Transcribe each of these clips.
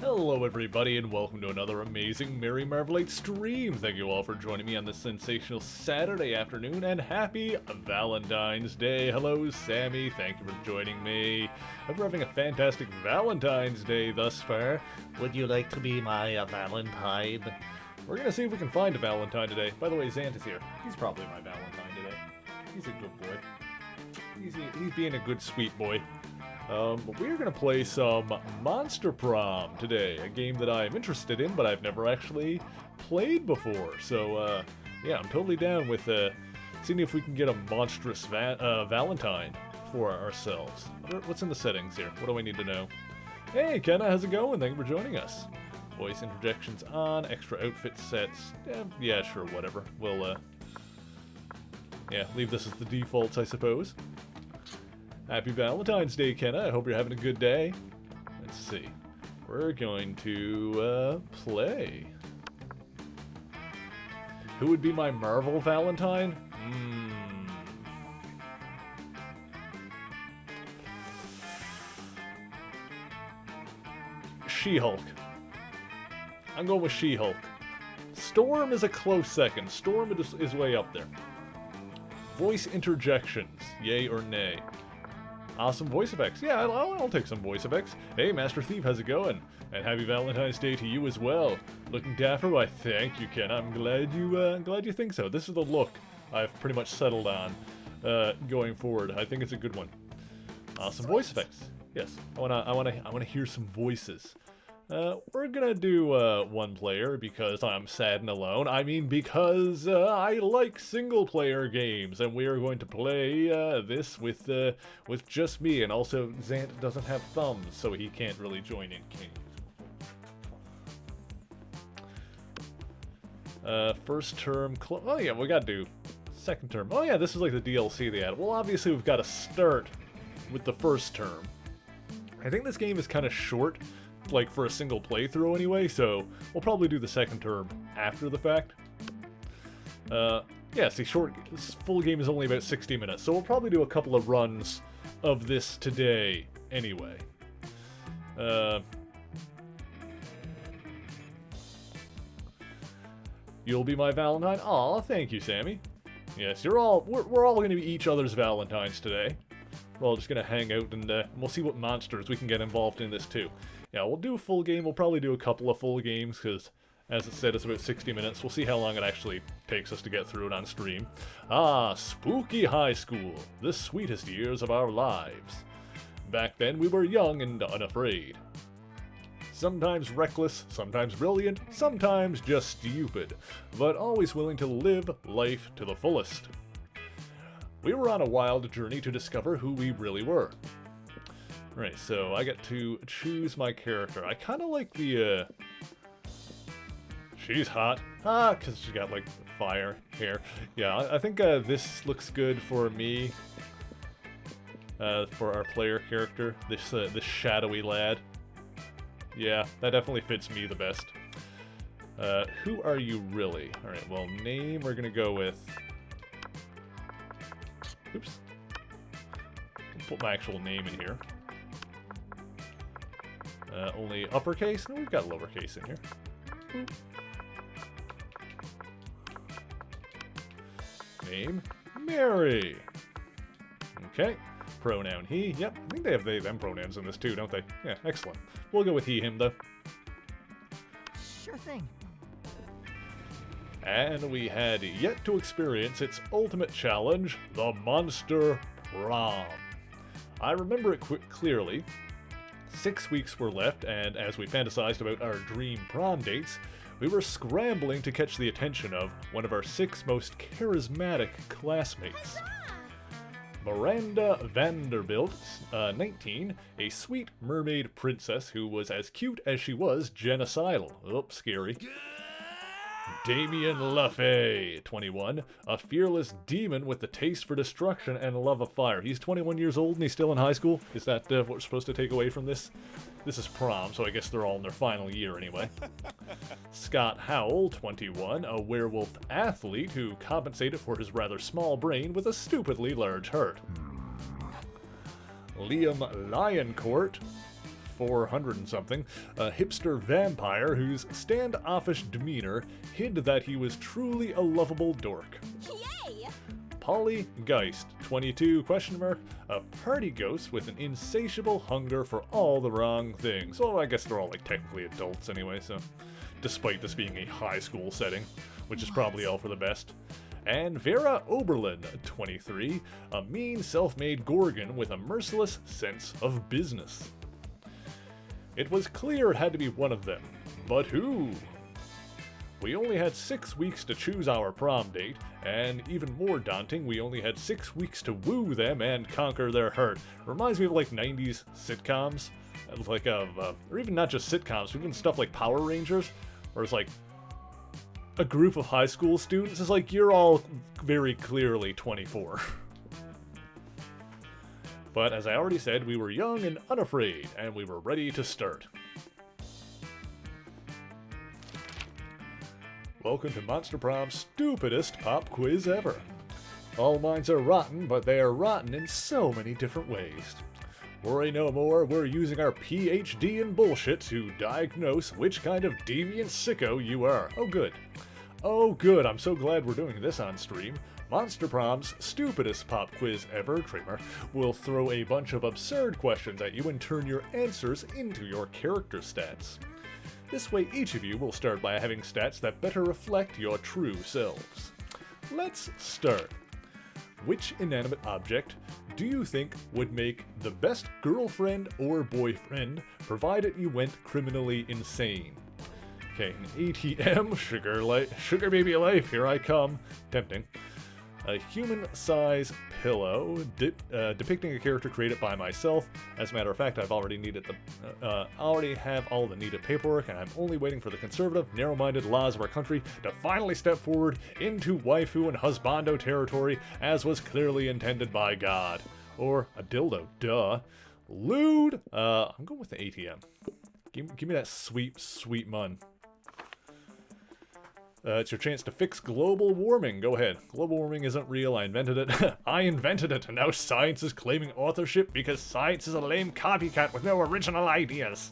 Hello everybody and welcome to another amazing Merry Marvelate stream. Thank you all for joining me on this sensational Saturday afternoon and happy Valentine's Day. Hello Sammy, thank you for joining me. Hope you're having a fantastic Valentine's Day thus far. Would you like to be my Valentine? We're gonna see if we can find a Valentine today. By the way, Zant is here. He's probably my Valentine today. He's a good boy. He's being a good sweet boy. We're going to play some Monster Prom today, a game that I'm interested in, but I've never actually played before. So, yeah, I'm totally down with seeing if we can get a monstrous Valentine for ourselves. What's in the settings here? What do I need to know? Hey, Kenna, how's it going? Thank you for joining us. Voice interjections on, extra outfit sets. Yeah, sure, whatever. We'll, yeah, leave this as the defaults, I suppose. Happy Valentine's Day, Kenna. I hope you're having a good day. Let's see. We're going to play. Who would be my Marvel Valentine? She-Hulk. I'm going with She-Hulk. Storm is a close second. Storm is way up there. Voice interjections. Yay or nay? Awesome voice effects. Yeah, I'll take some voice effects. Hey, Master Thief, how's it going? And happy Valentine's Day to you as well. Looking dapper? Why, thank you, Ken. I'm glad you think so. This is the look I've pretty much settled on going forward. I think it's a good one. Awesome voice effects. Yes, I wanna hear some voices. We're gonna do one player because I'm sad and alone. I mean, because I like single-player games, and we are going to play this with just me. And also, Zant doesn't have thumbs, so he can't really join in games. First term. Oh yeah, we gotta do second term. Oh yeah, this is like the DLC they added. Well, obviously we've got to start with the first term. I think this game is kind of short, like for a single playthrough anyway, so we'll probably do the second term after the fact. Yeah, see, this full game is only about 60 minutes, so we'll probably do a couple of runs of this today anyway. You'll be my Valentine? Aw, thank you, Sammy. Yes, we're all going to be each other's Valentines today. We're all just going to hang out and we'll see what monsters we can get involved in this too. Yeah, we'll do a full game. We'll probably do a couple of full games because, as it said, it's about 60 minutes. We'll see how long it actually takes us to get through it on stream. Ah, spooky high school. The sweetest years of our lives. Back then, we were young and unafraid. Sometimes reckless, sometimes brilliant, sometimes just stupid, but always willing to live life to the fullest. We were on a wild journey to discover who we really were. Right, so I get to choose my character. I kind of like the, she's hot. Because she got, like, fire hair. Yeah, I think this looks good for me. For our player character. This shadowy lad. Yeah, that definitely fits me the best. Who are you really? Alright, well, name we're gonna go with... Oops. I'll put my actual name in here. Only uppercase? No, we've got lowercase in here. Boop. Name, Mary. Okay. Pronoun he. Yep, I think they have they, them pronouns in this too, don't they? Yeah, excellent. We'll go with he, him, though. Sure thing. And we had yet to experience its ultimate challenge, the Monster Prom. I remember it clearly. 6 weeks were left, and as we fantasized about our dream prom dates, we were scrambling to catch the attention of one of our 6 most charismatic classmates. Miranda Vanderbilt, 19, a sweet mermaid princess who was as cute as she was genocidal. Oops, scary. Damien LaFay, 21, a fearless demon with the taste for destruction and love of fire. He's 21 years old and he's still in high school? Is that what we're supposed to take away from this? This is prom, so I guess they're all in their final year anyway. Scott Howell, 21, a werewolf athlete who compensated for his rather small brain with a stupidly large heart. Liam Lioncourt, 400 and something, a hipster vampire whose standoffish demeanor hid that he was truly a lovable dork. Yay! Polly Geist, 22, a party ghost with an insatiable hunger for all the wrong things. Well, I guess they're all, like, technically adults anyway, so... Despite this being a high school setting, which is probably all for the best. And Vera Oberlin, 23, a mean self-made Gorgon with a merciless sense of business. It was clear it had to be one of them, but who? We only had 6 weeks to choose our prom date, and even more daunting, we only had 6 weeks to woo them and conquer their heart. Reminds me of like 90s sitcoms, like or even not just sitcoms, even stuff like Power Rangers, where it's like a group of high school students is like, you're all very clearly 24. But as I already said, we were young and unafraid, and we were ready to start. Welcome to Monster Prom's stupidest pop quiz ever. All minds are rotten, but they are rotten in so many different ways. Worry no more, we're using our PhD in bullshit to diagnose which kind of deviant sicko you are. Oh good. Oh good, I'm so glad we're doing this on stream. Monster Prom's stupidest pop quiz ever, trademark, will throw a bunch of absurd questions at you and turn your answers into your character stats. This way each of you will start by having stats that better reflect your true selves. Let's start. Which inanimate object do you think would make the best girlfriend or boyfriend, provided you went criminally insane? Okay, an ATM, sugar baby life, here I come. Tempting. A human-size pillow depicting a character created by myself. As a matter of fact, I've already already have all the needed paperwork, and I'm only waiting for the conservative, narrow-minded laws of our country to finally step forward into waifu and husbando territory, as was clearly intended by God. Or a dildo, duh. Lewd. I'm going with the ATM. Give me that sweet, sweet mun. It's your chance to fix global warming. Go ahead. Global warming isn't real. I invented it. I invented it, and now science is claiming authorship because science is a lame copycat with no original ideas.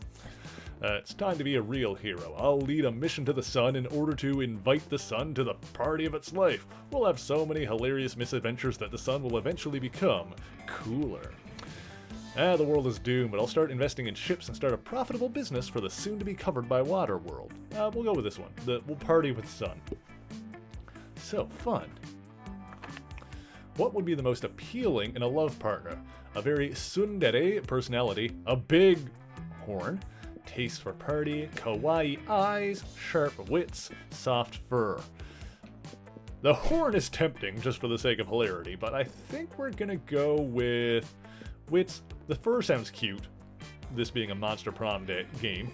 It's time to be a real hero. I'll lead a mission to the sun in order to invite the sun to the party of its life. We'll have so many hilarious misadventures that the sun will eventually become cooler. The world is doomed, but I'll start investing in ships and start a profitable business for the soon-to-be-covered by water world. We'll go with this one. We'll party with the sun. So, fun. What would be the most appealing in a love partner? A very tsundere personality, a big horn, taste for party, kawaii eyes, sharp wits, soft fur. The horn is tempting just for the sake of hilarity, but I think we're gonna go with wits. The fur sounds cute, this being a Monster Prom game.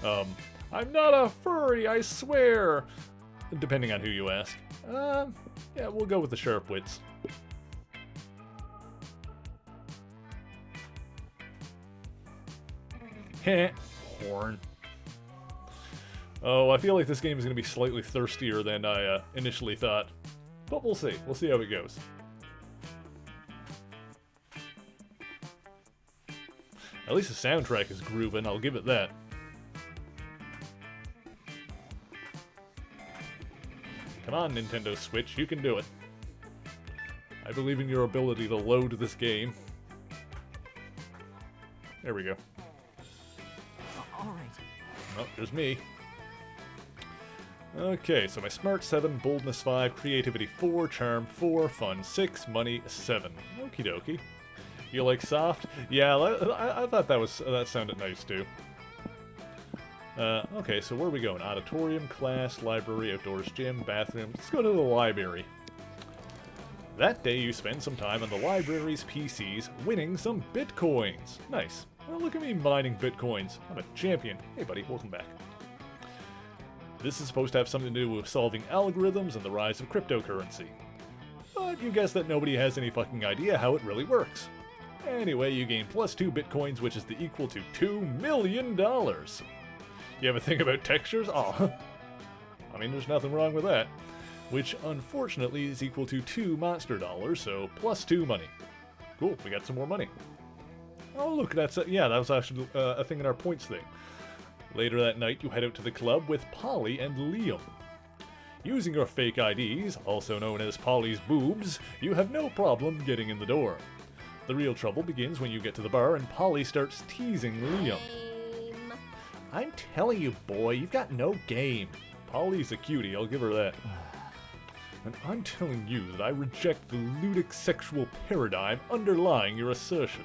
I'm not a furry, I swear! Depending on who you ask. Yeah, we'll go with the sharp wits. Heh, horn. Oh, I feel like this game is going to be slightly thirstier than I initially thought. But we'll see. We'll see how it goes. At least the soundtrack is grooving, I'll give it that. Come on, Nintendo Switch, you can do it. I believe in your ability to load this game. There we go. All right. Oh, there's me. Okay, so my Smart 7, Boldness 5, Creativity 4, Charm 4, Fun 6, Money 7. Okie dokie. You like soft? Yeah, I thought that sounded nice too. Okay, so where are we going? Auditorium, class, library, outdoors gym, bathroom. Let's go to the library. That day you spend some time on the library's PCs winning some bitcoins. Nice. Well, look at me mining bitcoins. I'm a champion. Hey buddy, welcome back. This is supposed to have something to do with solving algorithms and the rise of cryptocurrency. But you guess that nobody has any fucking idea how it really works. Anyway, you gain plus 2 bitcoins, which is equal to $2 million. You ever think about textures? Oh, I mean, there's nothing wrong with that. Which, unfortunately, is equal to 2 monster dollars, so plus 2 money. Cool, we got some more money. Oh, look, yeah, that was actually a thing in our points thing. Later that night, you head out to the club with Polly and Liam. Using your fake IDs, also known as Polly's boobs, you have no problem getting in the door. The real trouble begins when you get to the bar and Polly starts teasing Liam. I'm telling you, boy, you've got no game. Polly's a cutie, I'll give her that. And I'm telling you that I reject the ludic sexual paradigm underlying your assertion.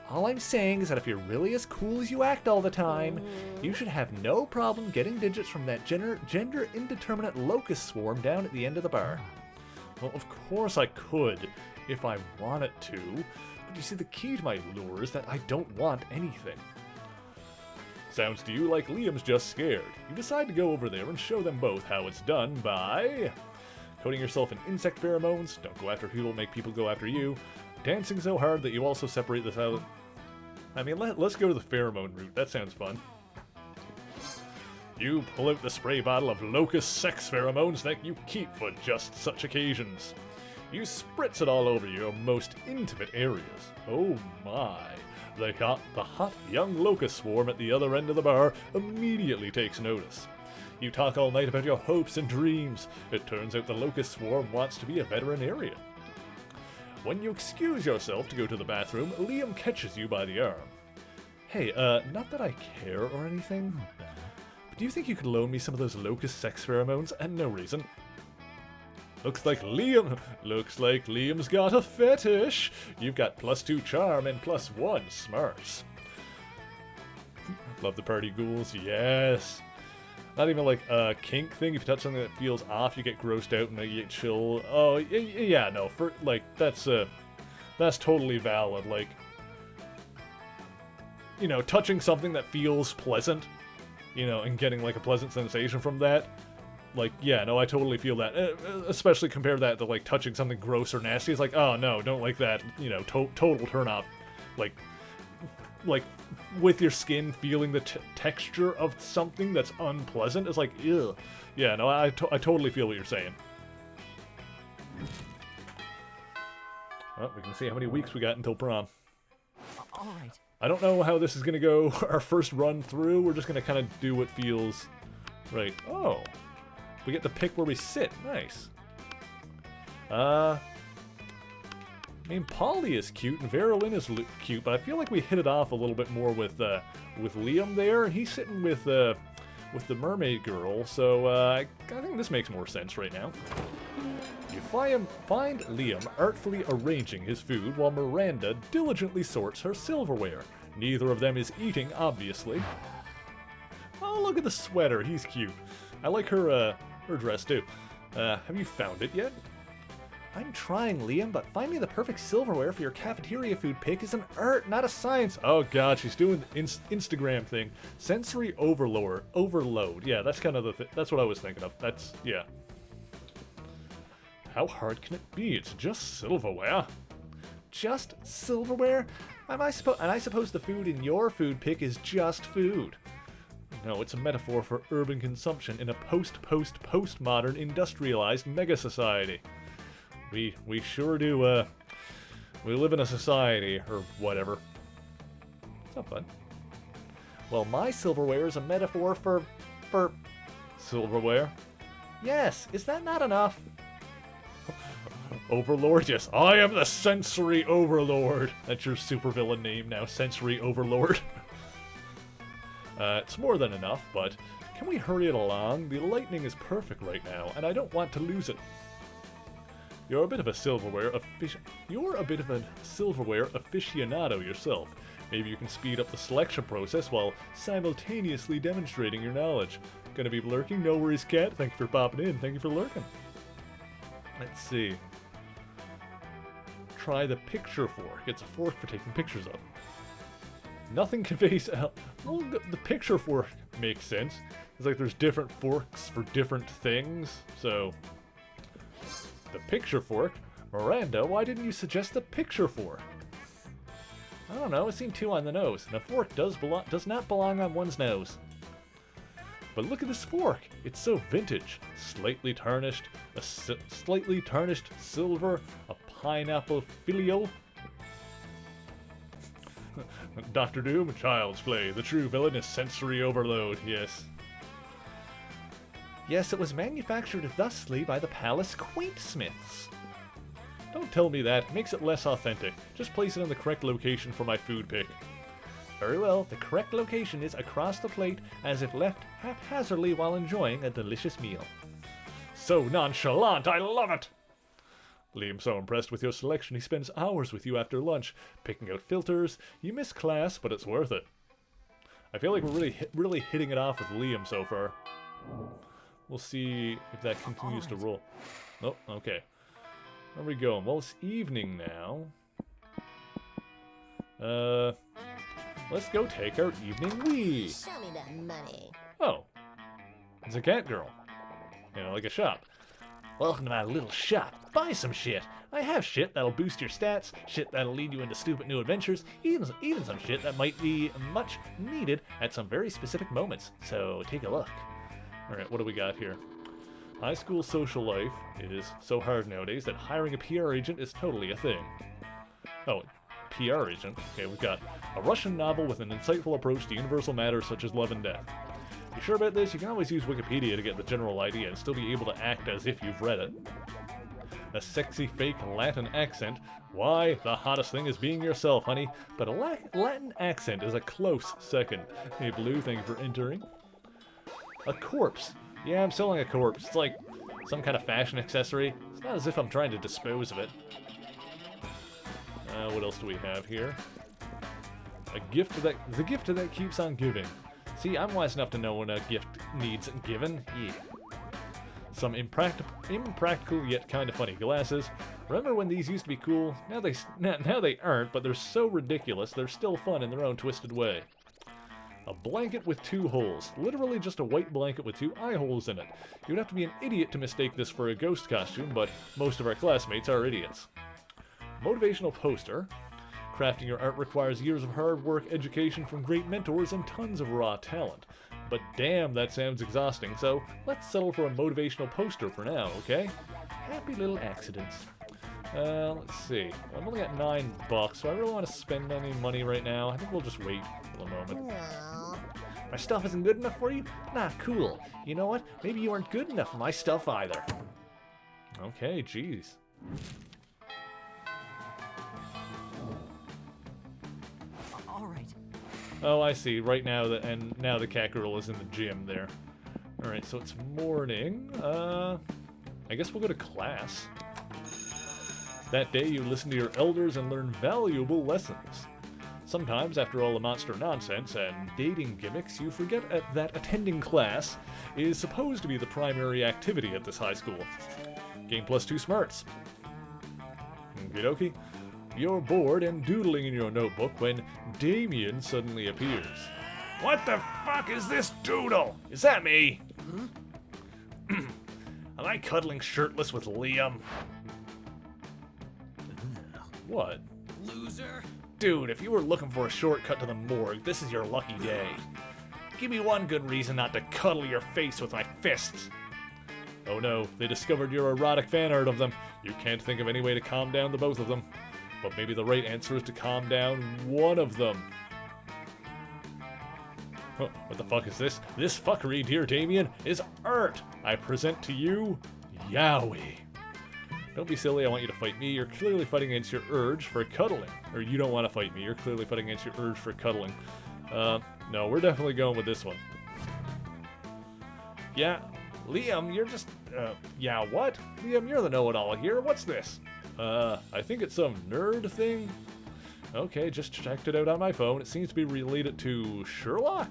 All I'm saying is that if you're really as cool as you act all the time, you should have no problem getting digits from that gender indeterminate locust swarm down at the end of the bar. Well, of course I could, if I wanted to, but you see, the key to my lure is that I don't want anything. Sounds to you like Liam's just scared. You decide to go over there and show them both how it's done by coating yourself in insect pheromones, don't go after people, make people go after you, dancing so hard that you also separate the silent. I mean, let's go to the pheromone route. That sounds fun. You pull out the spray bottle of locust sex pheromones that you keep for just such occasions. You spritz it all over your most intimate areas. Oh my. The hot young locust swarm at the other end of the bar immediately takes notice. You talk all night about your hopes and dreams. It turns out the locust swarm wants to be a veterinarian. When you excuse yourself to go to the bathroom, Liam catches you by the arm. Hey, not that I care or anything, but do you think you could loan me some of those locust sex pheromones? And no reason. Looks like Liam's got a fetish. You've got +2 charm and +1 smarts. Love the party ghouls, yes. Not even like a kink thing. If you touch something that feels off, you get grossed out and you get chill. Oh, yeah, no, for like that's totally valid. Like, you know, touching something that feels pleasant, you know, and getting like a pleasant sensation from that. Like, yeah, no, I totally feel that. Especially compare that to like touching something gross or nasty. It's like, oh no, don't like that. You know, total turn off. Like with your skin feeling the texture of something that's unpleasant. It's like, ew. Yeah, no, I totally feel what you're saying. Well, we can see how many weeks we got until prom. All right. I don't know how this is going to go our first run through. We're just going to kind of do what feels right. Oh, we get to pick where we sit. Nice. I mean, Polly is cute and Verilyn is cute, but I feel like we hit it off a little bit more with Liam there, and he's sitting with the mermaid girl. So I think this makes more sense right now. You find Liam artfully arranging his food while Miranda diligently sorts her silverware. Neither of them is eating, obviously. Oh, look at the sweater. He's cute. I like her dress too. Have you found it yet? I'm trying, Liam, but finding the perfect silverware for your cafeteria food pick is an art, not a science. Oh god, she's doing the Instagram thing. Sensory overload. Yeah, that's kind of that's what I was thinking of. That's, yeah. How hard can it be? It's just silverware. Just silverware? And I suppose the food in your food pick is just food. No, it's a metaphor for urban consumption in a postmodern industrialized mega society. We sure do, we live in a society, or whatever. It's not fun. Well, my silverware is a metaphor for silverware. Yes, is that not enough? Overlord, yes, I am the Sensory Overlord. That's your supervillain name now, Sensory Overlord. It's more than enough, but can we hurry it along? The lightning is perfect right now, and I don't want to lose it. You're a bit of a silverware aficionado yourself. Maybe you can speed up the selection process while simultaneously demonstrating your knowledge. Gonna be lurking? No worries, cat. Thank you for popping in. Thank you for lurking. Let's see. Try the picture fork. It's a fork for taking pictures of. Nothing conveys... Well, the picture fork makes sense. It's like there's different forks for different things, so... The picture fork? Miranda, why didn't you suggest the picture fork? I don't know, it seemed too on the nose, and a fork does not belong on one's nose. But look at this fork. It's so vintage. Slightly tarnished, slightly tarnished silver, a pineapple filial. Dr. Doom, child's play. The true villain is sensory overload. Yes. Yes, it was manufactured thusly by the palace quaintsmiths. Don't tell me that. It makes it less authentic. Just place it in the correct location for my food pick. Very well. The correct location is across the plate, as if left haphazardly while enjoying a delicious meal. So nonchalant, I love it! Liam's so impressed with your selection, he spends hours with you after lunch, picking out filters. You miss class, but it's worth it. I feel like we're really hitting it off with Liam so far. We'll see if that continues to roll. Oh, okay. Where are we going? Well, it's evening now. Let's go take our evening wee. Show me that money. Oh. It's a cat girl. You know, like a shop. Welcome to my little shop. Buy some shit. I have shit that'll boost your stats, shit that'll lead you into stupid new adventures, even some shit that might be much needed at some very specific moments. So take a look. Alright, what do we got here? High school social life is so hard nowadays that hiring a PR agent is totally a thing. Oh, PR agent? Okay, we've got a Russian novel with an insightful approach to universal matters such as love and death. You sure about this? You can always use Wikipedia to get the general idea and still be able to act as if you've read it. A sexy fake Latin accent. Why? The hottest thing is being yourself, honey. But a Latin accent is a close second. Hey, Blue, thank you for entering. A corpse. Yeah, I'm selling a corpse. It's like some kind of fashion accessory. It's not as if I'm trying to dispose of it. What else do we have here? A gift the gift that keeps on giving. See, I'm wise enough to know when a gift needs given. Yeah. Some impractical yet kind of funny glasses. Remember when these used to be cool? Now they aren't, but they're so ridiculous, they're still fun in their own twisted way. A blanket with 2 holes. Literally just a white blanket with 2 eye holes in it. You'd have to be an idiot to mistake this for a ghost costume, but most of our classmates are idiots. Motivational poster. Crafting your art requires years of hard work, education from great mentors, and tons of raw talent. But damn, that sounds exhausting, so let's settle for a motivational poster for now, okay? Happy little accidents. Let's see. I've only got $9, so I really want to spend any money right now. I think we'll just wait for a moment. No. My stuff isn't good enough for you? Nah, cool. You know what? Maybe you aren't good enough for my stuff either. Okay, jeez. All right. Oh, I see. Right now, now the cat girl is in the gym there. Alright, so it's morning. I guess we'll go to class. That day, you listen to your elders and learn valuable lessons. Sometimes, after all the monster nonsense and dating gimmicks, you forget that attending class is supposed to be the primary activity at this high school. Gain +2 smarts. Okie dokie. You're bored and doodling in your notebook when Damien suddenly appears. What the fuck is this doodle? Is that me? Am I cuddling shirtless with Liam? What? Loser. Dude, if you were looking for a shortcut to the morgue, this is your lucky day. Give me one good reason not to cuddle your face with my fists. Oh no, they discovered your erotic fan art of them. You can't think of any way to calm down the both of them. But maybe the right answer is to calm down one of them. Huh, what the fuck is this? This fuckery, dear Damien, is art. I present to you, Yowie. Don't be silly, I want you to fight me. You're clearly fighting against your urge for cuddling. Or you don't want to fight me, you're clearly fighting against your urge for cuddling. No, we're definitely going with this one. Yeah, Liam, you're just, yeah, what? Liam, you're the know-it-all here, what's this? I think it's some nerd thing. Okay, just checked it out on my phone. It seems to be related to Sherlock.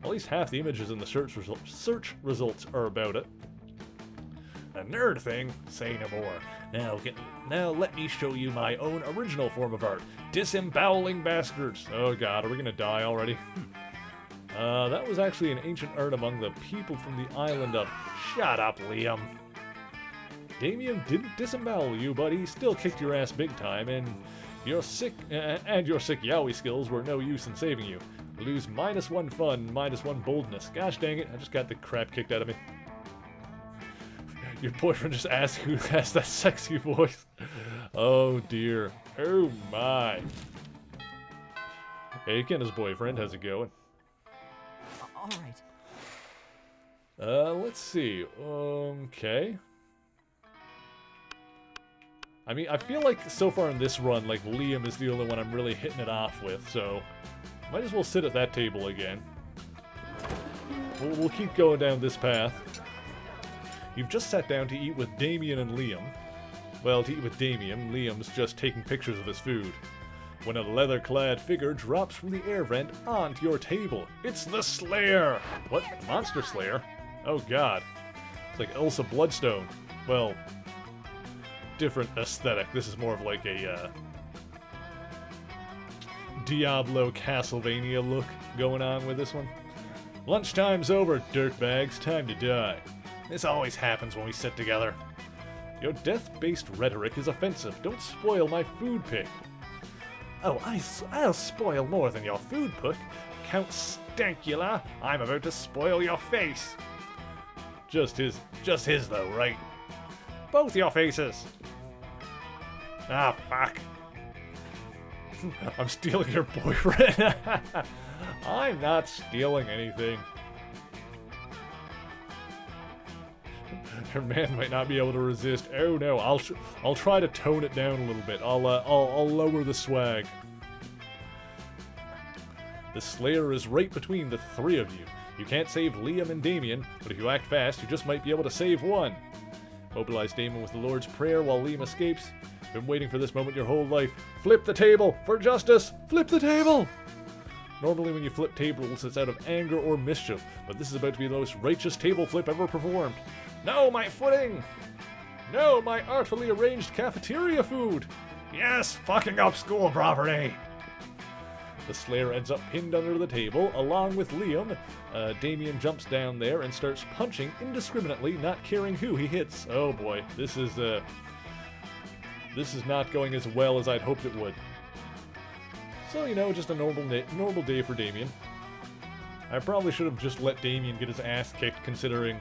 At least half the images in the search results are about it. A nerd thing? Say no more. Now let me show you my own original form of art. Disemboweling bastards. Oh god, are we gonna die already? That was actually an ancient art among the people from the island of... Shut up, Liam. Damien didn't disembowel you, but he still kicked your ass big time, and your sick Yowie skills were no use in saving you. Lose -1 fun, -1 boldness. Gosh dang it, I just got the crap kicked out of me. Your boyfriend just asked who has that sexy voice. Oh dear. Oh my. Hey, Kenna's boyfriend, how's it going? All right. Let's see. Okay. I mean, I feel like so far in this run, like, Liam is the only one I'm really hitting it off with, so might as well sit at that table again. We'll keep going down this path. You've just sat down to eat with Damien and Liam. Well, to eat with Damien, Liam's just taking pictures of his food. When a leather-clad figure drops from the air vent onto your table. It's the Slayer! What? The Monster Slayer? Oh god. It's like Elsa Bloodstone. Well, different aesthetic. This is more of like a, Diablo Castlevania look going on with this one. Lunchtime's over, dirtbags. Time to die. This always happens when we sit together. Your death-based rhetoric is offensive. Don't spoil my food pick. Oh, I'll spoil more than your food pick. Count Stankula, I'm about to spoil your face. Just his though, right? Both your faces. Ah, fuck. I'm stealing your boyfriend. I'm not stealing anything. Your man might not be able to resist. Oh no, I'll try to tone it down a little bit. I'll lower the swag. The Slayer is right between the three of you. You can't save Liam and Damien, but if you act fast, you just might be able to save one. Mobilize Damien with the Lord's Prayer while Liam escapes. Been waiting for this moment your whole life. Flip the table for justice! Flip the table! Normally when you flip tables, it's out of anger or mischief, but this is about to be the most righteous table flip ever performed. No, my footing! No, my artfully arranged cafeteria food! Yes, fucking up school property! The Slayer ends up pinned under the table, along with Liam. Damien jumps down there and starts punching indiscriminately, not caring who he hits. Oh boy, this is not going as well as I'd hoped it would. So, you know, just a normal day for Damien. I probably should have just let Damien get his ass kicked, considering,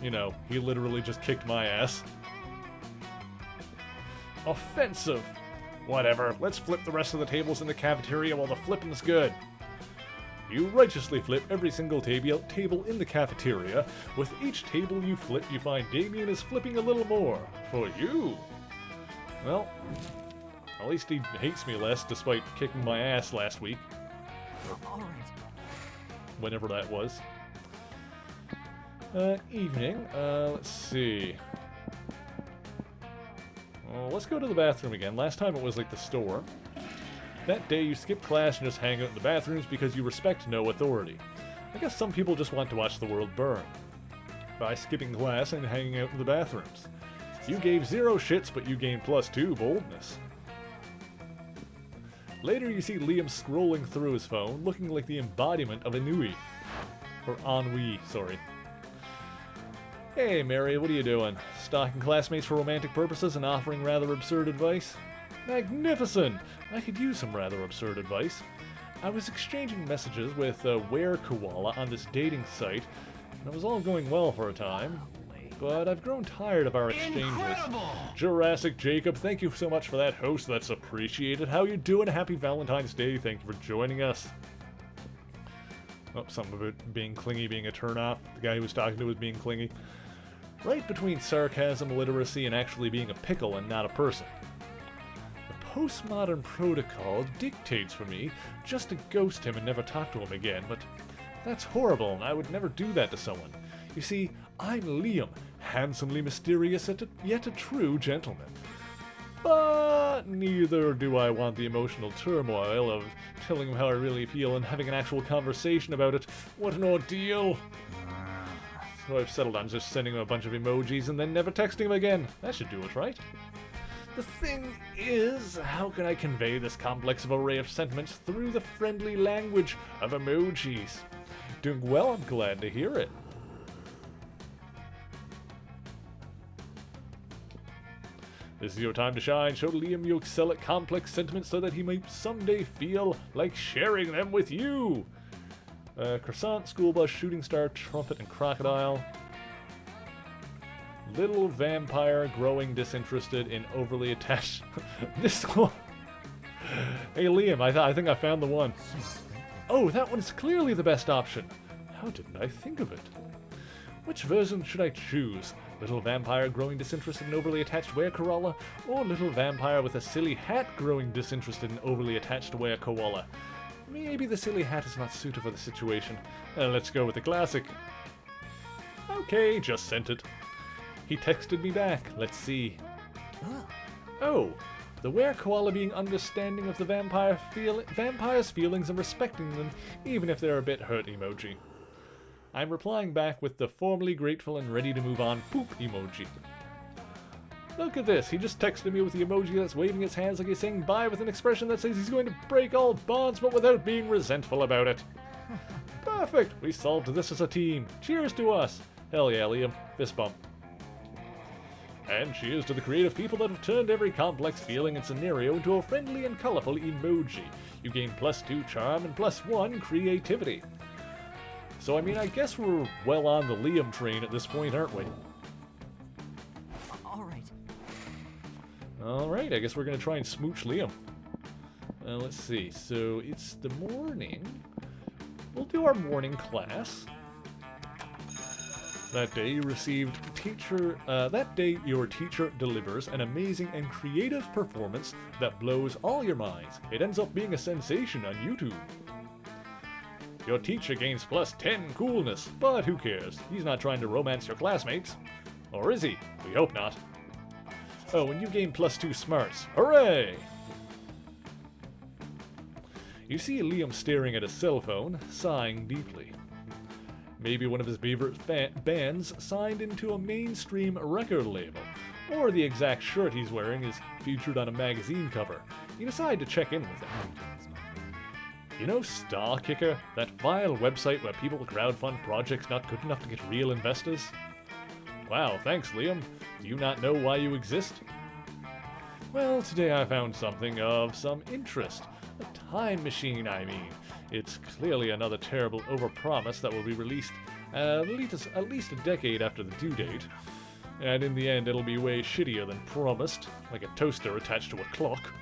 you know, he literally just kicked my ass. Offensive! Whatever, let's flip the rest of the tables in the cafeteria while the flipping's good. You righteously flip every single table in the cafeteria. With each table you flip, you find Damien is flipping a little more. For you! Well, at least he hates me less, despite kicking my ass last week. All right. Whenever that was. Evening. Let's see. Well, let's go to the bathroom again. Last time it was like the store. That day you skip class and just hang out in the bathrooms because you respect no authority. I guess some people just want to watch the world burn. By skipping class and hanging out in the bathrooms. You gave 0 shits, but you gained +2 boldness. Later you see Liam scrolling through his phone, looking like the embodiment of ennui. Or ennui, sorry. Hey Mary, what are you doing? Stalking classmates for romantic purposes and offering rather absurd advice? Magnificent! I could use some rather absurd advice. I was exchanging messages with Were Koala on this dating site, and it was all going well for a time. But I've grown tired of our exchanges. Incredible! Jurassic Jacob, thank you so much for that host. That's appreciated. How you doing? Happy Valentine's Day. Thank you for joining us. Oh, something about being clingy being a turnoff. The guy who was talking to was being clingy. Right between sarcasm, literacy, and actually being a pickle and not a person. The postmodern protocol dictates for me just to ghost him and never talk to him again, but that's horrible, and I would never do that to someone. You see, I'm Liam, handsomely mysterious yet a true gentleman. But neither do I want the emotional turmoil of telling him how I really feel and having an actual conversation about it. What an ordeal! So I've settled on just sending him a bunch of emojis and then never texting him again. That should do it, right? The thing is, how can I convey this complex array of sentiments through the friendly language of emojis? Doing well, I'm glad to hear it. This is your time to shine. Show Liam you excel at complex sentiments so that he might someday feel like sharing them with you. Croissant, school bus, shooting star, trumpet, and crocodile. Little vampire, growing disinterested and overly attached. This one. Hey, Liam, I think I found the one. Oh, that one's clearly the best option. How didn't I think of it? Which version should I choose? Little vampire growing disinterested and overly attached were-koala, or little vampire with a silly hat growing disinterested and overly attached were-koala? Maybe the silly hat is not suited for the situation. Let's go with the classic. Okay, just sent it. He texted me back. Let's see. Oh, the were-koala being understanding of the vampire's feelings and respecting them, even if they're a bit hurt emoji. I'm replying back with the formally grateful and ready to move on poop emoji. Look at this, he just texted me with the emoji that's waving his hands like he's saying bye with an expression that says he's going to break all bonds but without being resentful about it. Perfect, we solved this as a team. Cheers to us. Hell yeah, Liam. Fist bump. And cheers to the creative people that have turned every complex feeling and scenario into a friendly and colorful emoji. You gain +2 charm and +1 creativity. So I mean, I guess we're well on the Liam train at this point, aren't we? Alright, I guess we're gonna try and smooch Liam. Let's see, so it's the morning. We'll do our morning class. That day you received that day your teacher delivers an amazing and creative performance that blows all your minds. It ends up being a sensation on YouTube. Your teacher gains +10 coolness, but who cares? He's not trying to romance your classmates. Or is he? We hope not. Oh, and you gain +2 smarts. Hooray! You see Liam staring at a cell phone, sighing deeply. Maybe one of his favorite bands signed into a mainstream record label, or the exact shirt he's wearing is featured on a magazine cover. You decide to check in with him. You know Star Kicker, that vile website where people crowdfund projects not good enough to get real investors? Wow, thanks, Liam. Do you not know why you exist? Well, today I found something of some interest. A time machine, I mean. It's clearly another terrible overpromise that will be released at least a decade after the due date. And in the end, it'll be way shittier than promised, like a toaster attached to a clock.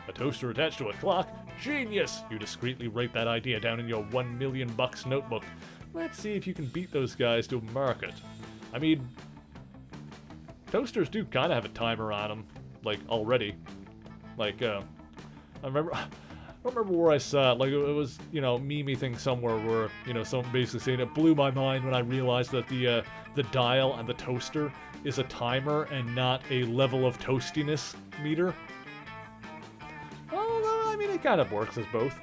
A toaster attached to a clock? Genius! You discreetly write that idea down in your $1 million notebook. Let's see if you can beat those guys to market. I mean, toasters do kind of have a timer on them, like, already. Like, I don't remember where I saw it. Like, it was, you know, meme-y thing somewhere where, you know, someone basically saying it blew my mind when I realized that the dial on the toaster is a timer and not a level of toastiness meter. Well, I mean, it kind of works as both.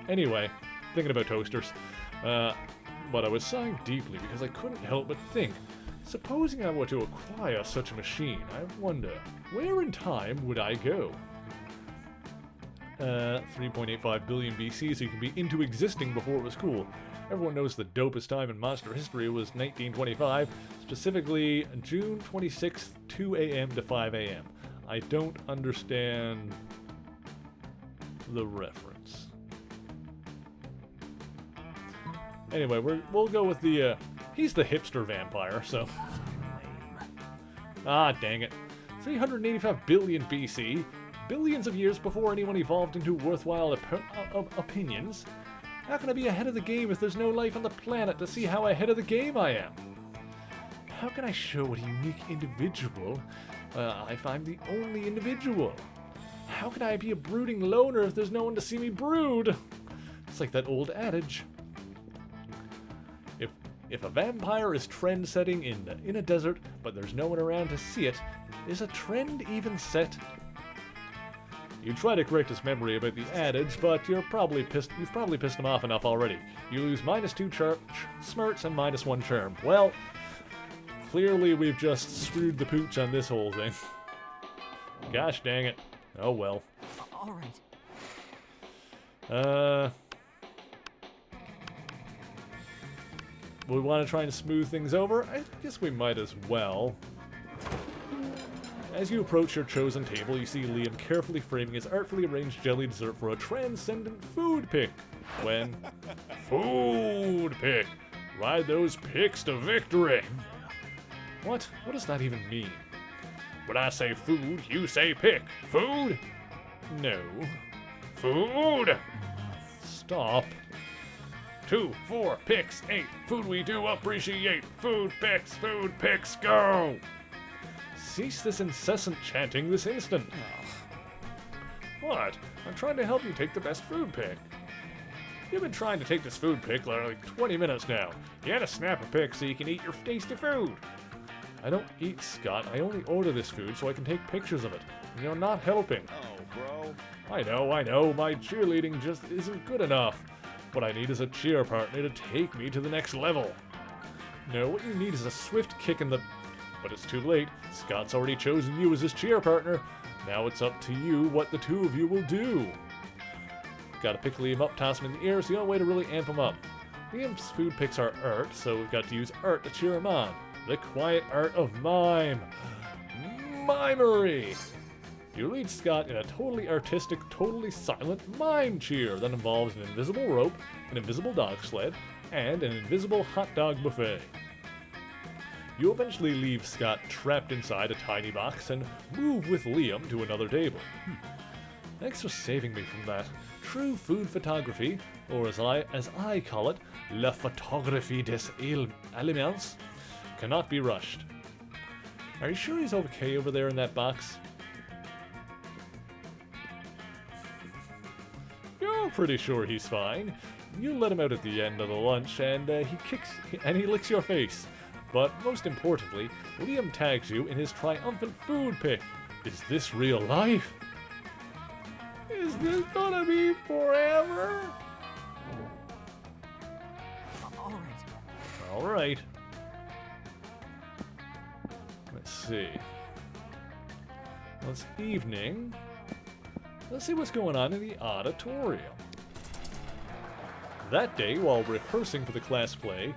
Anyway, thinking about toasters. But I was sighing deeply because I couldn't help but think, supposing I were to acquire such a machine, I wonder, where in time would I go? 3.85 billion BC, so you can be into existing before it was cool. Everyone knows the dopest time in monster history was 1925, specifically June 26th, 2 a.m. to 5 a.m. I don't understand the reference. Anyway, we'll go with the, he's the hipster vampire, so. Ah, dang it. 385 billion BC, billions of years before anyone evolved into worthwhile opinions. How can I be ahead of the game if there's no life on the planet to see how ahead of the game I am? How can I show what a unique individual if I'm the only individual? How can I be a brooding loner if there's no one to see me brood? It's like that old adage. If a vampire is trend-setting in a desert, but there's no one around to see it, is a trend even set? You try to correct his memory about the adage, but you've probably pissed him off enough already. You lose -2 smarts and -1 charm. Well, clearly we've just screwed the pooch on this whole thing. Gosh dang it. Oh well. All right. We want to try and smooth things over? I guess we might as well. As you approach your chosen table, you see Liam carefully framing his artfully arranged jelly dessert for a transcendent food pick. When... Food pick! Ride those picks to victory! What? What does that even mean? When I say food, you say pick. Food? No. Food! Stop. 2, 4, picks, 8. Food we do appreciate. Food picks, go! Cease this incessant chanting this instant. What? I'm trying to help you take the best food pick. You've been trying to take this food pick like 20 minutes now. You had to snap a pic so you can eat your tasty food. I don't eat, Scott. I only order this food so I can take pictures of it. And you're not helping. Oh, bro. I know. My cheerleading just isn't good enough. What I need is a cheer partner to take me to the next level. No, what you need is a swift kick in the... But it's too late. Scott's already chosen you as his cheer partner. Now it's up to you what the two of you will do. Gotta pick Liam up, toss him in the air. It's the only way to really amp him up. Liam's food picks are art, so we've got to use art to cheer him on. The quiet art of mime. Mimery! You lead Scott in a totally artistic, totally silent mime cheer that involves an invisible rope, an invisible dog sled, and an invisible hot dog buffet. You eventually leave Scott trapped inside a tiny box and move with Liam to another table. Thanks for saving me from that. True food photography, or as I call it, la photographie des aliments, cannot be rushed. Are you sure he's okay over there in that box? You're pretty sure he's fine. You let him out at the end of the lunch, and he licks your face. But most importantly, Liam tags you in his triumphant food pic. Is this real life? Is this gonna be forever? All right. Alright. Let's see. Well, it's evening. Let's see what's going on in the auditorium. That day, while rehearsing for the class play,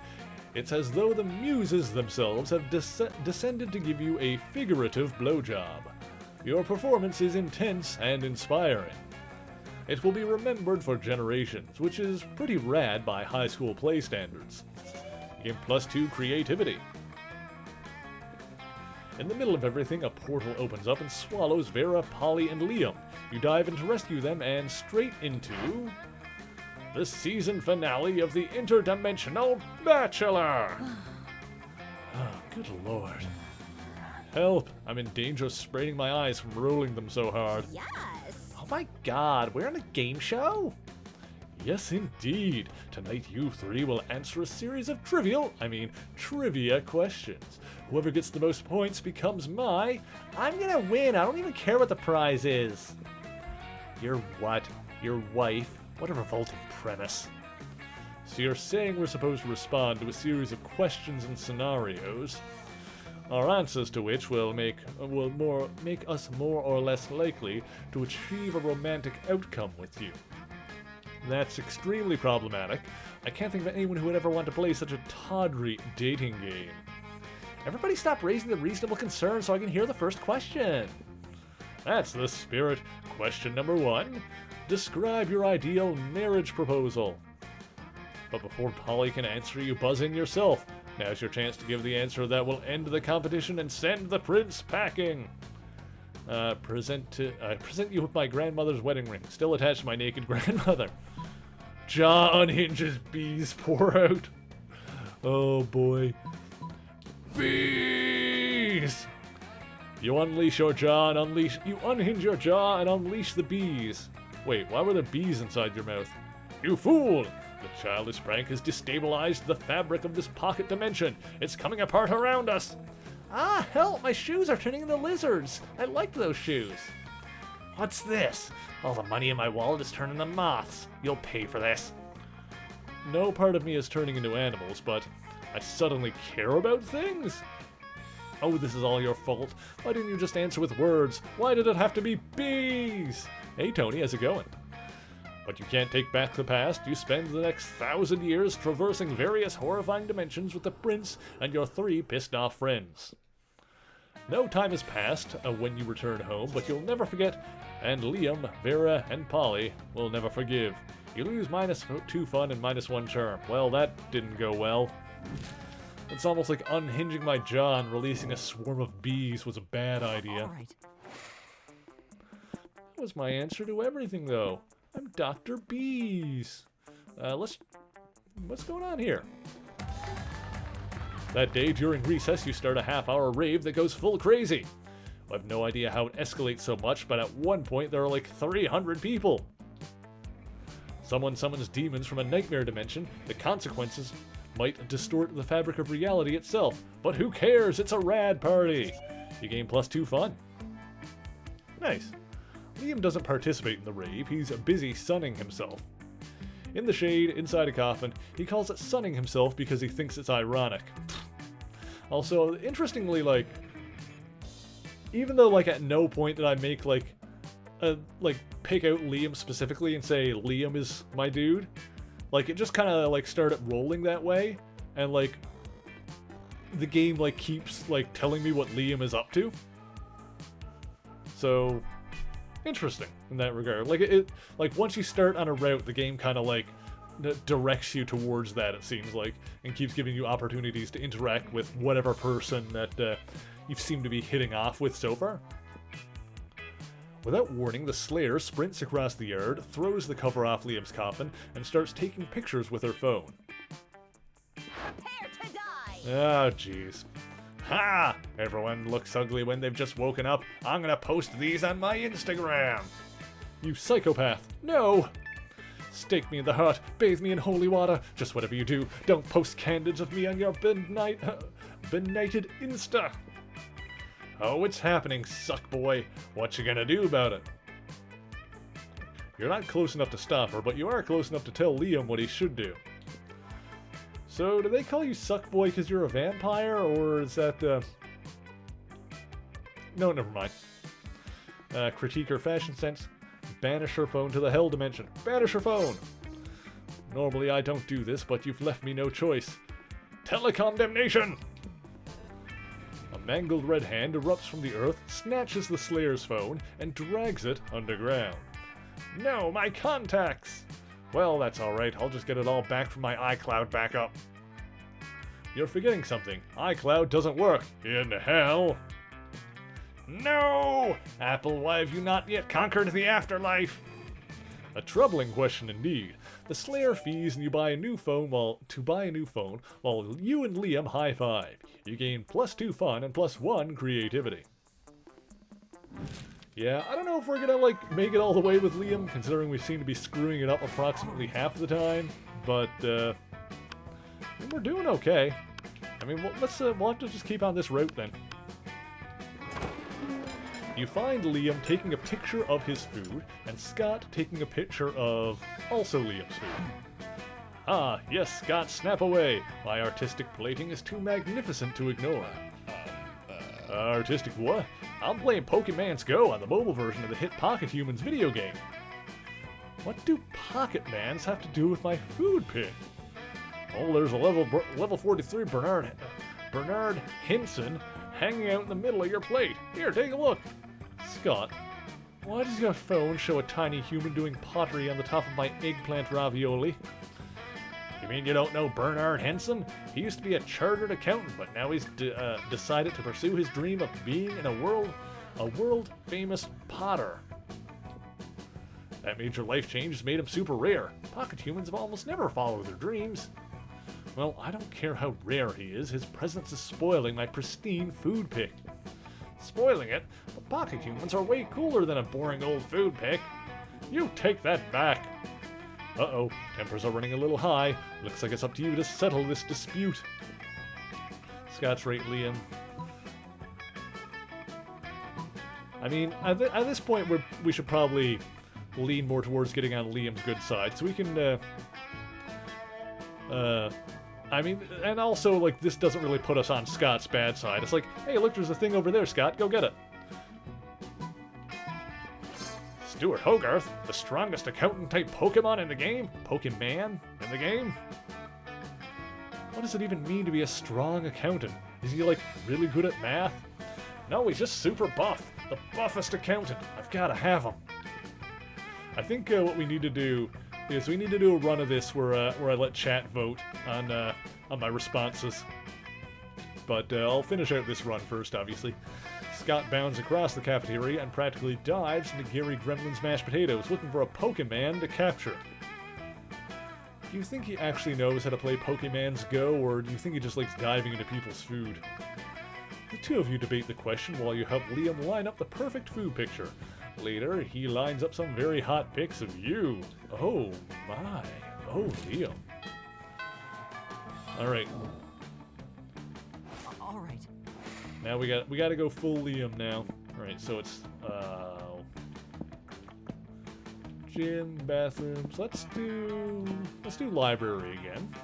it's as though the muses themselves have descended to give you a figurative blowjob. Your performance is intense and inspiring. It will be remembered for generations, which is pretty rad by high school play standards. Give +2 creativity. In the middle of everything, a portal opens up and swallows Vera, Polly, and Liam. You dive in to rescue them and straight into the season finale of the Interdimensional Bachelor! Oh, good lord. Help! I'm in danger of spraining my eyes from rolling them so hard. Yes. Oh my god, we're on a game show? Yes, indeed. Tonight you three will answer a series of trivia questions. Whoever gets the most points becomes I'm gonna win. I don't even care what the prize is. Your what? Your wife? What a revolting premise. So you're saying we're supposed to respond to a series of questions and scenarios, our answers to which will make us more or less likely to achieve a romantic outcome with you. That's extremely problematic. I can't think of anyone who would ever want to play such a tawdry dating game. Everybody stop raising the reasonable concern so I can hear the first question. That's the spirit. Question number 1. Describe your ideal marriage proposal. But before Polly can answer, you buzz in yourself. Now's your chance to give the answer that will end the competition and send the prince packing. Present you with my grandmother's wedding ring, still attached to my naked grandmother. Jaw unhinges, bees pour out. Oh boy. Bees! You unhinge your jaw and unleash the bees. Wait, why were there bees inside your mouth? You fool! The childish prank has destabilized the fabric of this pocket dimension. It's coming apart around us. Ah, help! My shoes are turning into lizards. I like those shoes. What's this? All the money in my wallet is turning into moths. You'll pay for this. No part of me is turning into animals, but I suddenly care about things? Oh, this is all your fault. Why didn't you just answer with words? Why did it have to be bees? Hey, Tony, how's it going? But you can't take back the past. You spend the next 1,000 years traversing various horrifying dimensions with the prince and your 3 pissed-off friends. No time has passed when you return home, but you'll never forget, and Liam, Vera, and Polly will never forgive. You lose -2 fun and -1 charm. Well, that didn't go well. It's almost like unhinging my jaw and releasing a swarm of bees was a bad idea. All right. That was my answer to everything, though. I'm Dr. Bees. What's going on here? That day during recess, you start a half-hour rave that goes full crazy. I have no idea how it escalates so much, but at one point there are like 300 people. Someone summons demons from a nightmare dimension. The consequences might distort the fabric of reality itself, but who cares? It's a rad party. You gain +2 fun. Nice. Liam doesn't participate in the rave. He's busy sunning himself. In the shade, inside a coffin, he calls it sunning himself because he thinks it's ironic. Also, interestingly, like, even though, like, at no point did I make, pick out Liam specifically and say, Liam is my dude, like, it just kind of, like, started rolling that way, and, like, the game, like, keeps, like, telling me what Liam is up to. So, interesting in that regard. Like, once you start on a route, the game kind of, like, directs you towards that, it seems like, and keeps giving you opportunities to interact with whatever person that, you seem to be hitting off with so far. Without warning, the Slayer sprints across the yard, throws the cover off Liam's coffin, and starts taking pictures with her phone. Prepare to die! Oh, jeez. Ha! Everyone looks ugly when they've just woken up. I'm gonna post these on my Instagram. You psychopath. No! Stake me in the heart, bathe me in holy water, just whatever you do. Don't post candids of me on your benighted Insta. Oh, it's happening, suck boy. What you gonna do about it? You're not close enough to stop her, but you are close enough to tell Liam what he should do. So, do they call you suck boy because you're a vampire, or is that, No, never mind. Critique her fashion sense. Banish her phone to the hell dimension. Banish her phone! Normally I don't do this, but you've left me no choice. Telecondemnation! A mangled red hand erupts from the earth, snatches the Slayer's phone, and drags it underground. No, my contacts! Well, that's alright, I'll just get it all back from my iCloud backup. You're forgetting something. iCloud doesn't work. In hell. No! Apple, why have you not yet conquered the afterlife? A troubling question indeed. The Slayer fees and you buy a new phone while you and Liam high five. You gain +2 fun and +1 creativity. Yeah, I don't know if we're gonna, like, make it all the way with Liam, considering we seem to be screwing it up approximately half the time, but, we're doing okay. I mean, we'll have to just keep on this route then. You find Liam taking a picture of his food, and Scott taking a picture of also Liam's food. Ah, yes, Scott, snap away. My artistic plating is too magnificent to ignore. Artistic what? I'm playing Pokemon's Go on the mobile version of the hit Pocket Humans video game. What do Pocket Mans have to do with my food pic? Oh, there's a level 43 Bernard Hinson hanging out in the middle of your plate. Here, take a look. Scott, why does your phone show a tiny human doing pottery on the top of my eggplant ravioli? You mean you don't know Bernard Henson? He used to be a chartered accountant, but now he's decided to pursue his dream of being a world-famous potter. That major life change has made him super rare. Pocket humans have almost never followed their dreams. Well, I don't care how rare he is, his presence is spoiling my pristine food pic. Spoiling it? But pocket humans are way cooler than a boring old food pic. You take that back. Uh-oh, tempers are running a little high. Looks like it's up to you to settle this dispute. Scott's right, Liam. I mean, at this point, we should probably lean more towards getting on Liam's good side, so we can, I mean, and also, like, this doesn't really put us on Scott's bad side. It's like, hey, look, there's a thing over there, Scott. Go get it. Stuart Hogarth, the strongest accountant-type Pokemon in the game? Pokemon in the game? What does it even mean to be a strong accountant? Is he, like, really good at math? No, he's just super buff. The buffest accountant. I've got to have him. I think what we need to do is we need to do a run of this where I let chat vote on my responses. but I'll finish out this run first, obviously. Scott bounds across the cafeteria and practically dives into Gary Gremlin's mashed potatoes, looking for a Pokemon to capture. Do you think he actually knows how to play Pokemon's Go, or do you think he just likes diving into people's food? The two of you debate the question while you help Liam line up the perfect food picture. Later, he lines up some very hot pics of you. Oh my. Oh, Liam. Alright. All right. Now we gotta go full Liam now. Alright, so it's gym, bathrooms. Let's do library again.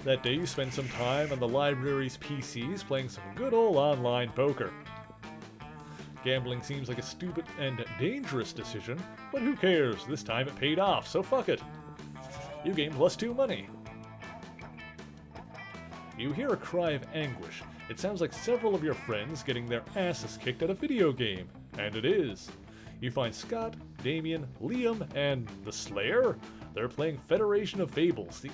That day you spend some time on the library's PCs playing some good old online poker. Gambling seems like a stupid and dangerous decision, but who cares? This time it paid off, so fuck it. You gain +2 money. You hear a cry of anguish. It sounds like several of your friends getting their asses kicked at a video game. And it is. You find Scott, Damien, Liam, and the Slayer. They're playing Federation of Fables, the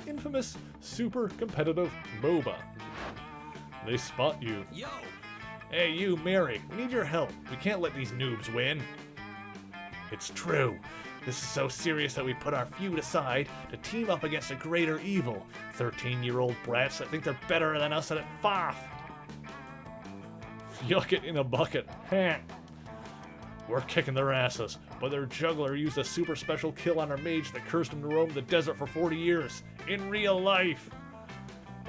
infamous super competitive MOBA. They spot you. Yo! Hey you, Mary, we need your help. We can't let these noobs win. It's true. This is so serious that we put our feud aside to team up against a greater evil. 13-year-old brats that think they're better than us at FOF. Yuck it in a bucket. Heh. We're kicking their asses, but their juggler used a super special kill on our mage that cursed him to roam the desert for 40 years. In real life.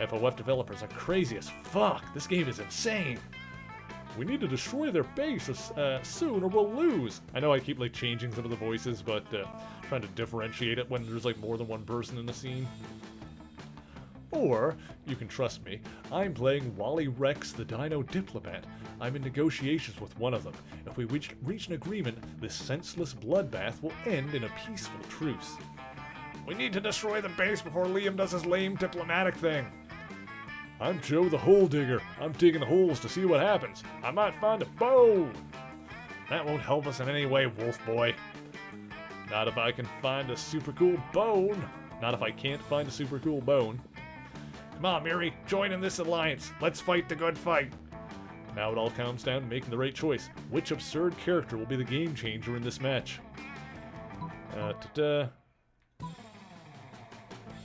FOF developers are crazy as fuck. This game is insane. We need to destroy their base soon or we'll lose. I know I keep like changing some of the voices, but trying to differentiate it when there's like more than one person in the scene. Or, you can trust me, I'm playing Wally Rex the Dino Diplomat. I'm in negotiations with one of them. If we reach an agreement, this senseless bloodbath will end in a peaceful truce. We need to destroy the base before Liam does his lame diplomatic thing. I'm Joe the Hole Digger. I'm digging holes to see what happens. I might find a bone. That won't help us in any way, Wolf Boy. Not if I can find a super cool bone. Not if I can't find a super cool bone. Come on, Mary, join in this alliance. Let's fight the good fight. Now it all comes down to making the right choice. Which absurd character will be the game changer in this match?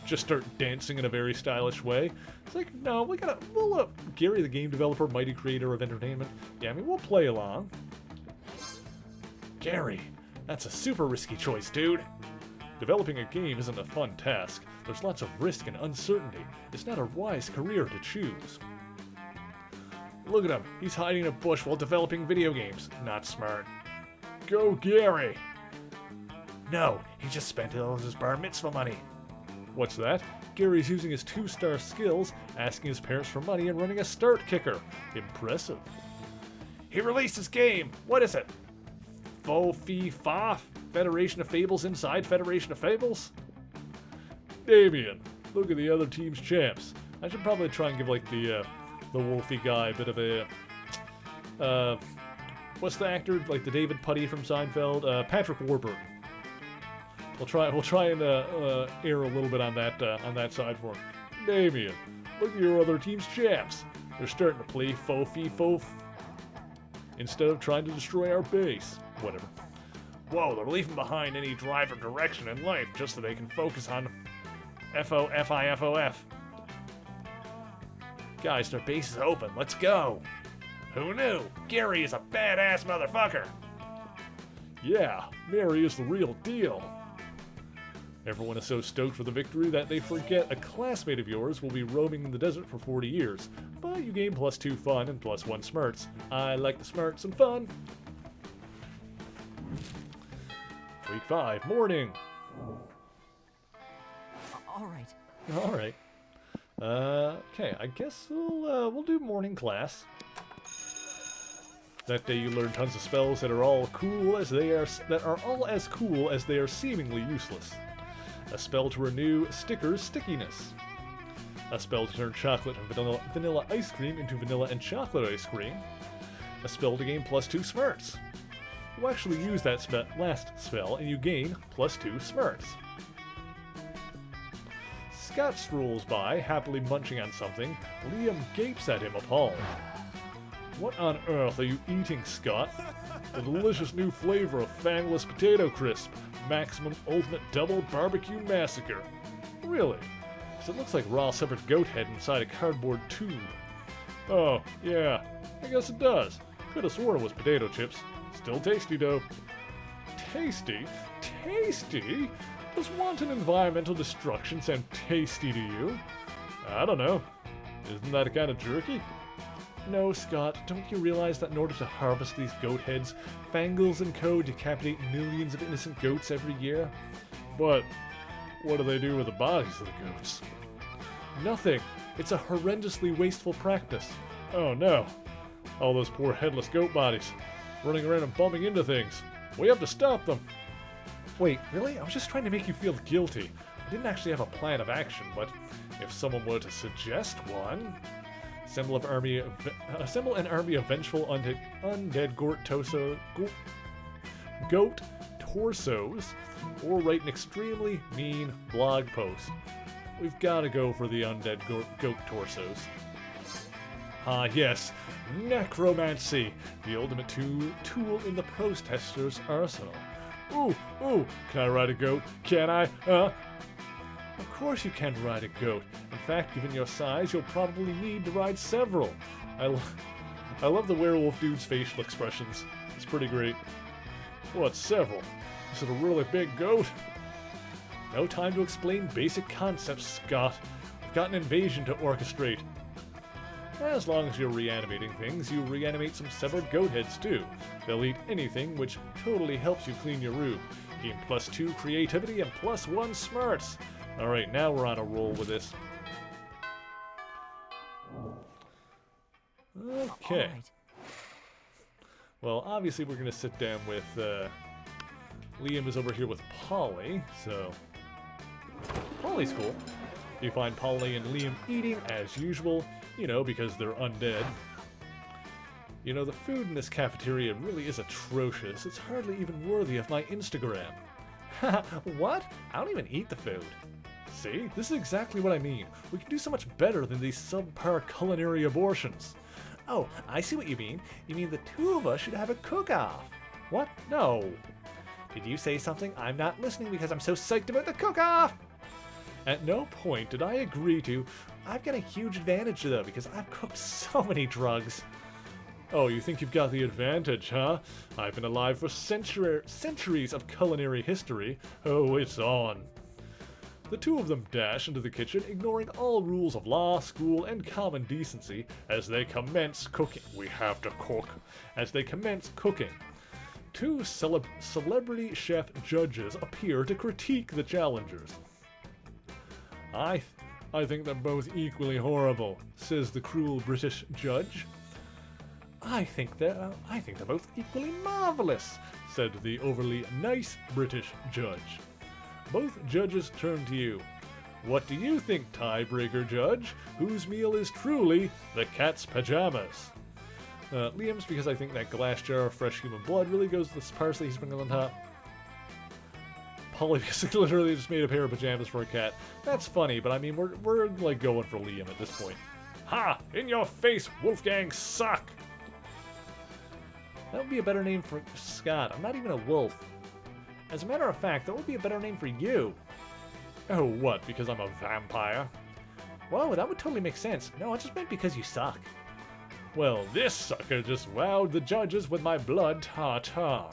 Just start dancing in a very stylish way. It's like, no, we'll Gary, the game developer, mighty creator of entertainment. Yeah, I mean, we'll play along. Gary, that's a super risky choice, dude. Developing a game isn't a fun task. There's lots of risk and uncertainty. It's not a wise career to choose. Look at him. He's hiding in a bush while developing video games. Not smart. Go, Gary. No, he just spent all his bar mitzvah money. What's that? Gary's using his 2-star skills, asking his parents for money, and running a start kicker. Impressive. He released his game. What is it? Fo-Fi-Fa? Federation of Fables inside Federation of Fables? Damien, look at the other team's champs. I should probably try and give like the Wolfie guy a bit of a what's the actor, like the David Putty from Seinfeld? Patrick Warburton. We'll try and air a little bit on that side for him. Damien, look at your other team's champs. They're starting to play Fo-Fi-Fo instead of trying to destroy our base. Whatever. Whoa, they're leaving behind any drive or direction in life just so they can focus on F-O-F-I-F-O-F. Guys, their base is open. Let's go. Who knew? Gary is a badass motherfucker. Yeah, Mary is the real deal. Everyone is so stoked for the victory that they forget a classmate of yours will be roaming in the desert for 40 years. But you gain +2 fun and +1 smarts. I like the smarts and fun. Week 5, morning. All right. All right. Okay, I guess we'll do morning class. That day you learn tons of spells that are all cool as they are seemingly useless. A spell to renew Sticker's stickiness. A spell to turn chocolate and vanilla ice cream into vanilla and chocolate ice cream. A spell to gain +2 smarts. You actually use that last spell and you gain +2 smarts. Scott strolls by, happily munching on something. Liam gapes at him, appalled. What on earth are you eating, Scott? The delicious new flavor of fangless potato crisp. Maximum ultimate double barbecue massacre. Really? 'Cause it looks like raw severed goat head inside a cardboard tube. Oh, yeah, I guess it does. Could have sworn it was potato chips. Still tasty, though. Tasty? Tasty? Does wanton environmental destruction sound tasty to you? I don't know. Isn't that a kind of jerky? No, Scott, don't you realize that in order to harvest these goat heads, Fangles and Co. decapitate millions of innocent goats every year? But what do they do with the bodies of the goats? Nothing. It's a horrendously wasteful practice. Oh no. All those poor headless goat bodies, running around and bumping into things. We have to stop them. Wait, really? I was just trying to make you feel guilty. I didn't actually have a plan of action, but if someone were to suggest one... Assemble an army of vengeful undead goat torsos, or write an extremely mean blog post. We've got to go for the undead goat torsos. Ah yes, necromancy, the ultimate tool in the protesters' arsenal. Ooh, can I ride a goat? Can I? Of course you can ride a goat. In fact, given your size, you'll probably need to ride several. I love the werewolf dude's facial expressions. It's pretty great. What, several? Is it a really big goat? No time to explain basic concepts, Scott. We've got an invasion to orchestrate. As long as you're reanimating things, you reanimate some severed goat heads too. They'll eat anything, which totally helps you clean your room. Gain +2 creativity and +1 smarts. Alright, now we're on a roll with this. Okay. Alright. Well, obviously we're going to sit down with, Liam is over here with Polly, so... Polly's cool. You find Polly and Liam eating as usual, you know, because they're undead. You know, the food in this cafeteria really is atrocious. It's hardly even worthy of my Instagram. Haha, what? I don't even eat the food. See? This is exactly what I mean. We can do so much better than these subpar culinary abortions. Oh, I see what you mean. You mean the two of us should have a cook-off. What? No. Did you say something? I'm not listening because I'm so psyched about the cook-off! At no point did I agree to. I've got a huge advantage though because I've cooked so many drugs. Oh, you think you've got the advantage, huh? I've been alive for centuries of culinary history. Oh, it's on. The two of them dash into the kitchen, ignoring all rules of law, school, and common decency as they commence cooking. We have to cook. As they commence cooking. Two celebrity chef judges appear to critique the challengers. I think they're both equally horrible, says the cruel British judge. I think they're both equally marvelous, said the overly nice British judge. Both judges turn to you. What do you think, tiebreaker judge? Whose meal is truly the cat's pajamas? Liam's, because I think that glass jar of fresh human blood really goes to the parsley he's sprinkled on top. Polly, because he literally just made a pair of pajamas for a cat. That's funny, but I mean, we're like going for Liam at this point. Ha! In your face, Wolfgang suck! That would be a better name for Scott. I'm not even a wolf. As a matter of fact, that would be a better name for you. Oh, what? Because I'm a vampire? Whoa, that would totally make sense. No, I just meant because you suck. Well, this sucker just wowed the judges with my blood tartar.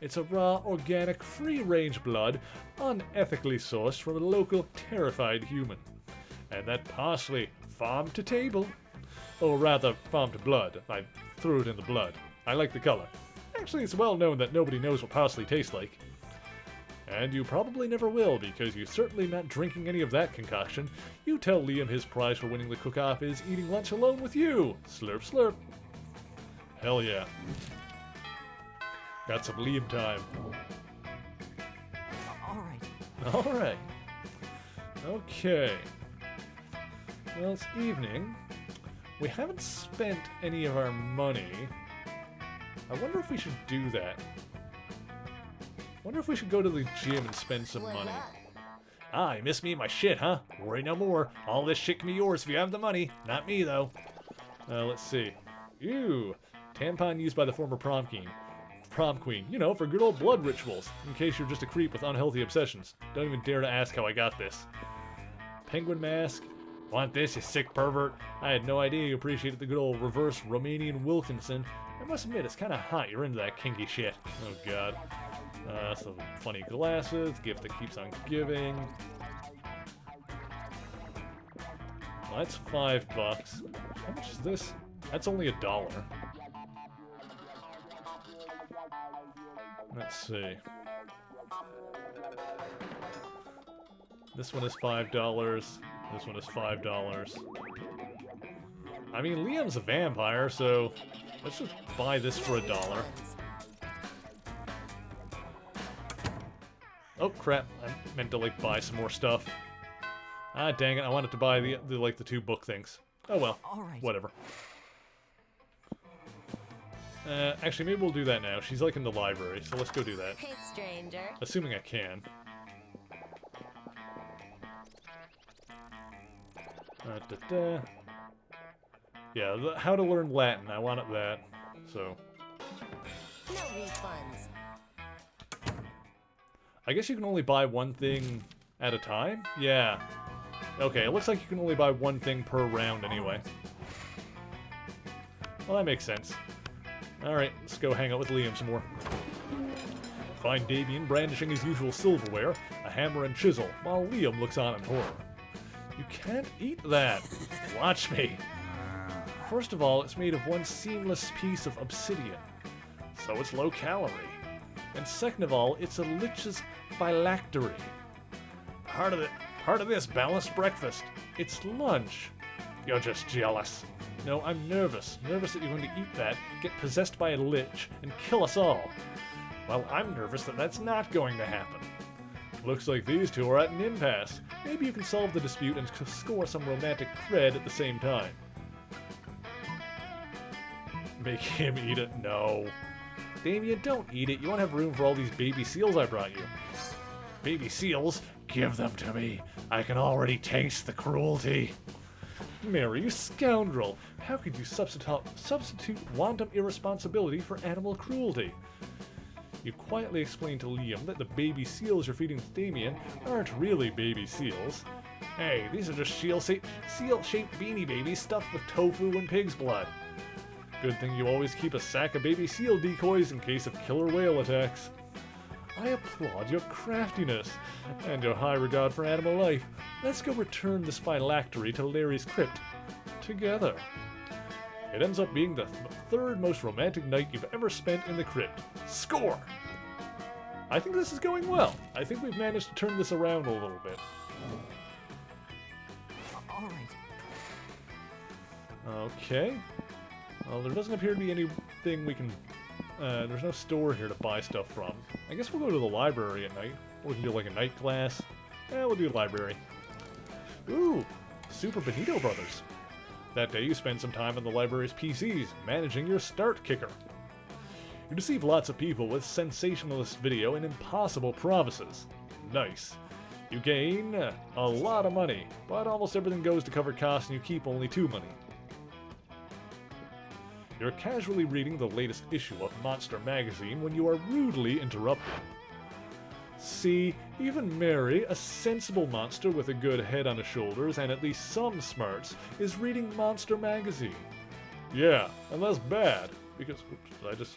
It's a raw, organic, free-range blood, unethically sourced from a local terrified human. And that parsley, farm to table. Or rather, farm to blood. I threw it in the blood. I like the color. Actually, it's well known that nobody knows what parsley tastes like. And you probably never will, because you're certainly not drinking any of that concoction. You tell Liam his prize for winning the cook-off is eating lunch alone with you. Slurp, slurp. Hell yeah. Got some Liam time. Alright. Alright. Okay. Well, it's evening. We haven't spent any of our money. I wonder if we should do that. I wonder if we should go to the gym and spend some money. Ah, you missed me and my shit, huh? Worry no more. All this shit can be yours if you have the money. Not me, though. Let's see. Ew. Tampon used by the former prom queen. Prom queen. You know, for good old blood rituals. In case you're just a creep with unhealthy obsessions. Don't even dare to ask how I got this. Penguin mask. Want this, you sick pervert? I had no idea you appreciated the good old reverse Romanian Wilkinson. I must admit, it's kind of hot. You're into that kinky shit. Oh, God. Some funny glasses. Gift that keeps on giving. Well, that's $5. How much is this? That's only $1. Let's see. This one is $5. This one is $5. I mean, Liam's a vampire, so let's just buy this for $1. Oh crap! I meant to like buy some more stuff. Ah, dang it! I wanted to buy the 2 book things. Oh well. All right. Whatever. Actually, maybe we'll do that now. She's like in the library, so let's go do that. Hey, stranger. Assuming I can. Yeah, how to learn Latin. I wanted that. So. No refunds. I guess you can only buy one thing at a time? Yeah. Okay, it looks like you can only buy one thing per round anyway. Well, that makes sense. Alright, let's go hang out with Liam some more. Find Damien brandishing his usual silverware, a hammer and chisel, while Liam looks on in horror. You can't eat that! Watch me! First of all, it's made of one seamless piece of obsidian, so it's low calorie. And second of all, it's a lich's phylactery. Part of this balanced breakfast. It's lunch. You're just jealous. No, I'm nervous. Nervous that you're going to eat that, get possessed by a lich, and kill us all. Well, I'm nervous that that's not going to happen. Looks like these two are at an impasse. Maybe you can solve the dispute and score some romantic cred at the same time. Make him eat it? No. Damien, don't eat it. You won't have room for all these baby seals I brought you. Baby seals? Give them to me. I can already taste the cruelty. Mary, you scoundrel! How could you substitute wanton irresponsibility for animal cruelty? You quietly explain to Liam that the baby seals you're feeding to Damien aren't really baby seals. Hey, these are just seal-shaped beanie babies stuffed with tofu and pig's blood. Good thing you always keep a sack of baby seal decoys in case of killer whale attacks. I applaud your craftiness and your high regard for animal life. Let's go return this phylactery to Larry's crypt together. It ends up being the third most romantic night you've ever spent in the crypt. Score! I think this is going well. I think we've managed to turn this around a little bit. All right. Okay. Well, there doesn't appear to be anything we can... there's no store here to buy stuff from. I guess we'll go to the library at night. Or we can do like a night class. Yeah, we'll do library. Ooh! Super Benito Brothers. That day you spend some time on the library's PCs, managing your start kicker. You deceive lots of people with sensationalist video and impossible promises. Nice. You gain a lot of money, but almost everything goes to cover costs and you keep only 2 money. You're casually reading the latest issue of Monster Magazine when you are rudely interrupted. See, even Mary, a sensible monster with a good head on his shoulders and at least some smarts, is reading Monster Magazine. Yeah, and that's bad, because, oops,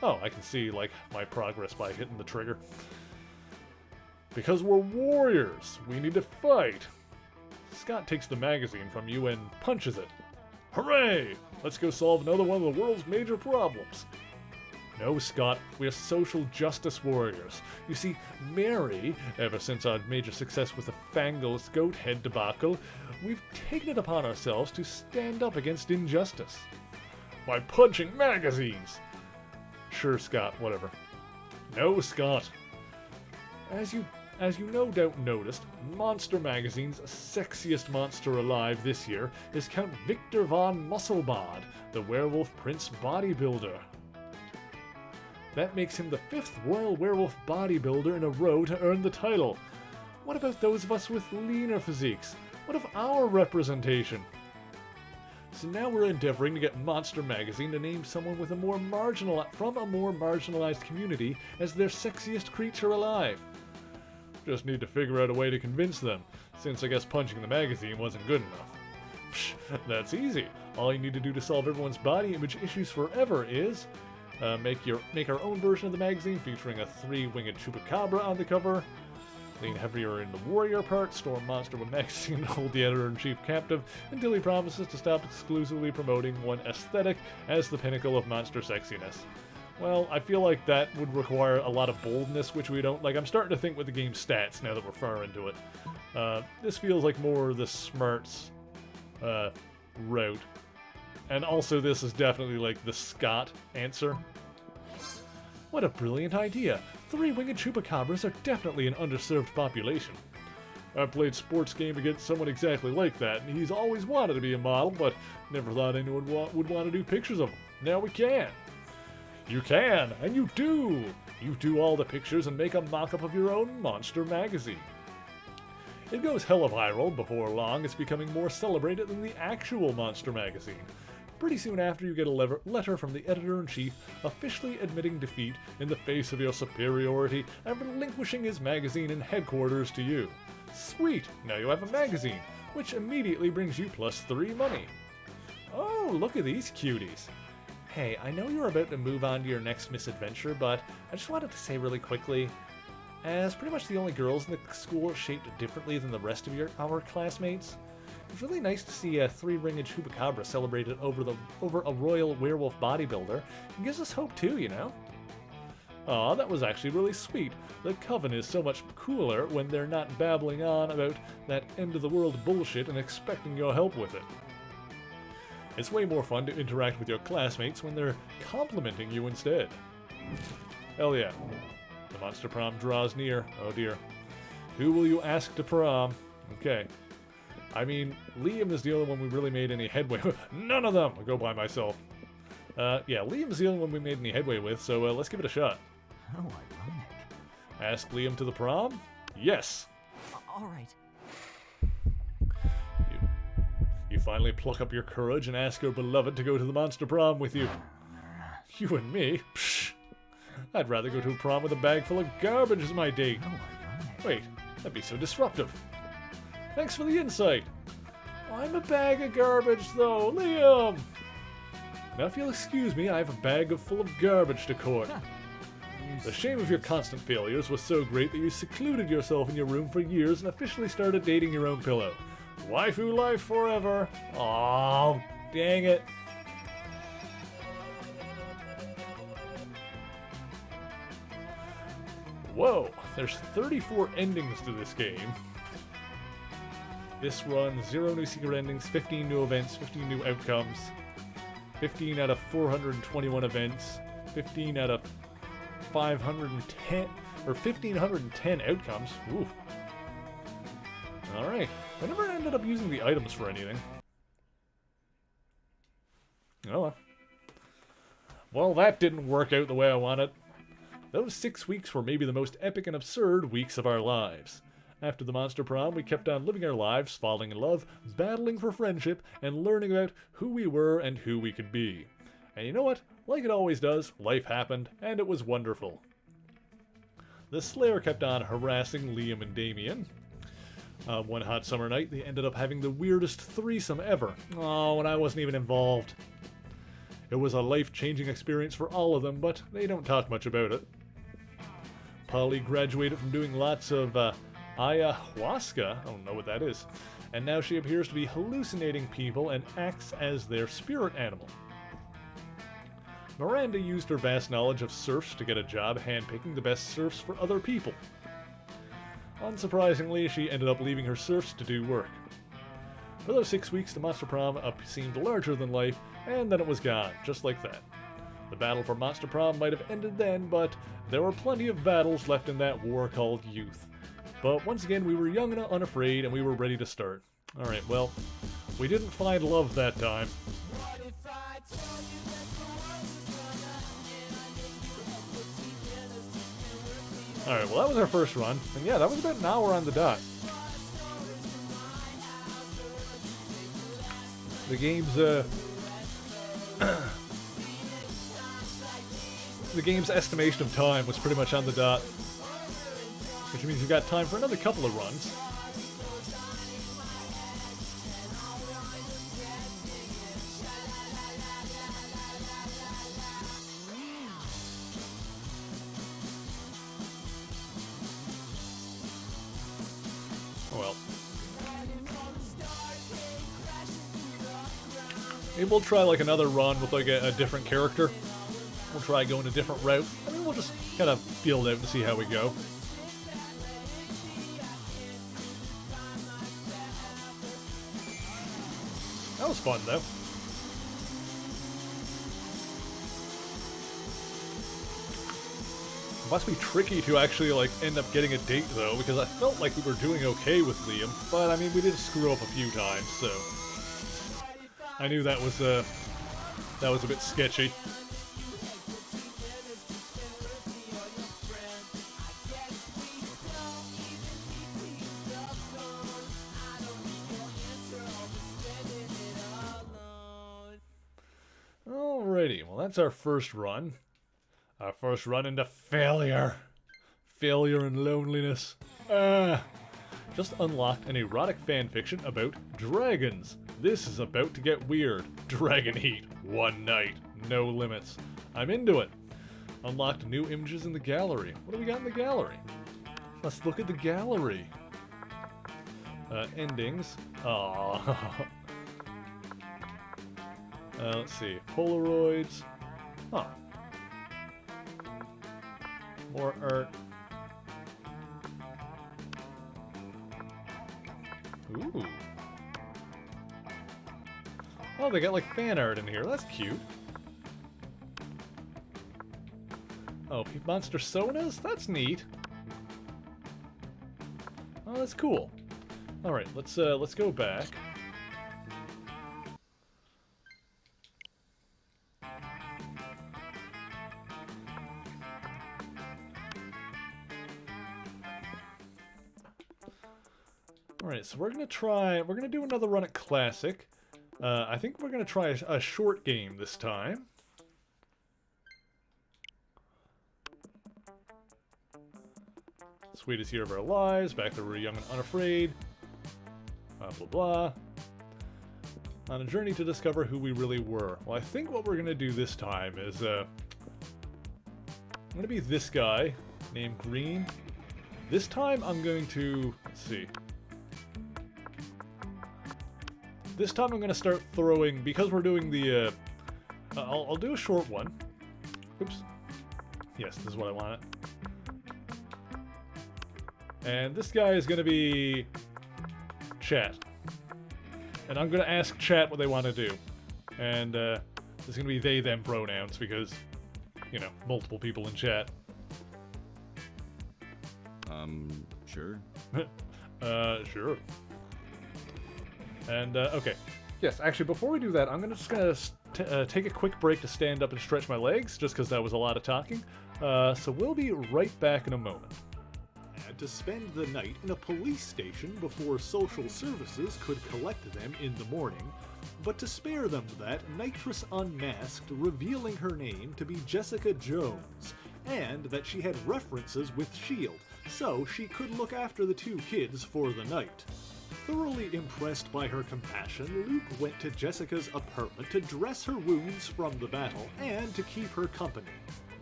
oh, I can see, like, my progress by hitting the trigger. Because we're warriors, we need to fight. Scott takes the magazine from you and punches it. Hooray! Let's go solve another one of the world's major problems. No, Scott, we're social justice warriors. You see, Mary, ever since our major success with the Fangos goat head debacle, we've taken it upon ourselves to stand up against injustice. By punching magazines! Sure, Scott, whatever. No, Scott. As you no doubt noticed, Monster Magazine's sexiest monster alive this year is Count Victor von Musselbod, the werewolf prince bodybuilder. That makes him the 5th royal werewolf bodybuilder in a row to earn the title. What about those of us with leaner physiques? What of our representation? So now we're endeavoring to get Monster Magazine to name someone with from a more marginalized community as their sexiest creature alive. Just need to figure out a way to convince them, since I guess punching the magazine wasn't good enough. Psh, that's easy. All you need to do to solve everyone's body image issues forever is make our own version of the magazine featuring a 3-winged chupacabra on the cover, lean heavier in the warrior part, store Monster with magazine, and hold the editor-in-chief captive until he promises to stop exclusively promoting one aesthetic as the pinnacle of monster sexiness. Well, I feel like that would require a lot of boldness, which we don't. Like, I'm starting to think with the game's stats now that we're far into it. This feels like more the smarts route. And also this is definitely like the Scott answer. What a brilliant idea. 3-winged chupacabras are definitely an underserved population. I played sports game against someone exactly like that, and he's always wanted to be a model, but never thought anyone would want to do pictures of him. Now we can. You can, and you do. You do all the pictures and make a mock-up of your own Monster Magazine. It goes hella viral. Before long, it's becoming more celebrated than the actual Monster Magazine. Pretty soon after, you get a letter from the editor-in-chief officially admitting defeat in the face of your superiority and relinquishing his magazine and headquarters to you. Sweet! Now you have a magazine, which immediately brings you +3 money. Oh, look at these cuties. Hey, I know you're about to move on to your next misadventure, but I just wanted to say really quickly, as pretty much the only girls in the school shaped differently than the rest of our classmates, it's really nice to see a 3-winged chupacabra celebrated over a royal werewolf bodybuilder. It gives us hope too, you know? Aw, that was actually really sweet. The Coven is so much cooler when they're not babbling on about that end-of-the-world bullshit and expecting your help with it. It's way more fun to interact with your classmates when they're complimenting you instead. Hell yeah. The Monster Prom draws near. Oh dear. Who will you ask to prom? Okay. I mean, Liam is the only one we really made any headway with. None of them! I'll go by myself. Yeah, Liam's the only one we made any headway with, so let's give it a shot. How ironic. Ask Liam to the prom? Yes! All right. You finally pluck up your courage and ask your beloved to go to the Monster Prom with you. You and me? Psh! I'd rather go to a prom with a bag full of garbage as my date. How ironic. Wait, that'd be so disruptive. Thanks for the insight. I'm a bag of garbage, though, Liam. Now, if you'll excuse me, I have a bag full of garbage to court. The shame of your constant failures was so great that you secluded yourself in your room for years and officially started dating your own pillow. Waifu life forever. Oh, dang it. Whoa, there's 34 endings to this game. This run, 0 new secret endings, 15 new events, 15 new outcomes, 15 out of 421 events, 15 out of 510, or 1,510 outcomes. Ooh. Alright, I never ended up using the items for anything. Oh well. Well, that didn't work out the way I wanted. Those 6 weeks were maybe the most epic and absurd weeks of our lives. After the Monster Prom, we kept on living our lives, falling in love, battling for friendship, and learning about who we were and who we could be. And you know what? Like it always does, life happened, and it was wonderful. The Slayer kept on harassing Liam and Damien. One hot summer night, they ended up having the weirdest threesome ever. Oh, and I wasn't even involved. It was a life-changing experience for all of them, but they don't talk much about it. Polly graduated from doing lots of, ayahuasca, I don't know what that is, and now she appears to be hallucinating people and acts as their spirit animal. Miranda used her vast knowledge of serfs to get a job handpicking the best serfs for other people. Unsurprisingly, she ended up leaving her serfs to do work. For those 6 weeks, the Monster Prom seemed larger than life, and then it was gone, just like that. The battle for Monster Prom might have ended then, but there were plenty of battles left in that war called youth. But once again, we were young and unafraid, and we were ready to start. Alright, well, we didn't find love that time. Alright, well that was our first run. And yeah, that was about an hour on the dot. The game's, the game's estimation of time was pretty much on the dot. Which means we've got time for another couple of runs. Well. Maybe we'll try like another run with like a different character. We'll try going a different route. I mean, we'll just kind of feel it out and see how we go. That was fun, though. It must be tricky to actually, like, end up getting a date, though, because I felt like we were doing okay with Liam, but, I mean, we did screw up a few times, so... I knew that was a bit sketchy. Alrighty, well that's our first run. Our first run into failure. Failure and loneliness. Just unlocked an erotic fanfiction about dragons. This is about to get weird. Dragon Heat. One night. No limits. I'm into it. Unlocked new images in the gallery. What do we got in the gallery? Let's look at the gallery. Endings. Aww. Let's see. Polaroids. Huh. More art. Ooh. Oh, they got like fan art in here. That's cute. Oh, monster sonas? That's neat. Oh, that's cool. All right, let's go back. Alright, so we're gonna do another run at Classic. I think we're gonna try a short game this time. Sweetest year of our lives, back to we're young and unafraid. Blah blah blah. On a journey to discover who we really were. Well, I think what we're gonna do this time is, I'm gonna be this guy, named Green. This time I'm going to, let's see. This time I'm going to start throwing, because we're doing the, I'll do a short one. Oops. Yes, this is what I wanted. And this guy is going to be chat. And I'm going to ask chat what they want to do. And there's going to be they, them pronouns because, you know, multiple people in chat. Sure. Sure. And, okay. Yes, actually, before we do that, I'm just gonna take a quick break to stand up and stretch my legs, just because that was a lot of talking. So we'll be right back in a moment. Had to spend the night in a police station before social services could collect them in the morning, but to spare them that, Nitrous unmasked, revealing her name to be Jessica Jones, and that she had references with S.H.I.E.L.D., so she could look after the two kids for the night. Thoroughly impressed by her compassion, Luke went to Jessica's apartment to dress her wounds from the battle and to keep her company.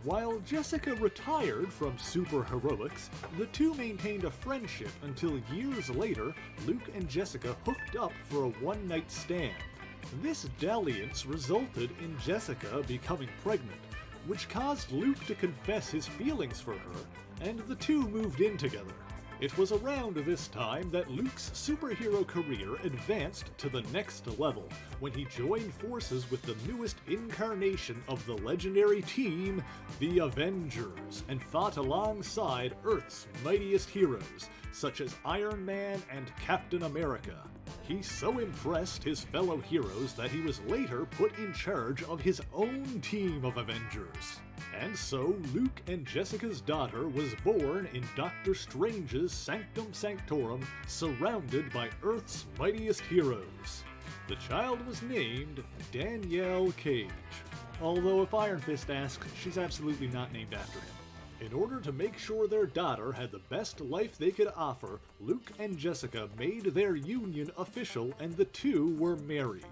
While Jessica retired from superheroics, the two maintained a friendship until years later, Luke and Jessica hooked up for a one-night stand. This dalliance resulted in Jessica becoming pregnant, which caused Luke to confess his feelings for her, and the two moved in together. It was around this time that Luke's superhero career advanced to the next level, when he joined forces with the newest incarnation of the legendary team, the Avengers, and fought alongside Earth's mightiest heroes, such as Iron Man and Captain America. he so impressed his fellow heroes that he was later put in charge of his own team of Avengers. And so, Luke and Jessica's daughter was born in Doctor Strange's Sanctum Sanctorum, surrounded by Earth's mightiest heroes. The child was named Danielle Cage, although if Iron Fist asks, she's absolutely not named after him. In order to make sure their daughter had the best life they could offer, Luke and Jessica made their union official and the two were married.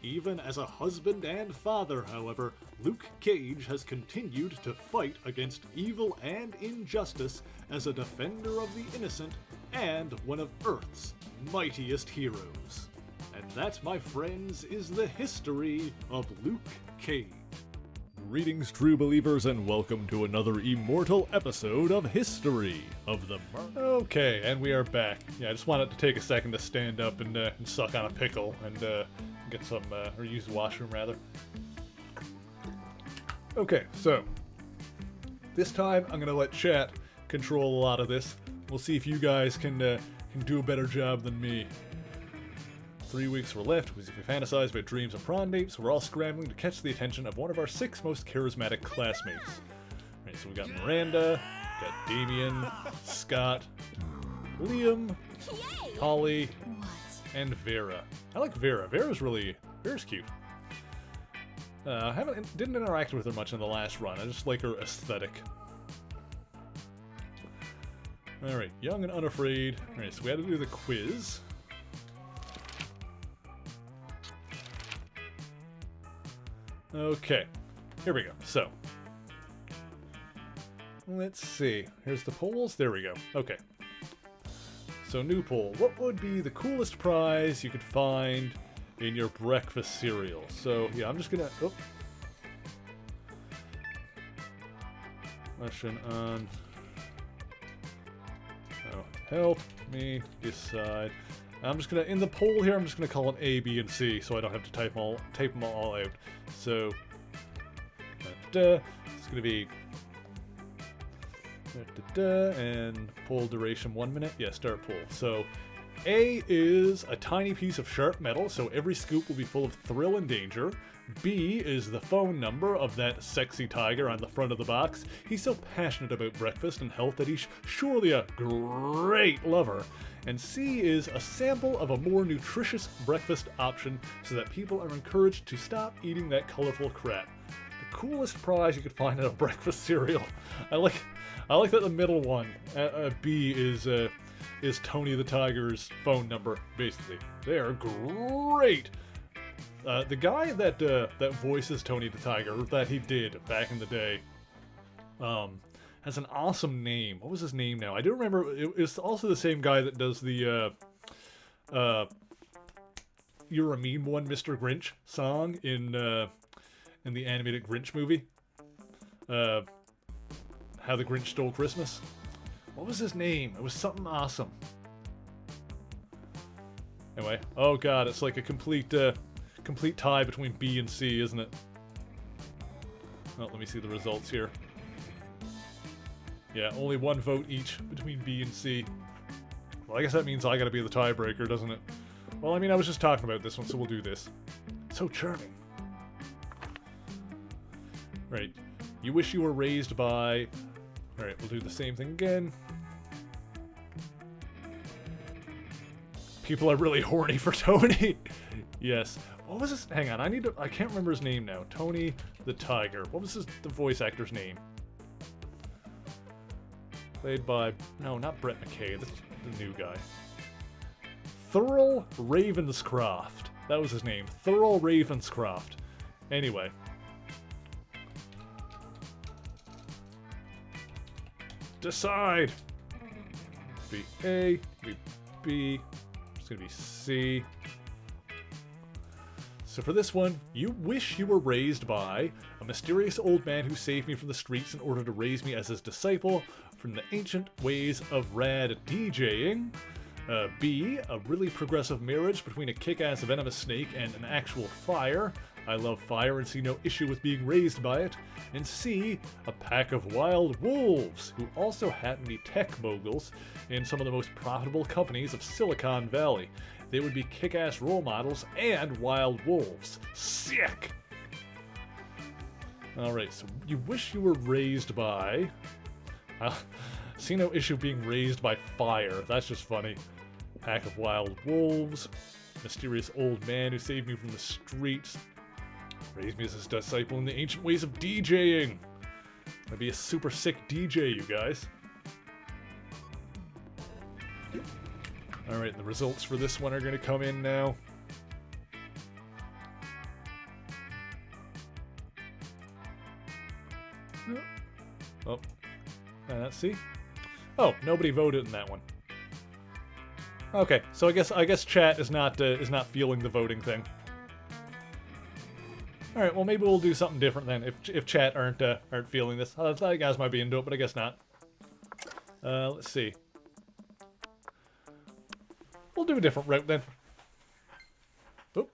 Even as a husband and father, however, Luke Cage has continued to fight against evil and injustice as a defender of the innocent and one of Earth's mightiest heroes. And that, my friends, is the history of Luke Cage. Greetings, true believers, and welcome to another immortal episode of History of the Okay, and we are back. Yeah, I just wanted to take a second to stand up and suck on a pickle and get some, or use the washroom rather. Okay, so this time I'm gonna let chat control a lot of this. We'll see if you guys can do a better job than me. 3 weeks were left as we fantasize about dreams of prom dates. We're all scrambling to catch the attention of one of our 6 most charismatic classmates. Alright, so we got Miranda, got Damien, Scott, Liam, Yay! Holly, What? and Vera. I like Vera. Vera's cute. Didn't interact with her much in the last run. I just like her aesthetic. Alright, young and unafraid. Alright, so we had to do the quiz. Okay, here we go. So, let's see. Here's the polls. There we go. Okay. So, new poll. What would be the coolest prize you could find in your breakfast cereal? So, yeah, I'm just gonna... Oh. Question on... Oh, help me decide. I'm just gonna, in the poll here, I'm just gonna call it A, B, and C, so I don't have to type them all out. So, it's gonna be, and poll duration 1 minute. Yeah, start poll. So, A is a tiny piece of sharp metal, so every scoop will be full of thrill and danger. B is the phone number of that sexy tiger on the front of the box. He's so passionate about breakfast and health that he's surely a great lover. And C is a sample of a more nutritious breakfast option so that people are encouraged to stop eating that colorful crap. The coolest prize you could find in a breakfast cereal. I like that the middle one, B, is Tony the Tiger's phone number, basically. They're great! The guy that voices Tony the Tiger, that he did back in the day, has an awesome name. What was his name now? I do remember it's also the same guy that does the You're a Mean One, Mr. Grinch song in the animated Grinch movie. How the Grinch Stole Christmas. What was his name? It was something awesome. Anyway, oh god, it's like a complete tie between B and C, isn't it? Oh, let me see the results here. Yeah, only 1 vote each between B and C. Well, I guess that means I gotta be the tiebreaker, doesn't it? Well, I mean, I was just talking about this one, so we'll do this. So charming. Right. You wish you were raised by... Alright, we'll do the same thing again. People are really horny for Tony. Yes. What was his... Hang on, I can't remember his name now. Tony the Tiger. What was the voice actor's name? Played by... No, not Brett McKay. That's the new guy. Thurl Ravenscroft. That was his name. Thurl Ravenscroft. Anyway. Decide! Be A, be B, it's gonna be C. So for this one, you wish you were raised by a mysterious old man who saved me from the streets in order to raise me as his disciple from the ancient ways of rad DJing. B, a really progressive marriage between a kick-ass venomous snake and an actual fire. I love fire and see no issue with being raised by it. And C, a pack of wild wolves, who also happen to be tech moguls in some of the most profitable companies of Silicon Valley. They would be kick-ass role models and wild wolves. Sick! Alright, so you wish you were raised by... see no issue being raised by fire. That's just funny. Pack of wild wolves. Mysterious old man who saved me from the streets. Raised me as his disciple in the ancient ways of DJing. I'd be a super sick DJ, you guys. Alright, the results for this one are going to come in now. Oh, let's see. Oh, nobody voted in that one. Okay, so I guess chat is not feeling the voting thing. All right, well maybe we'll do something different then if chat aren't feeling this. I thought you guys might be into it, but I guess not. Let's see. We'll do a different route then. Oop.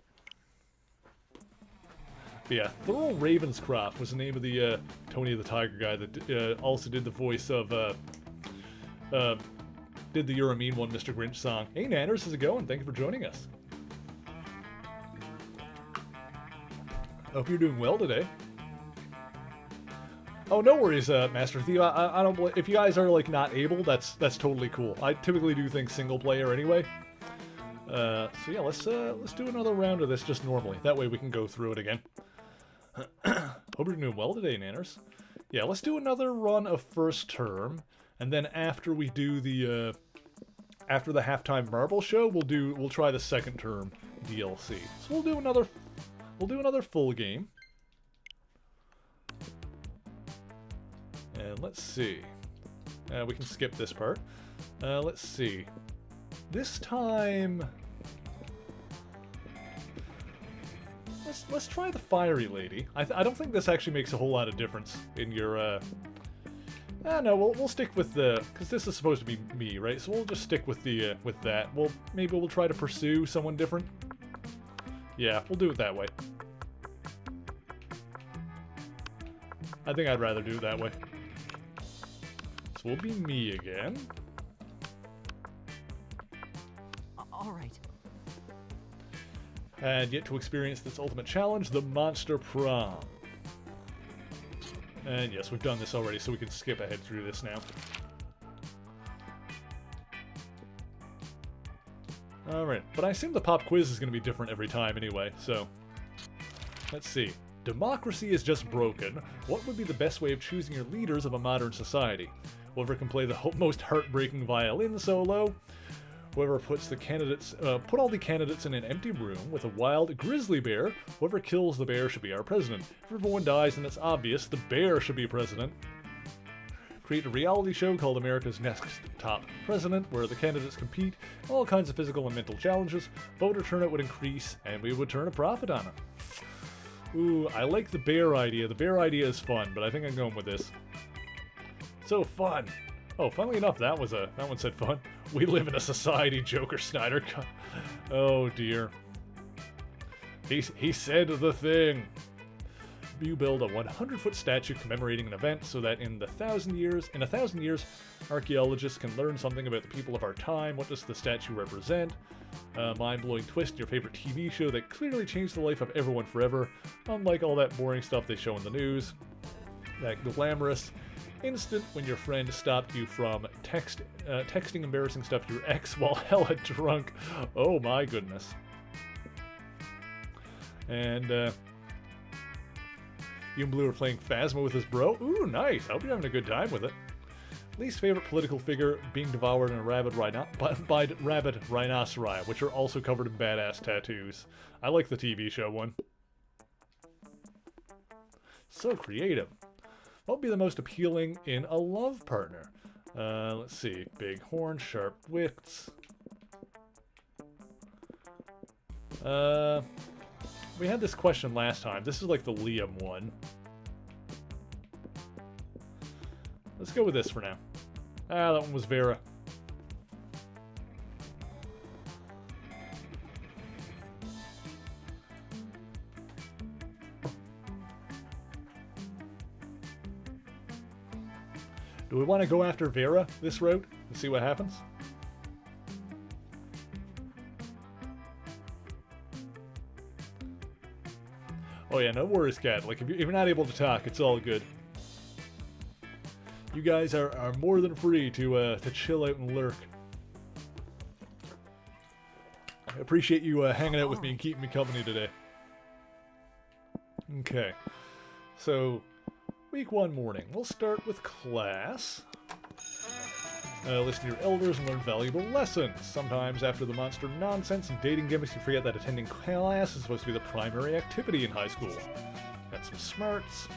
But yeah, Thurl Ravenscroft was the name of the Tony the Tiger guy that also did the voice of did the You're a Mean One Mr. Grinch song. Hey Nanners, how's it going? Thank you for joining us. Hope you're doing well today. Oh, no worries, Master Thief. I don't. If you guys are like not able, that's totally cool. I typically do things single player anyway. So yeah, let's do another round of this just normally. That way we can go through it again. Hope you're doing well today, Nanners. Yeah, let's do another run of first term, and then after we do the after the halftime marble show, we'll try the second term DLC. So we'll do another full game. And let's see. We can skip this part. Let's see. This time... Let's try the fiery lady. I don't think this actually makes a whole lot of difference in your... no, we'll stick with the... Because this is supposed to be me, right? So we'll just stick with the with that. Maybe we'll try to pursue someone different. Yeah, we'll do it that way. I think I'd rather do it that way. So we'll be me again. All right. And yet to experience this ultimate challenge, the Monster Prom. And yes, we've done this already, so we can skip ahead through this now. Alright, but I assume the pop quiz is going to be different every time anyway, so... Let's see. Democracy is just broken. What would be the best way of choosing your leaders of a modern society? Whoever can play the most heartbreaking violin solo. Whoever puts the candidates, put all the candidates in an empty room with a wild grizzly bear. Whoever kills the bear should be our president. If everyone dies and it's obvious, the bear should be president. Create a reality show called America's Next Top President, where the candidates compete in all kinds of physical and mental challenges. Voter turnout would increase, and we would turn a profit on it. Ooh, I like the bear idea. The bear idea is fun, but I think I'm going with this. So fun. Oh, funnily enough, that one said fun. We live in a society, Joker Snyder. Oh dear. He said the thing. You build a 100-foot statue commemorating an event so that in a thousand years, archaeologists can learn something about the people of our time. What does the statue represent? Mind-blowing twist in your favorite TV show that clearly changed the life of everyone forever, unlike all that boring stuff they show in the news. That glamorous instant when your friend stopped you from texting embarrassing stuff to your ex while hella drunk. Oh my goodness. And, you and Blue are playing Phasma with his bro. Ooh, nice. I hope you're having a good time with it. Least favorite political figure being devoured in a by rabid rhinoceri, which are also covered in badass tattoos. I like the TV show one. So creative. What would be the most appealing in a love partner? Let's see. Big horn, sharp wits. We had this question last time. This is like the Liam one. Let's go with this for now. Ah, that one was Vera. Do we want to go after Vera this route and see what happens? Oh yeah, no worries, Cat. Like, if you're not able to talk, it's all good. You guys are more than free to chill out and lurk. I appreciate you hanging out with me and keeping me company today. Okay, so week 1 morning. We'll start with class. Listen to your elders and learn valuable lessons. Sometimes after the monster nonsense and dating gimmicks, you forget that attending class is supposed to be the primary activity in high school. Got some smarts.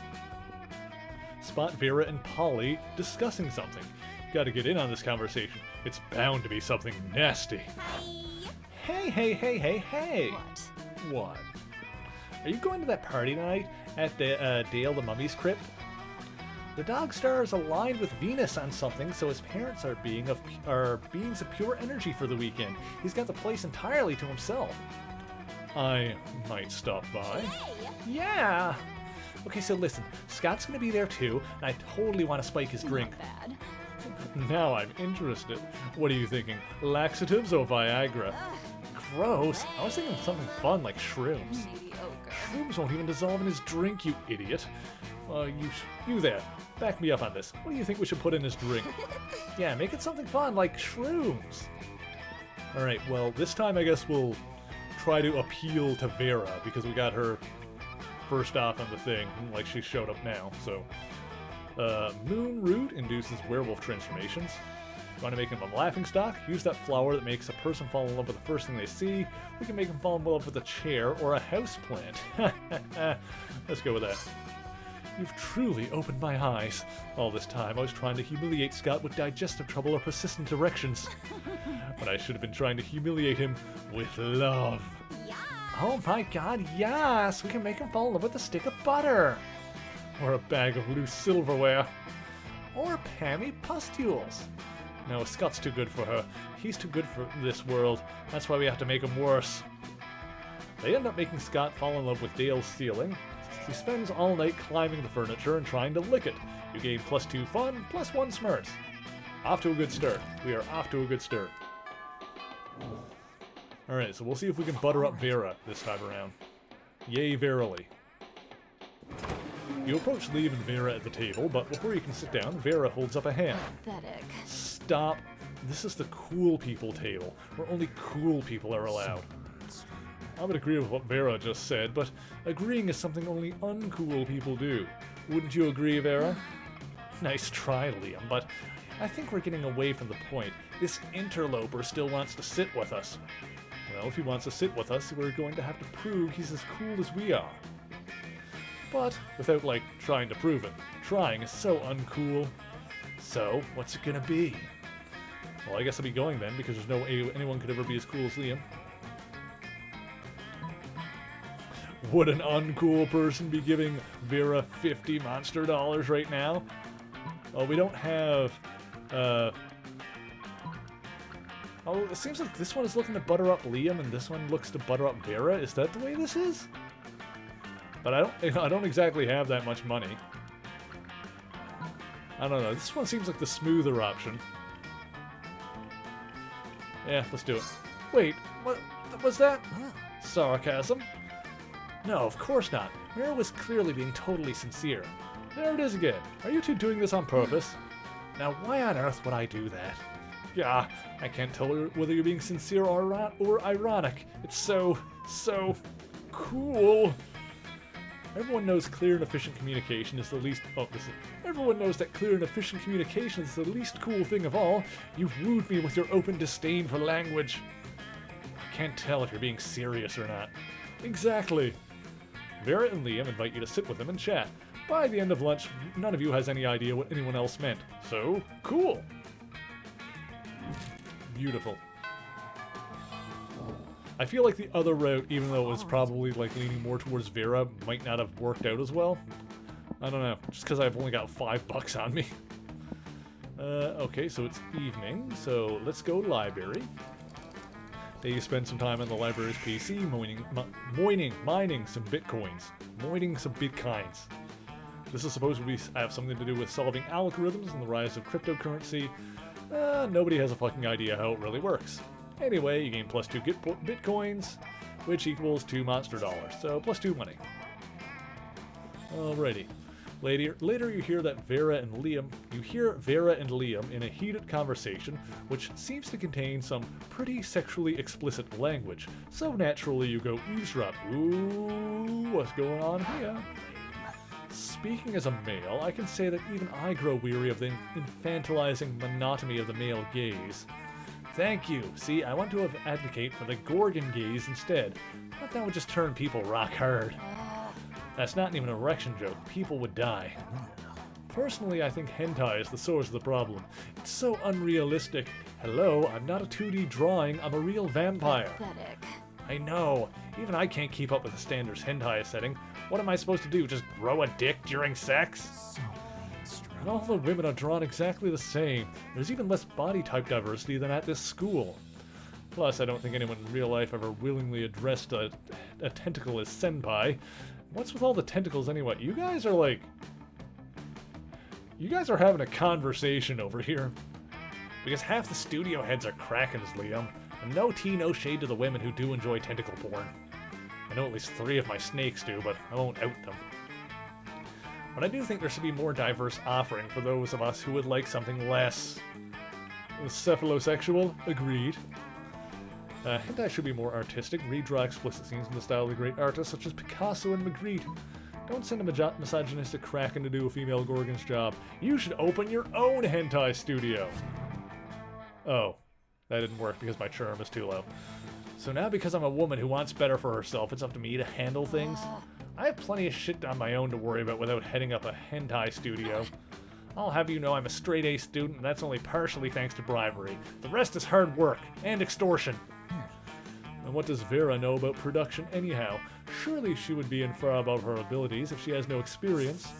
Spot Vera and Polly discussing something. You gotta get in on this conversation. It's bound to be something nasty. Hey, hey, hey, hey, hey! What? Are you going to that party tonight at the, Dale the Mummy's crypt? The dog star is aligned with Venus on something, so his parents are beings of pure energy for the weekend. He's got the place entirely to himself. I might stop by. Hey. Yeah! Okay, so listen, Scott's gonna be there too, and I totally want to spike his drink. Not bad. Now I'm interested. What are you thinking? Laxatives or Viagra? Gross. I was thinking something fun like shrooms. Mediocre. Shrooms won't even dissolve in his drink, you idiot. You there. Back me up on this. What do you think we should put in his drink? Yeah, make it something fun like shrooms. Alright, well, this time I guess we'll try to appeal to Vera because we got her first off on the thing, like she showed up now, so. Moon Root induces werewolf transformations. You want to make him a laughingstock? Use that flower that makes a person fall in love with the first thing they see. We can make him fall in love with a chair or a houseplant. Let's go with that. You've truly opened my eyes. All this time I was trying to humiliate Scott with digestive trouble or persistent erections. But I should have been trying to humiliate him with love. Yeah. Oh my god, yes! We can make him fall in love with a stick of butter! Or a bag of loose silverware. Or Pammy pustules. No, Scott's too good for her. He's too good for this world. That's why we have to make him worse. They end up making Scott fall in love with Dale's ceiling. He spends all night climbing the furniture and trying to lick it. You gain +2 fun, +1 smarts. Off to a good start. We are off to a good start. Alright, so we'll see if we can butter up Vera this time around. Yay, verily. You approach Liam and Vera at the table, but before you can sit down, Vera holds up a hand. Pathetic. Stop. This is the cool people table, where only cool people are allowed. I would agree with what Vera just said, but agreeing is something only uncool people do. Wouldn't you agree, Vera? Nice try, Liam, but I think we're getting away from the point. This interloper still wants to sit with us. Well, if he wants to sit with us, we're going to have to prove he's as cool as we are. But without, like, trying to prove it. Trying is so uncool. So, what's it gonna be? Well, I guess I'll be going then, because there's no way anyone could ever be as cool as Liam. Would an uncool person be giving Vera 50 monster dollars right now? Oh, we don't have, Oh, it seems like this one is looking to butter up Liam, and this one looks to butter up Vera. Is that the way this is? But I don't exactly have that much money. I don't know. This one seems like the smoother option. Yeah, let's do it. Wait, what was that? Sarcasm? No, of course not. Mira was clearly being totally sincere. There it is again. Are you two doing this on purpose? Now, why on earth would I do that? Yeah, I can't tell whether you're being sincere or ironic. It's so cool. Everyone knows clear and efficient communication is the least... Oh, listen. Everyone knows that clear and efficient communication is the least cool thing of all. You've wooed me with your open disdain for language. I can't tell if you're being serious or not. Exactly. Vera and Liam invite you to sit with them and chat. By the end of lunch, none of you has any idea what anyone else meant. So, cool. Beautiful. I feel like the other route, even though it was probably like leaning more towards Vera, might not have worked out as well. I don't know, just because I've only got $5 on me. Okay, so it's evening, so let's go library. They spend some time on the library's PC, mining some bitcoins. Mining some bitcoins. This is supposed to have something to do with solving algorithms and the rise of cryptocurrency. Nobody has a fucking idea how it really works. Anyway, you gain +2 bitcoins, which equals 2 monster dollars, so +2 money. Alrighty. Later you hear Vera and Liam in a heated conversation, which seems to contain some pretty sexually explicit language. So naturally you go eavesdrop. Ooh, what's going on here? Speaking as a male, I can say that even I grow weary of the infantilizing monotony of the male gaze. Thank you. See, I want to advocate for the Gorgon gaze instead, but that would just turn people rock hard. That's not even an erection joke. People would die. Personally, I think hentai is the source of the problem. It's so unrealistic. Hello, I'm not a 2D drawing, I'm a real vampire. Pathetic. I know. Even I can't keep up with the standards hentai setting. What am I supposed to do, just grow a dick during sex? And all the women are drawn exactly the same. There's even less body type diversity than at this school. Plus, I don't think anyone in real life ever willingly addressed a tentacle as senpai. What's with all the tentacles anyway? You guys are having a conversation over here. Because half the studio heads are Krakens, Liam. And no tea, no shade to the women who do enjoy tentacle porn. I know at least 3 of my snakes do, but I won't out them. But I do think there should be more diverse offering for those of us who would like something less cephalosexual. Agreed. Hentai should be more artistic, redraw explicit scenes in the style of the great artists such as Picasso and Magritte. Don't send a misogynistic Kraken to do a female Gorgon's job. You should open your own hentai studio. Oh, that didn't work because my charm is too low. So now because I'm a woman who wants better for herself, it's up to me to handle things? I have plenty of shit on my own to worry about without heading up a hentai studio. I'll have you know I'm a straight-A student, and that's only partially thanks to bribery. The rest is hard work and extortion. And what does Vera know about production anyhow? Surely she would be in far above her abilities if she has no experience.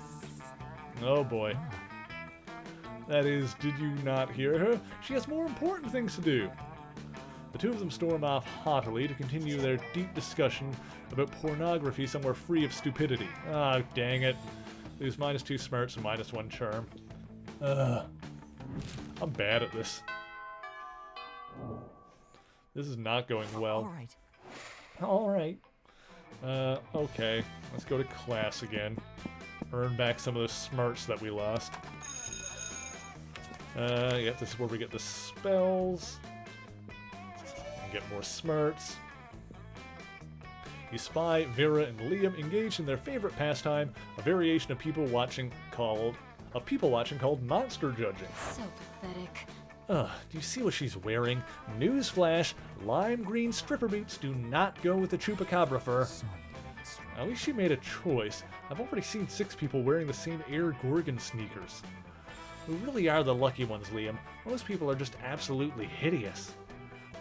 Oh boy. That is, did you not hear her? She has more important things to do. The two of them storm off haughtily to continue their deep discussion about pornography somewhere free of stupidity. Ah, dang it. Lose -2 smarts and -1 charm. I'm bad at this. This is not going well. Alright. Okay. Let's go to class again. Earn back some of those smarts that we lost. Yeah, this is where we get the spells. And get more smarts. You spy Vera and Liam engaged in their favorite pastime, a variation of people watching called monster judging. So pathetic. Do you see what she's wearing? Newsflash, lime green stripper boots do not go with the chupacabra fur. At least she made a choice. I've already seen 6 people wearing the same Air Gorgon sneakers. We really are the lucky ones, Liam. Most people are just absolutely hideous.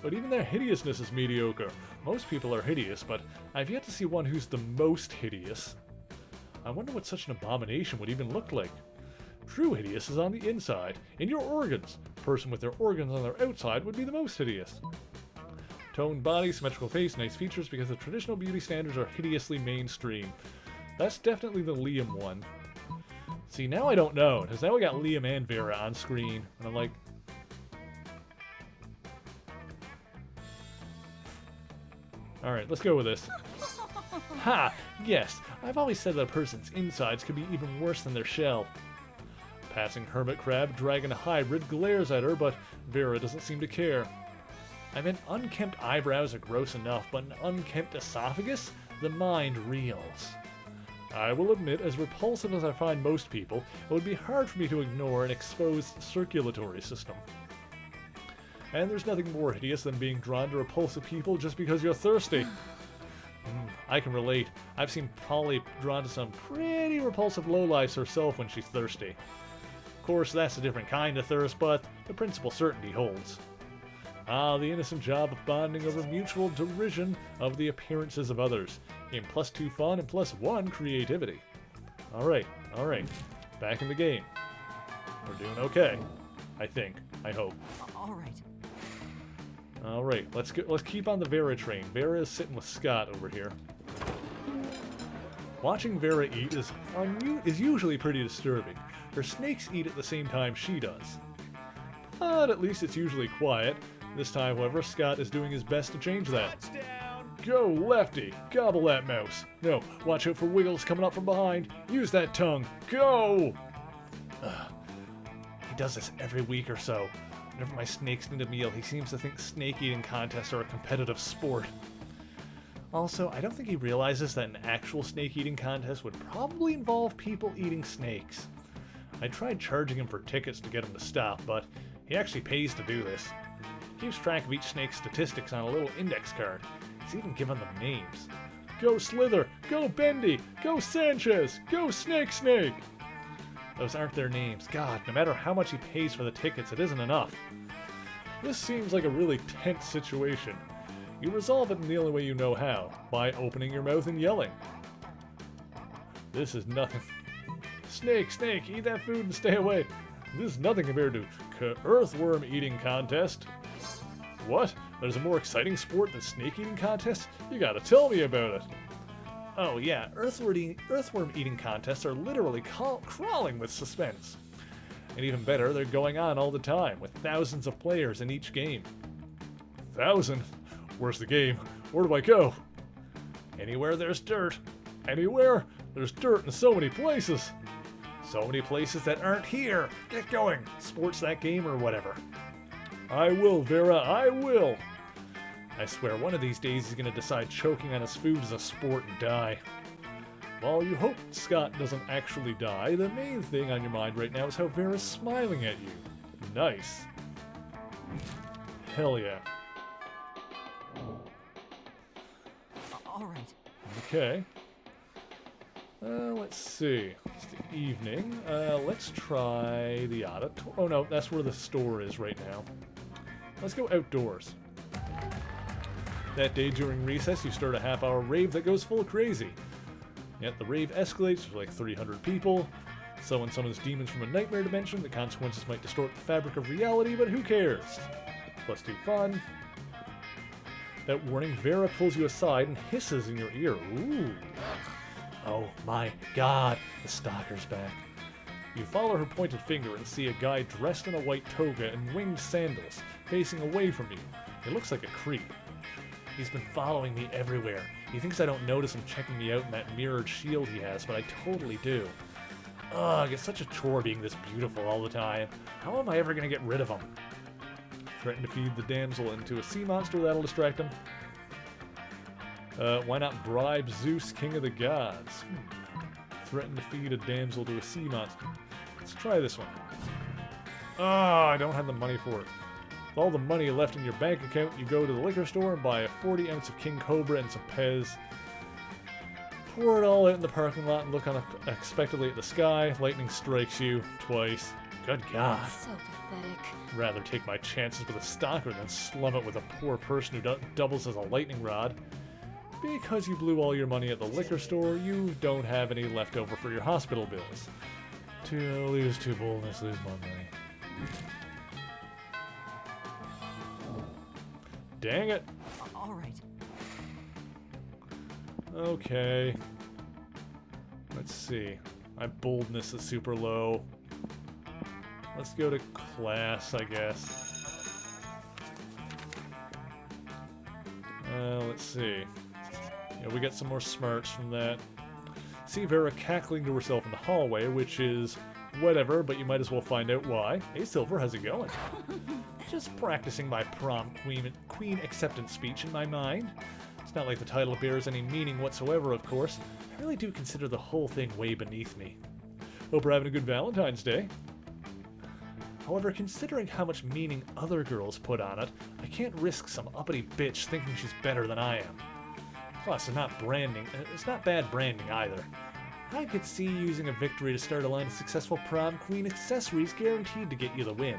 But even their hideousness is mediocre. Most people are hideous, but I've yet to see one who's the most hideous. I wonder what such an abomination would even look like. True hideous is on the inside, in your organs. A person with their organs on their outside would be the most hideous. Toned body, symmetrical face, nice features because the traditional beauty standards are hideously mainstream. That's definitely the Liam one. See, now I don't know, because now we got Liam and Vera on screen, and I'm like... Alright, let's go with this. Ha! Yes, I've always said that a person's insides could be even worse than their shell. Passing hermit crab dragon hybrid glares at her, but Vera doesn't seem to care. I meant unkempt eyebrows are gross enough, but an unkempt esophagus? The mind reels. I will admit, as repulsive as I find most people, it would be hard for me to ignore an exposed circulatory system. And there's nothing more hideous than being drawn to repulsive people just because you're thirsty. I can relate. I've seen Polly drawn to some pretty repulsive lowlifes herself when she's thirsty. Of course, that's a different kind of thirst, but the principle certainty holds. Ah, the innocent job of bonding over mutual derision of the appearances of others. In +2 fun and +1 creativity. Alright. Back in the game. We're doing okay. I think. I hope. Alright, let's keep on the Vera train. Vera is sitting with Scott over here. Watching Vera eat is usually pretty disturbing. Her snakes eat at the same time she does. But at least it's usually quiet. This time, however, Scott is doing his best to change that. Touchdown! Go, Lefty! Gobble that mouse! No, watch out for Wiggles coming up from behind! Use that tongue! Go! He does this every week or so. Whenever my snakes need a meal, he seems to think snake-eating contests are a competitive sport. Also, I don't think he realizes that an actual snake-eating contest would probably involve people eating snakes. I tried charging him for tickets to get him to stop, but he actually pays to do this. He keeps track of each snake's statistics on a little index card. He's even given them names. Go Slither! Go Bendy! Go Sanchez! Go Snake Snake! Those aren't their names. God, no matter how much he pays for the tickets, it isn't enough. This seems like a really tense situation. You resolve it in the only way you know how, by opening your mouth and yelling. This is nothing. Snake, snake, eat that food and stay away. This is nothing compared to earthworm eating contest. What? There's a more exciting sport than snake eating contest? You gotta tell me about it. Oh yeah, earthworm eating contests are literally crawling with suspense. And even better, they're going on all the time, with thousands of players in each game. 1,000? Where's the game? Where do I go? Anywhere there's dirt. Anywhere? There's dirt in so many places. So many places that aren't here. Get going. Sports that game or whatever. I will, Vera, I will. I swear one of these days he's going to decide choking on his food is a sport and die. While you hope Scott doesn't actually die, the main thing on your mind right now is how Vera's smiling at you. Nice. Hell yeah. All right. Okay. Let's see. It's the evening. Let's try the auditorium. Oh no, that's where the store is right now. Let's go outdoors. That day during recess, you start a half-hour rave that goes full crazy. Yet the rave escalates to like 300 people. Someone summons demons from a nightmare dimension. The consequences might distort the fabric of reality, but who cares? Plus 2 fun. That warning, Vera pulls you aside and hisses in your ear. Ooh. Oh my god, the stalker's back. You follow her pointed finger and see a guy dressed in a white toga and winged sandals, facing away from you. He looks like a creep. He's been following me everywhere. He thinks I don't notice him checking me out in that mirrored shield he has, but I totally do. Ugh, it's such a chore being this beautiful all the time. How am I ever gonna get rid of him? Threaten to feed the damsel into a sea monster, that'll distract him. Why not bribe Zeus, king of the gods? Threaten to feed a damsel to a sea monster. Let's try this one. Ah, I don't have the money for it. With all the money left in your bank account, you go to the liquor store and buy a 40 ounce of King Cobra and some Pez. Pour it all out in the parking lot and look unexpectedly at the sky. Lightning strikes you twice. Good God. So pathetic. Rather take my chances with a stalker than slum it with a poor person who doubles as a lightning rod. Because you blew all your money at the liquor store, you don't have any left over for your hospital bills. To lose to boldness, lose more money. Dang it. All right. Okay. Let's see. My boldness is super low. Let's go to class, I guess. Let's see. Yeah, we get some more smarts from that. See Vera cackling to herself in the hallway, which is whatever, but you might as well find out why. Hey Silver, how's it going? Just practicing my prom queen acceptance speech in my mind. It's not like the title bears any meaning whatsoever, of course. I really do consider the whole thing way beneath me. Hope we're having a good Valentine's Day. However, considering how much meaning other girls put on it, I can't risk some uppity bitch thinking she's better than I am. Plus, it's not bad branding either. I could see using a victory to start a line of successful prom queen accessories guaranteed to get you the win.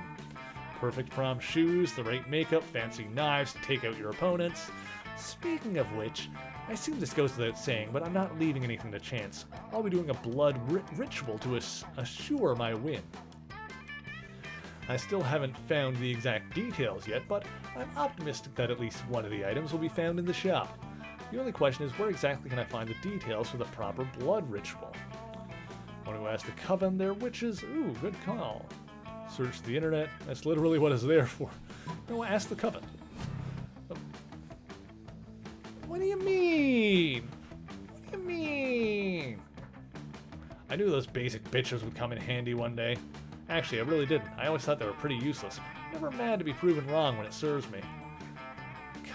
Perfect prom shoes, the right makeup, fancy knives to take out your opponents. Speaking of which, I assume this goes without saying, but I'm not leaving anything to chance. I'll be doing a blood ritual to assure my win. I still haven't found the exact details yet, but I'm optimistic that at least one of the items will be found in the shop. The only question is, where exactly can I find the details for the proper blood ritual? I want to ask the coven, they're witches. Ooh, good call. Search the internet. That's literally what it's there for. No, ask the coven. Oh. What do you mean? What do you mean? I knew those basic bitches would come in handy one day. Actually, I really didn't. I always thought they were pretty useless. Never mad to be proven wrong when it serves me.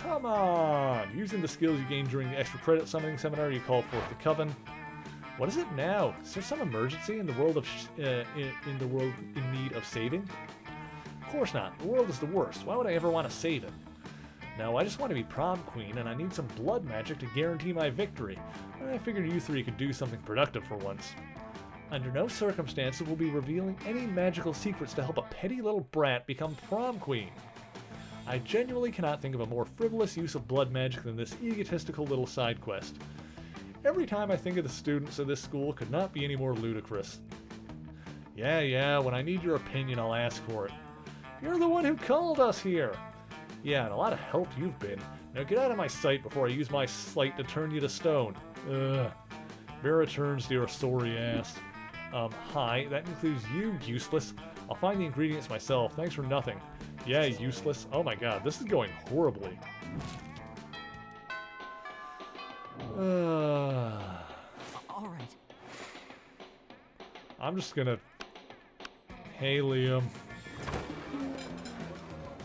Come on! Using the skills you gained during the extra credit summoning seminar, you call forth the coven. What is it now? Is there some emergency in the world in the world in need of saving? Of course not. The world is the worst. Why would I ever want to save it? No, I just want to be prom queen, and I need some blood magic to guarantee my victory. I figured you three could do something productive for once. Under no circumstances will be revealing any magical secrets to help a petty little brat become prom queen. I genuinely cannot think of a more frivolous use of blood magic than this egotistical little side quest. Every time I think of the students of this school could not be any more ludicrous. Yeah, when I need your opinion, I'll ask for it. You're the one who called us here. Yeah, and a lot of help you've been. Now get out of my sight before I use my slight to turn you to stone. Ugh. Vera turns to your sorry ass. Hi, that includes you, useless. I'll find the ingredients myself, thanks for nothing. Yeah, useless. Oh my god, this is going horribly. All right. I'm just gonna... Hey, Liam.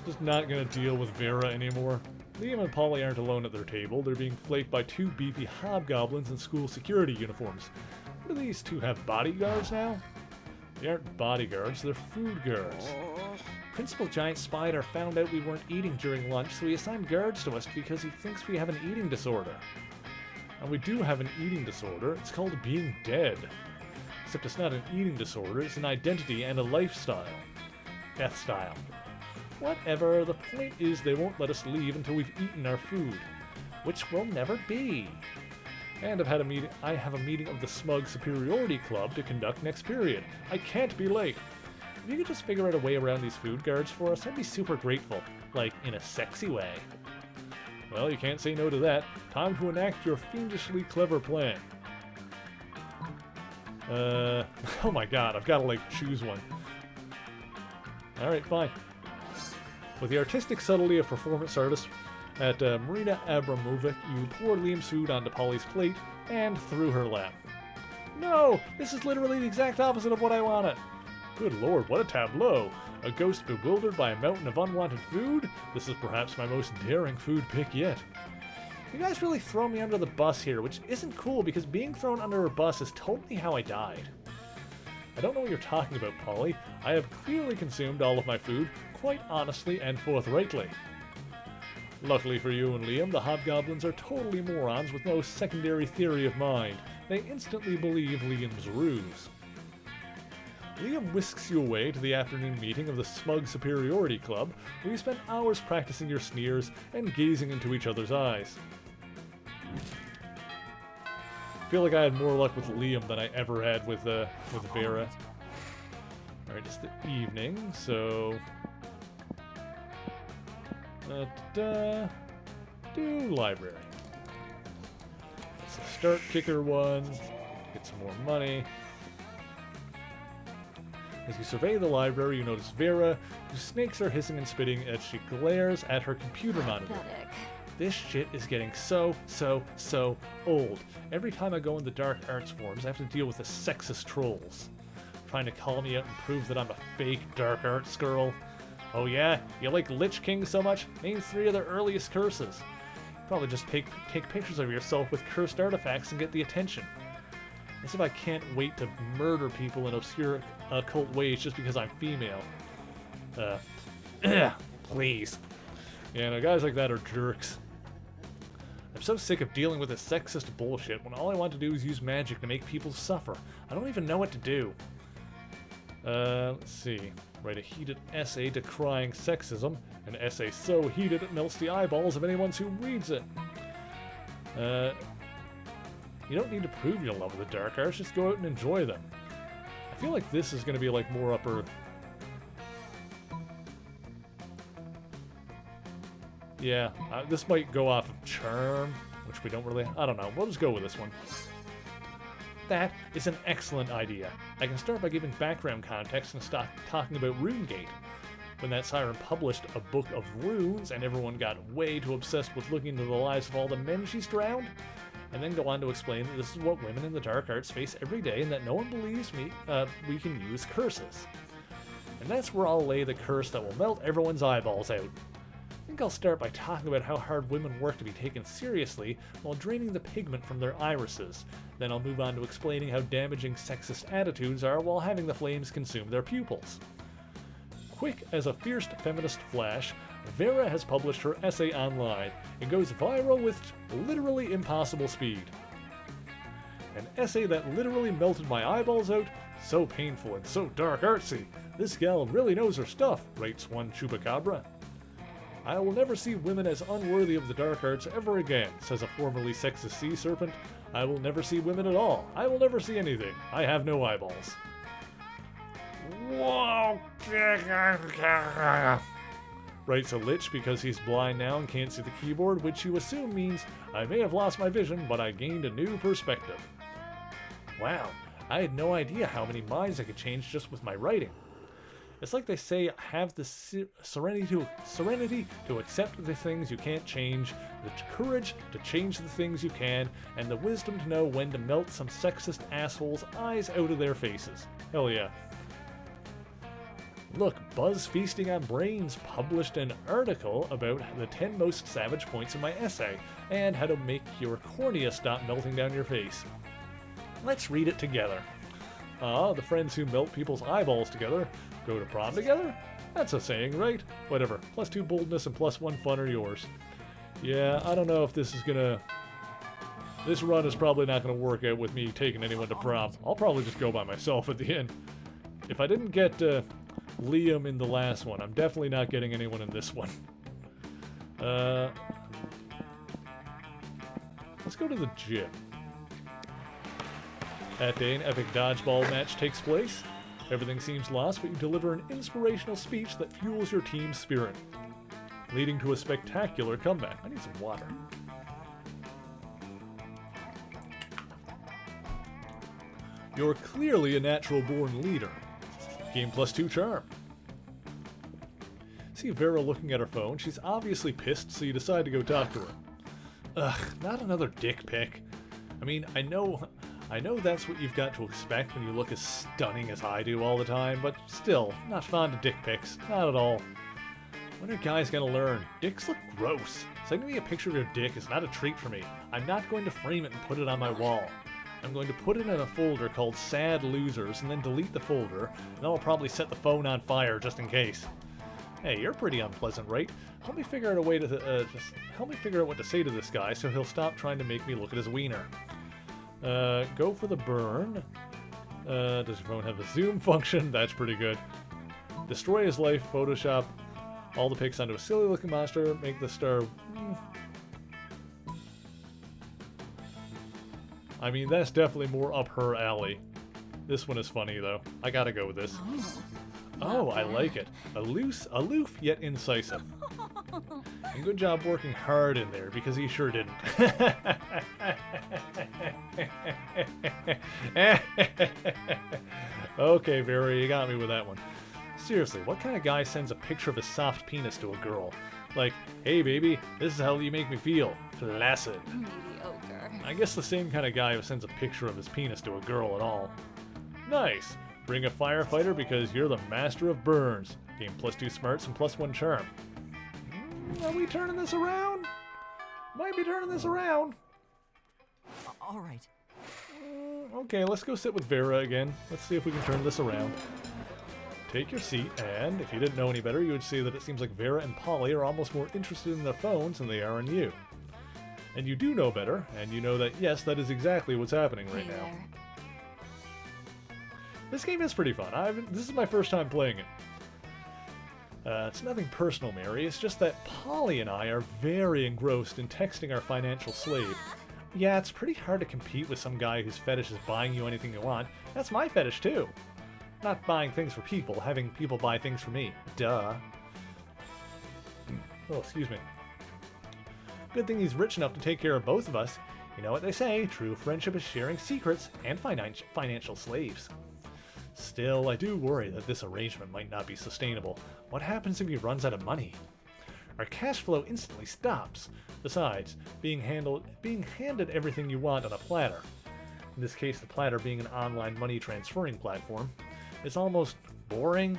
Just not gonna deal with Vera anymore. Liam and Polly aren't alone at their table. They're being flanked by two beefy hobgoblins in school security uniforms. What do these two have, bodyguards now? They aren't bodyguards, they're food guards. Principal Giant Spider found out we weren't eating during lunch, so he assigned guards to us because he thinks we have an eating disorder. And we do have an eating disorder. It's called being dead. Except it's not an eating disorder, it's an identity and a lifestyle. Death style. Whatever, the point is they won't let us leave until we've eaten our food. Which will never be. And I have a meeting of the Smug Superiority Club to conduct next period. I can't be late. If you could just figure out a way around these food guards for us, I'd be super grateful. Like, in a sexy way. Well, you can't say no to that. Time to enact your fiendishly clever plan. Oh my god, I've got to, choose one. Alright, fine. With the artistic subtlety of performance artists at Marina Abramovic, you pour Liam's food onto Polly's plate and through her lap. No! This is literally the exact opposite of what I wanted! Good lord, what a tableau! A ghost bewildered by a mountain of unwanted food? This is perhaps my most daring food pick yet. You guys really throw me under the bus here, which isn't cool because being thrown under a bus is totally how I died. I don't know what you're talking about, Polly. I have clearly consumed all of my food, quite honestly and forthrightly. Luckily for you and Liam, the hobgoblins are totally morons with no secondary theory of mind. They instantly believe Liam's ruse. Liam whisks you away to the afternoon meeting of the Smug Superiority Club, where you spend hours practicing your sneers and gazing into each other's eyes. I feel like I had more luck with Liam than I ever had with Vera. Alright, it's the evening, so... do library. It's the start kicker one. Get some more money. As you survey the library, you notice Vera, whose snakes are hissing and spitting as she glares at her computer monitor. Pathetic. This shit is getting so old. Every time I go in the dark arts forums, I have to deal with the sexist trolls. Trying to call me out and prove that I'm a fake dark arts girl. Oh yeah? You like Lich King so much? Name 3 of their earliest curses. Probably just take pictures of yourself with cursed artifacts and get the attention. As if I can't wait to murder people in obscure occult ways just because I'm female. Please. Yeah, no, guys like that are jerks. I'm so sick of dealing with this sexist bullshit when all I want to do is use magic to make people suffer. I don't even know what to do. Let's see. Write a heated essay decrying sexism. An essay so heated it melts the eyeballs of anyone who reads it. You don't need to prove your love of the dark arts, just go out and enjoy them. I feel like this is going to be like more upper... Yeah, this might go off of charm. which we don't really... I don't know. We'll just go with this one. That is an excellent idea. I can start by giving background context and start talking about RuneGate. When that siren published a book of runes and everyone got way too obsessed with looking into the lives of all the men she's drowned, and then go on to explain that this is what women in the dark arts face every day and that no one believes we can use curses. And that's where I'll lay the curse that will melt everyone's eyeballs out. I think I'll start by talking about how hard women work to be taken seriously while draining the pigment from their irises. Then I'll move on to explaining how damaging sexist attitudes are while having the flames consume their pupils. Quick as a fierce feminist flash, Vera has published her essay online. It goes viral with literally impossible speed. An essay that literally melted my eyeballs out, so painful and so dark artsy. This gal really knows her stuff, writes one chupacabra. I will never see women as unworthy of the dark arts ever again, says a formerly sexist sea serpent. I will never see women at all. I will never see anything. I have no eyeballs. Whoa! Writes a lich because he's blind now and can't see the keyboard, which you assume means I may have lost my vision, but I gained a new perspective. Wow, I had no idea how many minds I could change just with my writing. It's like they say, have the serenity to accept the things you can't change, the courage to change the things you can, and the wisdom to know when to melt some sexist assholes' eyes out of their faces. Hell yeah. Look, Buzz Feasting on Brains published an article about the 10 most savage points in my essay, and how to make your cornea stop melting down your face. Let's read it together. The friends who melt people's eyeballs together go to prom together? That's a saying, right? Whatever. +2 boldness and +1 fun are yours. Yeah, I don't know if this is gonna... This run is probably not gonna work out with me taking anyone to prom. I'll probably just go by myself at the end. If I didn't get Liam in the last one, I'm definitely not getting anyone in this one. Let's go to the gym. That day, an epic dodgeball match takes place. Everything seems lost, but you deliver an inspirational speech that fuels your team's spirit, leading to a spectacular comeback. I need some water. You're clearly a natural-born leader. Game +2 charm. See Vera looking at her phone. She's obviously pissed, so you decide to go talk to her. Ugh, not another dick pic. I mean, I know that's what you've got to expect when you look as stunning as I do all the time, but still, not fond of dick pics. Not at all. When are guys gonna learn? Dicks look gross. Sending me a picture of your dick is not a treat for me. I'm not going to frame it and put it on my wall. I'm going to put it in a folder called Sad Losers and then delete the folder, and then I'll probably set the phone on fire just in case. Hey, you're pretty unpleasant, right? Help me figure out a way to help me figure out what to say to this guy so he'll stop trying to make me look at his wiener. Go for the burn. Does your phone have a zoom function? That's pretty good. Destroy his life, Photoshop all the pics onto a silly looking monster, make the star... I mean, that's definitely more up her alley. This one is funny, though. I gotta go with this. Oh, I like it. Aloof yet incisive. And good job working hard in there, because he sure didn't. Okay, Vera, you got me with that one. Seriously, what kind of guy sends a picture of his soft penis to a girl? Like, hey baby, this is how you make me feel. Flaccid. Mediocre. I guess the same kind of guy who sends a picture of his penis to a girl at all. Nice. Bring a firefighter because you're the master of burns. Game +2 smarts and +1 charm. Are we turning this around? Might be turning this around. All right. Okay, let's go sit with Vera again. Let's see if we can turn this around. Take your seat, and if you didn't know any better, you would see that it seems like Vera and Polly are almost more interested in their phones than they are in you. And you do know better, and you know that, yes, that is exactly what's happening right now. This game is pretty fun. This is my first time playing it. It's nothing personal, Mary. It's just that Polly and I are very engrossed in texting our financial slave. Yeah, it's pretty hard to compete with some guy whose fetish is buying you anything you want. That's my fetish, too. Not buying things for people, having people buy things for me. Duh. Oh, excuse me. Good thing he's rich enough to take care of both of us. You know what they say, true friendship is sharing secrets and financial slaves. Still, I do worry that this arrangement might not be sustainable. What happens if he runs out of money? Our cash flow instantly stops. Besides, being handed everything you want on a platter, in this case the platter being an online money transferring platform, is almost boring.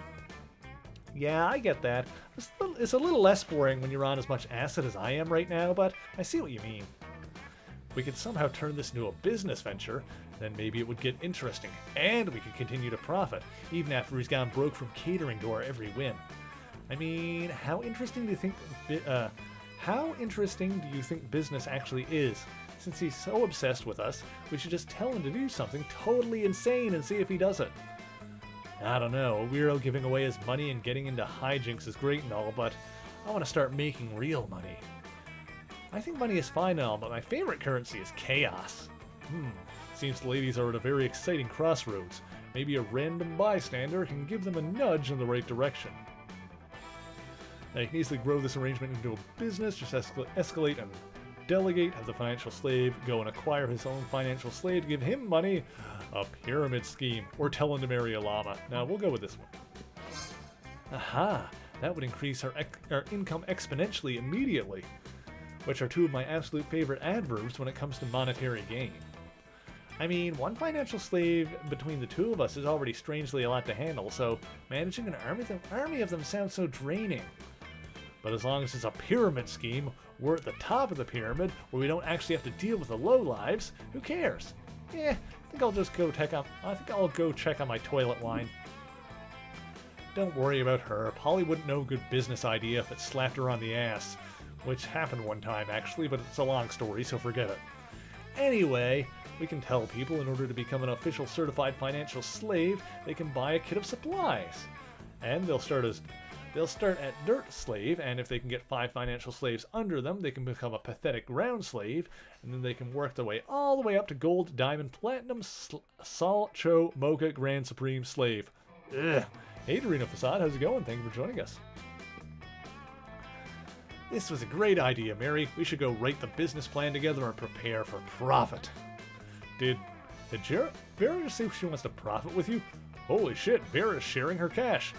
Yeah, I get that. It's a little less boring when you're on as much acid as I am right now, but I see what you mean. If we could somehow turn this into a business venture, then maybe it would get interesting, and we could continue to profit, even after he's gone broke from catering to our every whim. I mean, how interesting do you think business actually is? Since he's so obsessed with us, we should just tell him to do something totally insane and see if he does it. I don't know, a weirdo giving away his money and getting into hijinks is great and all, but I want to start making real money. I think money is fine and all, but my favorite currency is chaos. Seems the ladies are at a very exciting crossroads. Maybe a random bystander can give them a nudge in the right direction. Now you can easily grow this arrangement into a business, just escalate and delegate, have the financial slave go and acquire his own financial slave to give him money. A pyramid scheme, or tell him to marry a llama. Now we'll go with this one. Aha, that would increase our income exponentially immediately, which are two of my absolute favorite adverbs when it comes to monetary gain. I mean, one financial slave between the two of us is already strangely a lot to handle, so managing an army of them sounds so draining. But as long as it's a pyramid scheme, we're at the top of the pyramid where we don't actually have to deal with the lowlives, who cares? I think I'll go check on my toilet line. Don't worry about her. Polly wouldn't know a good business idea if it slapped her on the ass. Which happened one time, actually, but it's a long story, so forget it. Anyway, we can tell people in order to become an official certified financial slave, they can buy a kit of supplies. And they'll start at dirt slave, and if they can get 5 financial slaves under them, they can become a pathetic ground slave, and then they can work their way all the way up to gold, diamond, platinum, salt, cho, mocha, grand supreme slave. Ugh. Hey, Dorino Facade, how's it going? Thank you for joining us. This was a great idea, Mary. We should go write the business plan together and prepare for profit. Did Vera just say she wants to profit with you? Holy shit, Vera's sharing her cash.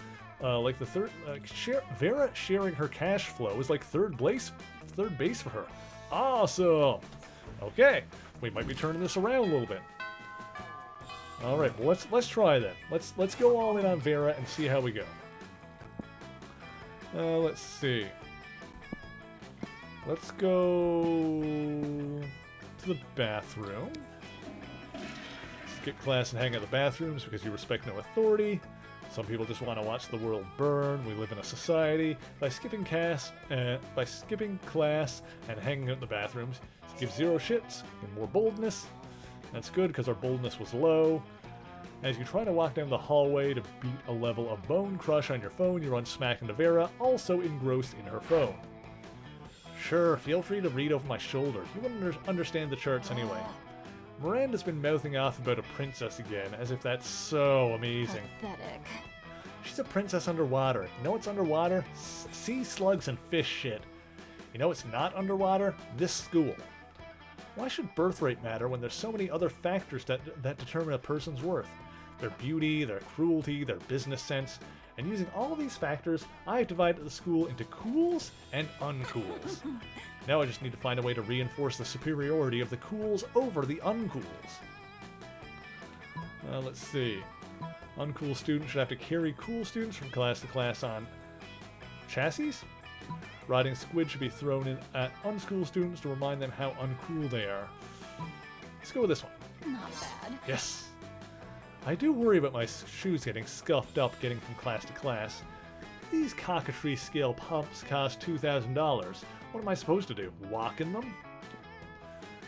Vera sharing her cash flow is like third base for her. Awesome. Okay, we might be turning this around a little bit. All right, well, let's try that. Let's go all in on Vera and see how we go. Let's see. Let's go to the bathroom. Skip class and hang out in the bathrooms because you respect no authority. Some people just want to watch the world burn. We live in a society. By skipping class and hanging out in the bathrooms, give 0 shits and more boldness. That's good because our boldness was low. As you try to walk down the hallway to beat a level of Bone Crush on your phone, you run smack into Vera, also engrossed in her phone. Sure, feel free to read over my shoulder. You wouldn't understand the charts anyway. Miranda's been mouthing off about a princess again, as if that's so amazing. Pathetic. She's a princess underwater. You know what's underwater? Sea slugs and fish shit. You know what's not underwater? This school. Why should birthright matter when there's so many other factors that determine a person's worth? Their beauty, their cruelty, their business sense. And using all of these factors, I have divided the school into cools and uncools. Now I just need to find a way to reinforce the superiority of the cools over the uncools. Let's see. Uncool students should have to carry cool students from class to class on chassis. Riding squid should be thrown in at unschool students to remind them how uncool they are. Let's go with this one. Not bad. Yes. I do worry about my shoes getting scuffed up getting from class to class. These cockatrice scale pumps cost $2,000. What am I supposed to do? Walk in them?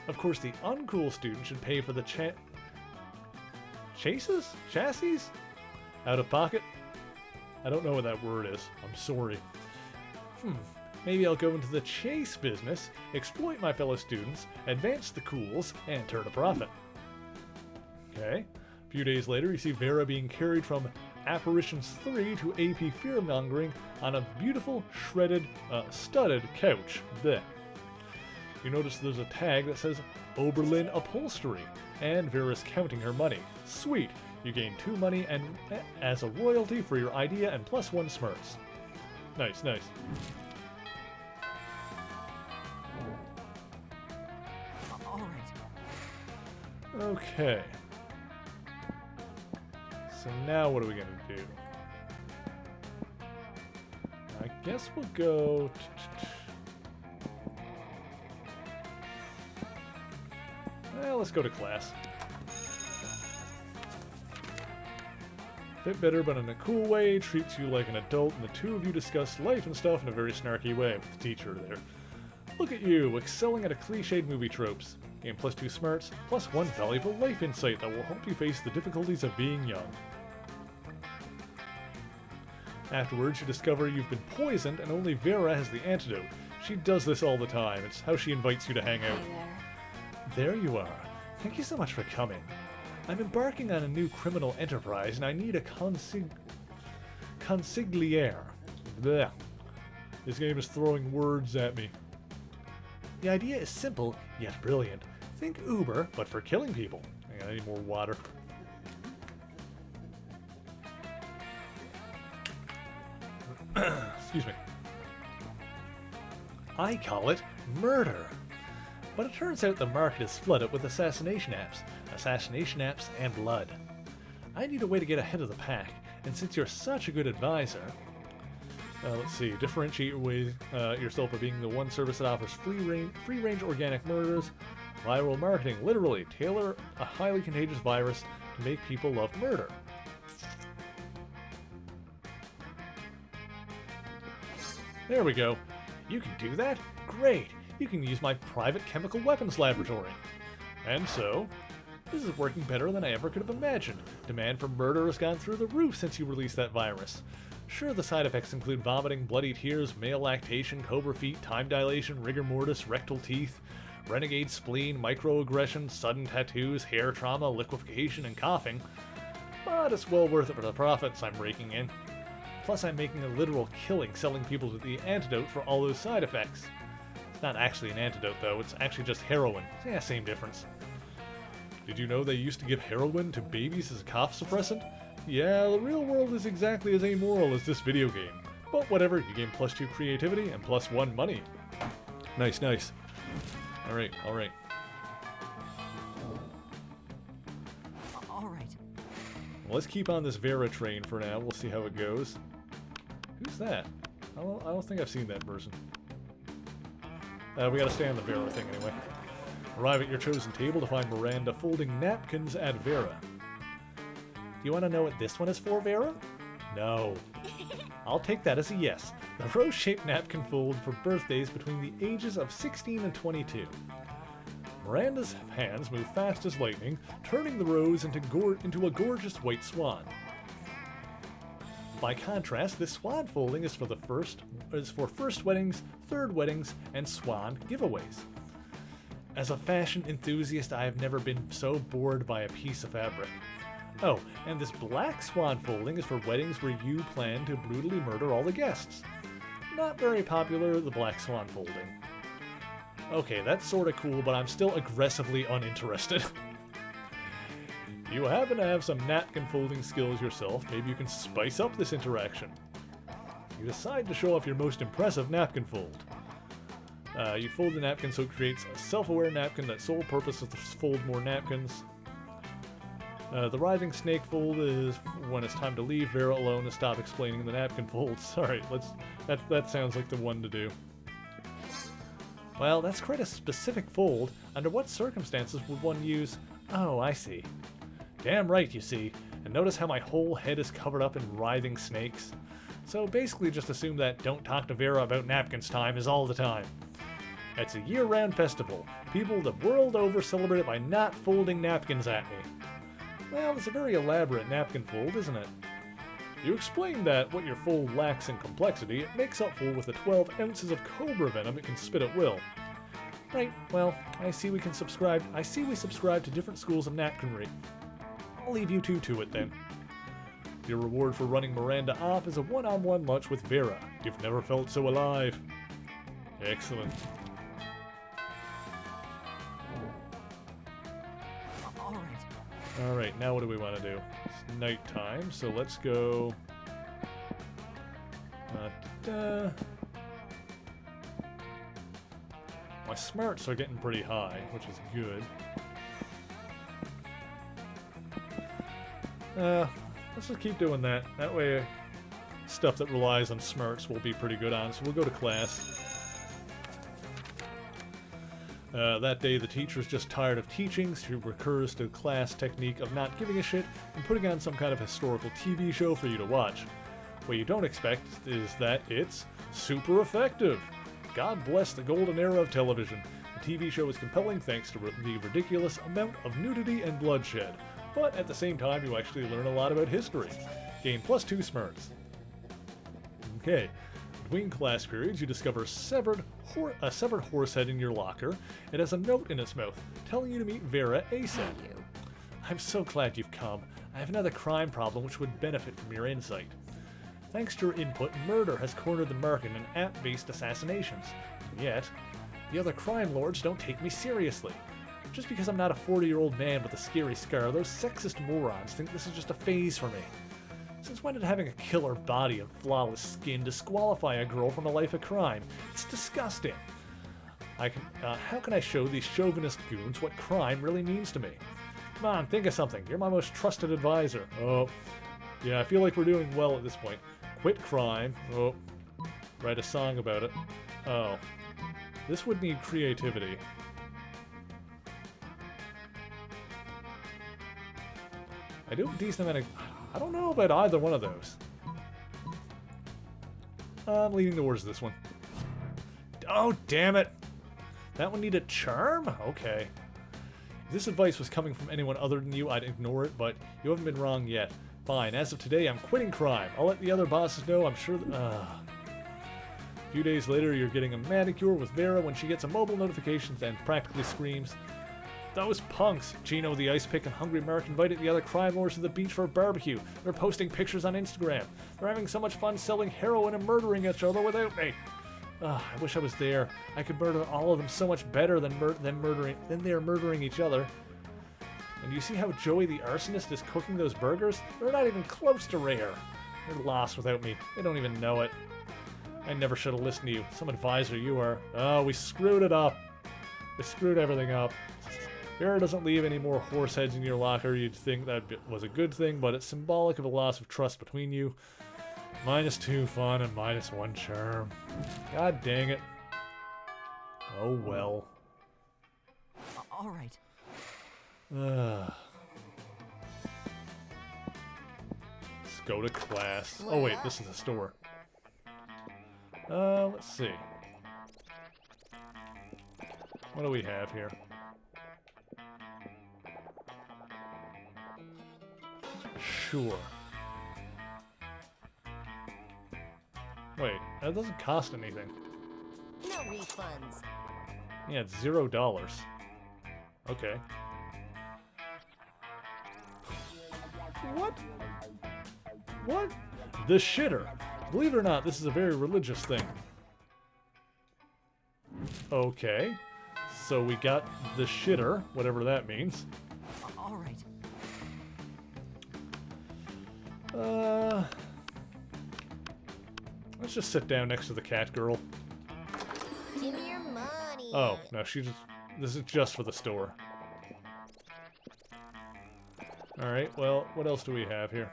Of course, the uncool student should pay for the chassis? Out of pocket? I don't know what that word is. I'm sorry. Maybe I'll go into the chase business, exploit my fellow students, advance the cools, and turn a profit. Okay. A few days later, you see Vera being carried from Apparitions 3 to AP Fearmongering on a beautiful, shredded, studded couch. Blech. You notice there's a tag that says Oberlin Upholstery, and Vera's counting her money. Sweet! You gain 2 money and as a royalty for your idea and +1 smirts. Nice, nice. All right. Okay. So now what are we gonna do? I guess we'll go... Well, let's go to class. Bit bitter, but in a cool way, treats you like an adult, and the two of you discuss life and stuff in a very snarky way with the teacher there. Look at you, excelling at a cliched movie tropes. Gain +2 smarts, +1 valuable life insight that will help you face the difficulties of being young. Afterwards, you discover you've been poisoned and only Vera has the antidote. She does this all the time. It's how she invites you to hang out. Hey There you are. Thank you so much for coming. I'm embarking on a new criminal enterprise and I need a consigliere. Blech. This game is throwing words at me. The idea is simple, yet brilliant. Think Uber, but for killing people. Hang on, I need more water. Excuse me. I call it murder. But it turns out the market is flooded with assassination apps and blood. I need a way to get ahead of the pack, and since you're such a good advisor, let's see, differentiate yourself by being the one service that offers free-range organic murders, viral marketing, literally tailor a highly contagious virus to make people love murder. There we go. You can do that? Great! You can use my private chemical weapons laboratory. And so, this is working better than I ever could have imagined. Demand for murder has gone through the roof since you released that virus. Sure, the side effects include vomiting, bloody tears, male lactation, cobra feet, time dilation, rigor mortis, rectal teeth, renegade spleen, microaggression, sudden tattoos, hair trauma, liquefaction, and coughing. But it's well worth it for the profits I'm raking in. Plus, I'm making a literal killing selling people the antidote for all those side effects. It's not actually an antidote, though. It's actually just heroin. Yeah, same difference. Did you know they used to give heroin to babies as a cough suppressant? Yeah, the real world is exactly as amoral as this video game. But whatever, you gain +2 creativity and +1 money. Nice, nice. Alright, alright. All right. Well, let's keep on this Vera train for now. We'll see how it goes. Who's that? I don't think I've seen that person. We gotta stay on the Vera thing anyway. Arrive at your chosen table to find Miranda folding napkins at Vera. Do you want to know what this one is for, Vera? No. I'll take that as a yes. The rose-shaped napkin fold for birthdays between the ages of 16 and 22. Miranda's hands move fast as lightning, turning the rose into a gorgeous white swan. By contrast, this swan folding is for first weddings, third weddings, and swan giveaways. As a fashion enthusiast, I have never been so bored by a piece of fabric. Oh, and this black swan folding is for weddings where you plan to brutally murder all the guests. Not very popular, the black swan folding. Okay, that's sorta cool, but I'm still aggressively uninterested. You happen to have some napkin folding skills yourself, maybe you can spice up this interaction. You decide to show off your most impressive napkin fold. You fold the napkin so it creates a self-aware napkin that's sole purpose is to fold more napkins. The writhing snake fold is when it's time to leave Vera alone to stop explaining the napkin folds. Sorry, that sounds like the one to do. Well, that's quite a specific fold. Under what circumstances would one use... Oh, I see. Damn right, you see. And notice how my whole head is covered up in writhing snakes? So basically just assume that don't talk to Vera about napkins time is all the time. It's a year-round festival. People the world over celebrate it by not folding napkins at me. Well, it's a very elaborate napkin fold, isn't it? You explained that what your fold lacks in complexity, it makes up for with the 12 ounces of cobra venom it can spit at will. Right, well, I see we subscribe to different schools of napkinry. I'll leave you two to it then. Your reward for running Miranda off is a one-on-one lunch with Vera. You've never felt so alive. Excellent. Alright, now what do we want to do? It's nighttime, so let's go... My smarts are getting pretty high, which is good. Let's just keep doing that. That way, stuff that relies on smarts will be pretty good on, so we'll go to class. That day, the teacher's just tired of teaching. She recurs to the class technique of not giving a shit and putting on some kind of historical TV show for you to watch. What you don't expect is that it's super effective. God bless the golden era of television. The TV show is compelling thanks to the ridiculous amount of nudity and bloodshed. But at the same time, you actually learn a lot about history. Gain +2 smarts. Okay. Between class periods, you discover a severed horse head in your locker. It has a note in its mouth, telling you to meet Vera ASAP. I'm so glad you've come. I have another crime problem which would benefit from your insight. Thanks to your input, murder has cornered the market in app-based assassinations. And yet, the other crime lords don't take me seriously. Just because I'm not a 40-year-old man with a scary scar, those sexist morons think this is just a phase for me. Since when did having a killer body and flawless skin disqualify a girl from a life of crime? It's disgusting. How can I show these chauvinist goons what crime really means to me? Come on, think of something. You're my most trusted advisor. Oh, yeah, I feel like we're doing well at this point. Quit crime. Oh, write a song about it. Oh, this would need creativity. I do have a decent amount of... I don't know about either one of those. I'm leaning towards this one. Oh, damn it! That one needed charm? Okay. If this advice was coming from anyone other than you, I'd ignore it, but you haven't been wrong yet. Fine, as of today, I'm quitting crime. I'll let the other bosses know, I'm sure that... A few days later, you're getting a manicure with Vera when she gets a mobile notification and practically screams, "Those punks! Gino the Ice Pick and Hungry Mark invited the other crime lords to the beach for a barbecue. They're posting pictures on Instagram. They're having so much fun selling heroin and murdering each other without me. I wish I was there. I could murder all of them so much better than they're murdering each other. And you see how Joey the arsonist is cooking those burgers? They're not even close to rare. They're lost without me. They don't even know it. I never should have listened to you. Some advisor you are. Oh, we screwed it up. We screwed everything up. Vera doesn't leave any more horse heads in your locker. You'd think that was a good thing, but it's symbolic of a loss of trust between you. -2 fun and -1 charm. God dang it. Oh well. All right. Let's go to class. Oh wait, this is a store. Let's see. What do we have here? Sure. Wait, that doesn't cost anything. No refunds. Yeah, it's $0. Okay. What? What? The shitter. Believe it or not, this is a very religious thing. Okay. So we got the shitter, whatever that means. All right. Let's just sit down next to the cat girl. Give me your money. Oh, no, this is just for the store. Alright, well, what else do we have here?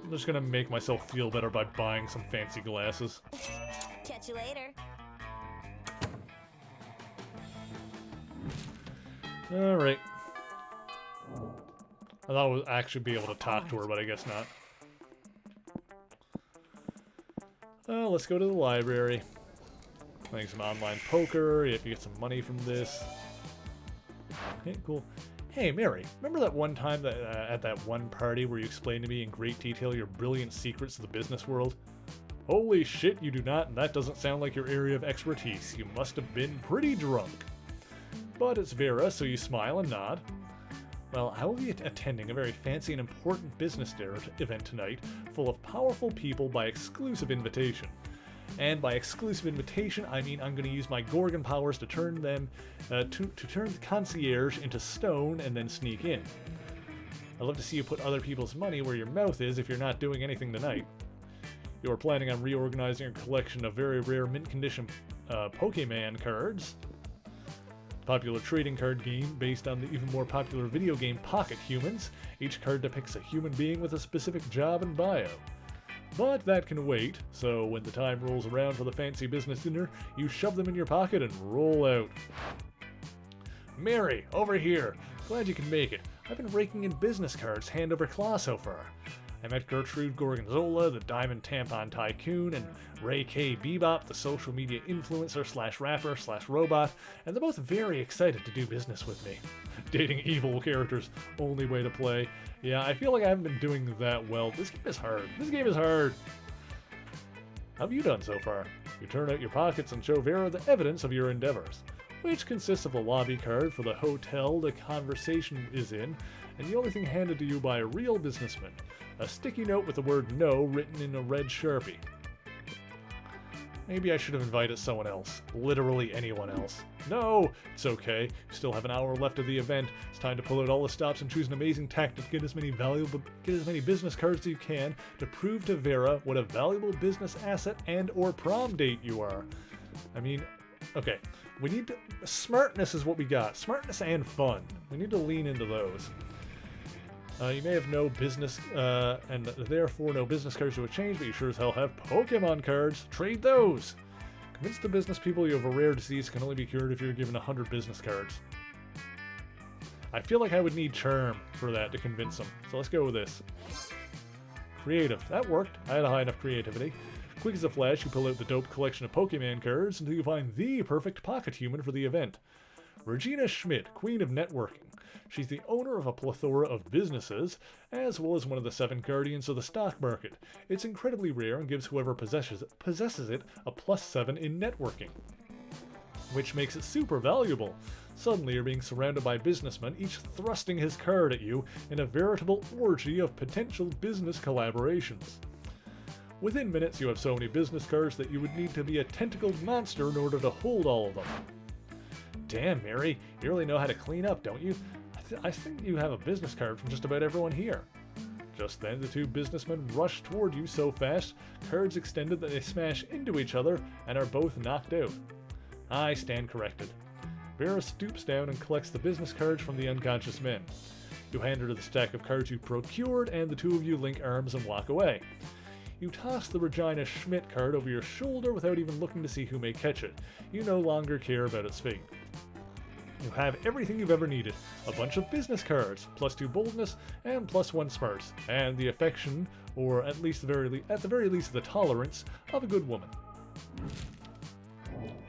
I'm just gonna make myself feel better by buying some fancy glasses. Catch you later. Alright. I thought I would actually be able to talk to her, but I guess not. Let's go to the library. Playing some online poker. Yep, you get some money from this. Okay, cool. Hey, Mary, remember that one time that at that one party where you explained to me in great detail your brilliant secrets of the business world? Holy shit, you do not, and that doesn't sound like your area of expertise. You must have been pretty drunk. But it's Vera, so you smile and nod. Well, I will be attending a very fancy and important business event tonight, full of powerful people by exclusive invitation. And by exclusive invitation, I mean I'm going to use my Gorgon powers to turn them, to turn the concierge into stone and then sneak in. I'd love to see you put other people's money where your mouth is if you're not doing anything tonight. You are planning on reorganizing your collection of very rare mint condition Pokemon cards. Popular trading card game based on the even more popular video game Pocket Humans. Each card depicts a human being with a specific job and bio. But that can wait, so when the time rolls around for the fancy business dinner, you shove them in your pocket and roll out. Mary, over here. Glad you can make it. I've been raking in business cards hand over claw so far. I met Gertrude Gorgonzola, the Diamond Tampon Tycoon, and Ray K. Bebop, the social media influencer slash rapper slash robot, and they're both very excited to do business with me. Dating evil characters, only way to play. Yeah, I feel like I haven't been doing that well. This game is hard. This game is hard. How have you done so far? You turn out your pockets and show Vera the evidence of your endeavors, which consists of a lobby card for the hotel the conversation is in, and the only thing handed to you by a real businessman. A sticky note with the word no written in a red Sharpie. Maybe I should have invited someone else. Literally anyone else. No! It's okay. You still have an hour left of the event. It's time to pull out all the stops and choose an amazing tactic to get as many business cards as you can to prove to Vera what a valuable business asset and or prom date you are. I mean, okay. We need to... Smartness is what we got. Smartness and fun. We need to lean into those. You may have no business, and therefore no business cards to exchange, but you sure as hell have Pokemon cards. Trade those! Convince the business people you have a rare disease can only be cured if you're given 100 business cards. I feel like I would need charm for that to convince them, so let's go with this. Creative. That worked. I had a high enough creativity. Quick as a flash, you pull out the dope collection of Pokemon cards until you find the perfect pocket human for the event. Regina Schmidt, Queen of Networking. She's the owner of a plethora of businesses, as well as one of the 7 guardians of the stock market. It's incredibly rare and gives whoever possesses it a +7 in networking, which makes it super valuable. Suddenly you're being surrounded by businessmen, each thrusting his card at you in a veritable orgy of potential business collaborations. Within minutes you have so many business cards that you would need to be a tentacled monster in order to hold all of them. Damn, Mary, you really know how to clean up, don't you? I think you have a business card from just about everyone here. Just then, the 2 businessmen rush toward you so fast, cards extended that they smash into each other and are both knocked out. I stand corrected. Vera stoops down and collects the business cards from the unconscious men. You hand her the stack of cards you procured, and the 2 of you link arms and walk away. You toss the Regina Schmidt card over your shoulder without even looking to see who may catch it. You no longer care about its fate. You have everything you've ever needed. A bunch of business cards, +2 boldness, and +1 smarts, and the affection, or at the very least the tolerance, of a good woman.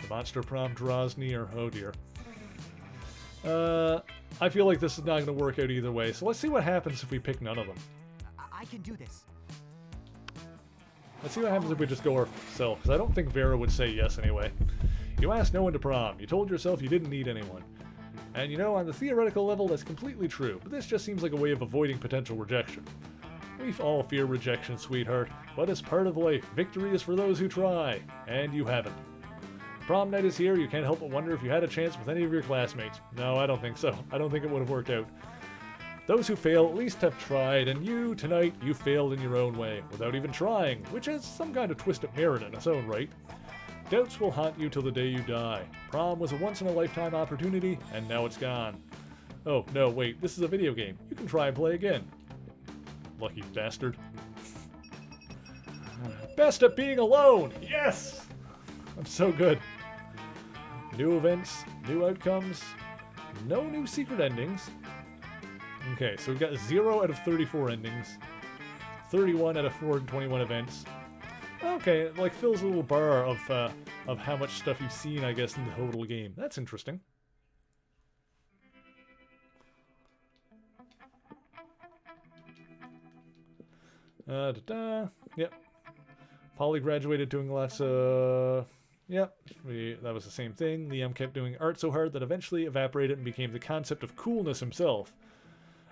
The monster prom draws near. Oh dear. I feel like this is not going to work out either way, so let's see what happens if we pick none of them. I can do this. Let's see what happens if we just go ourselves, because I don't think Vera would say yes anyway. You asked no one to prom. You told yourself you didn't need anyone. And you know, on the theoretical level, that's completely true, but this just seems like a way of avoiding potential rejection. We all fear rejection, sweetheart, but it's part of life. Victory is for those who try, and you haven't. Prom night is here. You can't help but wonder if you had a chance with any of your classmates. No, I don't think so. I don't think it would have worked out. Those who fail at least have tried, and you, tonight, you failed in your own way, without even trying, which has some kind of twist of merit in its own right. Doubts will haunt you till the day you die. Prom was a once-in-a-lifetime opportunity, and now it's gone. Oh, no, wait, this is a video game. You can try and play again. Lucky bastard. Best at being alone! Yes! I'm so good. New events, new outcomes, no new secret endings. Okay, so we've got 0 out of 34 endings, 31 out of 421 events. Okay, it like fills a little bar of how much stuff you've seen, I guess, in the total game. That's interesting. Yep. Polly graduated doing lots of... Yep, that was the same thing. Liam kept doing art so hard that eventually evaporated and became the concept of coolness himself.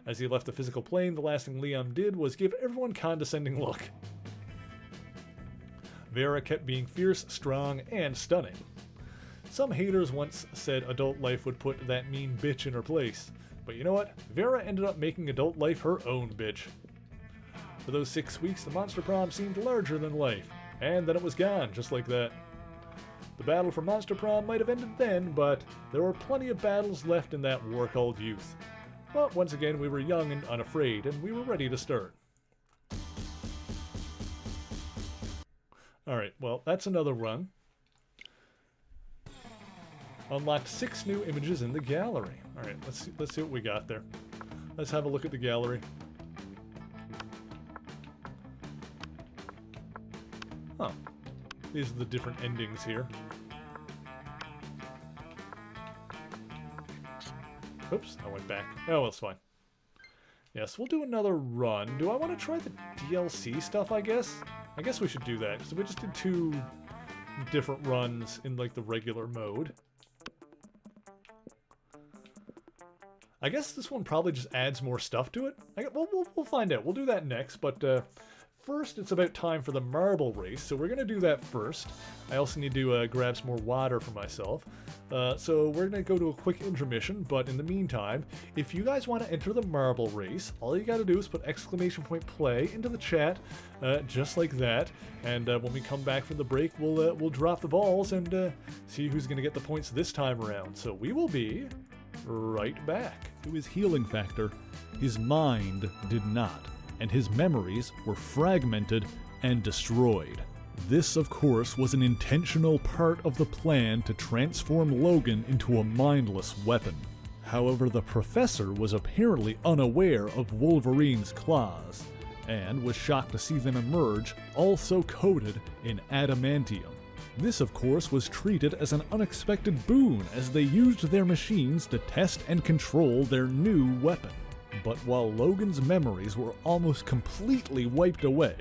As he left the physical plane, the last thing Liam did was give everyone a condescending look. Vera kept being fierce, strong, and stunning. Some haters once said adult life would put that mean bitch in her place. But you know what? Vera ended up making adult life her own bitch. For those 6 weeks, the Monster Prom seemed larger than life, and then it was gone, just like that. The battle for Monster Prom might have ended then, but there were plenty of battles left in that war called youth. But once again, we were young and unafraid, and we were ready to start. Alright, well, that's another run. Unlocked 6 new images in the gallery. Alright, let's see what we got there. Let's have a look at the gallery. Huh. These are the different endings here. Oops, I went back. Oh, well, it's fine. Yes, we'll do another run. Do I want to try the DLC stuff, I guess? I guess we should do that. So we just did 2 different runs in, like, the regular mode. I guess this one probably just adds more stuff to it. We'll find out. We'll do that next, but first it's about time for the marble race, so we're going to do that first. I also need to grab some more water for myself. So we're going to go to a quick intermission, but in the meantime, if you guys want to enter the marble race, all you got to do is put !play into the chat, just like that, and when we come back from the break, we'll drop the balls and see who's going to get the points this time around. So we will be right back. To his healing factor, his mind did not, and his memories were fragmented and destroyed. This, of course, was an intentional part of the plan to transform Logan into a mindless weapon. However, the professor was apparently unaware of Wolverine's claws, and was shocked to see them emerge, also coated in adamantium. This, of course, was treated as an unexpected boon as they used their machines to test and control their new weapon. But while Logan's memories were almost completely wiped away,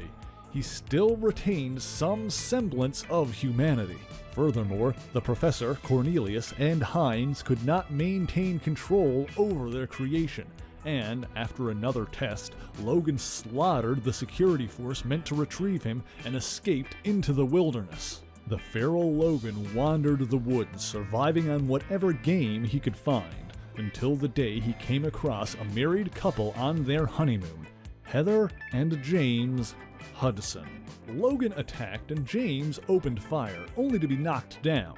he still retained some semblance of humanity. Furthermore, the professor, Cornelius, and Hines could not maintain control over their creation, and after another test, Logan slaughtered the security force meant to retrieve him and escaped into the wilderness. The feral Logan wandered the woods, surviving on whatever game he could find, until the day he came across a married couple on their honeymoon, Heather and James Hudson. Logan attacked and James opened fire, only to be knocked down.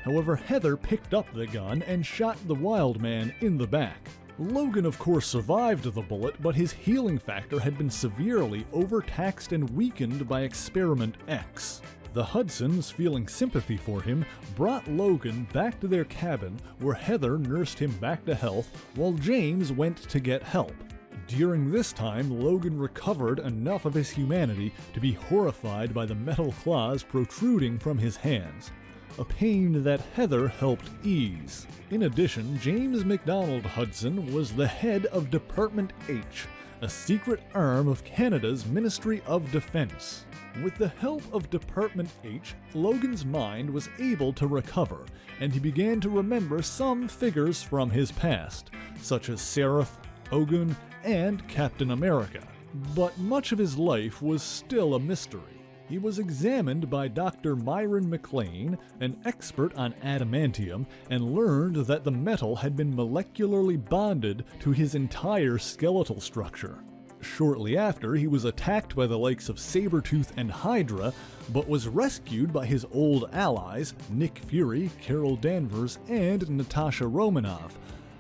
However, Heather picked up the gun and shot the wild man in the back. Logan, of course, survived the bullet, but his healing factor had been severely overtaxed and weakened by Experiment X. The Hudsons, feeling sympathy for him, brought Logan back to their cabin where Heather nursed him back to health while James went to get help. During this time, Logan recovered enough of his humanity to be horrified by the metal claws protruding from his hands, a pain that Heather helped ease. In addition, James MacDonald Hudson was the head of Department H, a secret arm of Canada's Ministry of Defense. With the help of Department H, Logan's mind was able to recover, and he began to remember some figures from his past, such as Seraph, Ogun, and Captain America. But much of his life was still a mystery. He was examined by Dr. Myron McLean, an expert on adamantium, and learned that the metal had been molecularly bonded to his entire skeletal structure. Shortly after, he was attacked by the likes of Sabretooth and Hydra, but was rescued by his old allies, Nick Fury, Carol Danvers, and Natasha Romanoff.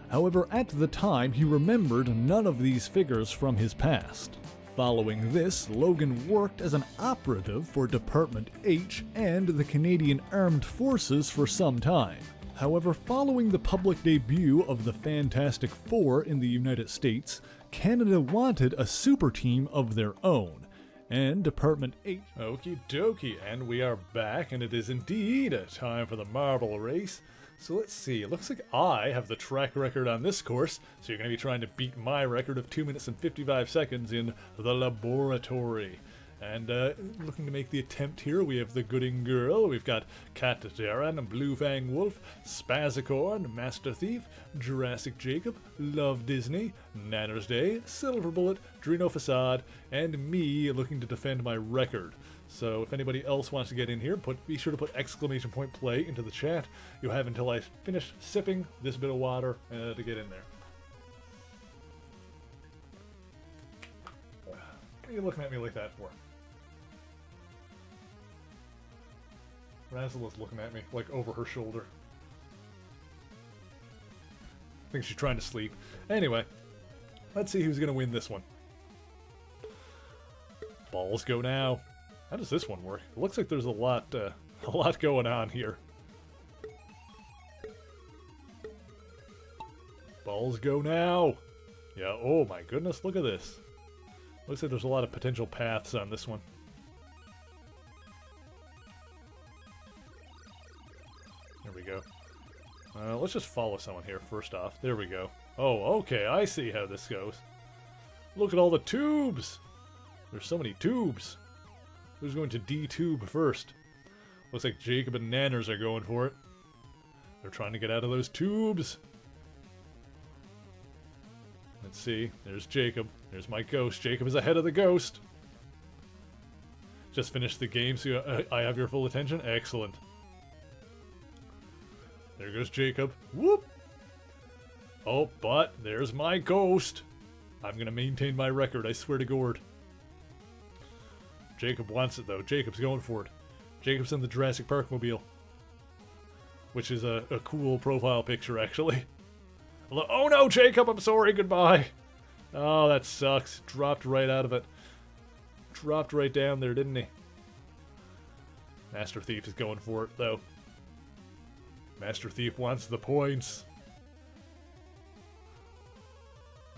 However, at the time, he remembered none of these figures from his past. Following this, Logan worked as an operative for Department H and the Canadian Armed Forces for some time. However, following the public debut of the Fantastic Four in the United States, Canada wanted a super team of their own, and Department H... Okie dokie, and we are back, and it is indeed a time for the marble race. So let's see, it looks like I have the track record on this course, so you're going to be trying to beat my record of 2 minutes and 55 seconds in the laboratory. And looking to make the attempt here, we have the Gooding Girl, we've got Cat Darren, Blue Fang Wolf, Spazicorn, Master Thief, Jurassic Jacob, Love Disney, Nanners Day, Silver Bullet, Drino Facade, and me looking to defend my record. So if anybody else wants to get in here, be sure to put exclamation point play into the chat. You'll have until I finish sipping this bit of water to get in there. What are you looking at me like that for? Razzle's looking at me, like over her shoulder. I think she's trying to sleep. Anyway, let's see who's going to win this one. Balls go now. How does this one work? It looks like there's a lot going on here. Balls go now. Yeah, oh my goodness, look at this. Looks like there's a lot of potential paths on this one. There we go. Let's just follow someone here first off. There we go. Oh, okay, I see how this goes. Look at all the tubes! There's so many tubes. Who's going to D-tube first? Looks like Jacob and Nanners are going for it. They're trying to get out of those tubes. Let's see. There's Jacob. There's my ghost. Jacob is ahead of the ghost. Just finished the game, so I have your full attention. Excellent. There goes Jacob. Whoop! Oh, but there's my ghost. I'm gonna maintain my record, I swear to Gord. Jacob wants it, though. Jacob's going for it. Jacob's in the Jurassic Park mobile. Which is a cool profile picture, actually. Oh no, Jacob, I'm sorry, goodbye. Oh, that sucks. Dropped right out of it. Dropped right down there, didn't he? Master Thief is going for it, though. Master Thief wants the points.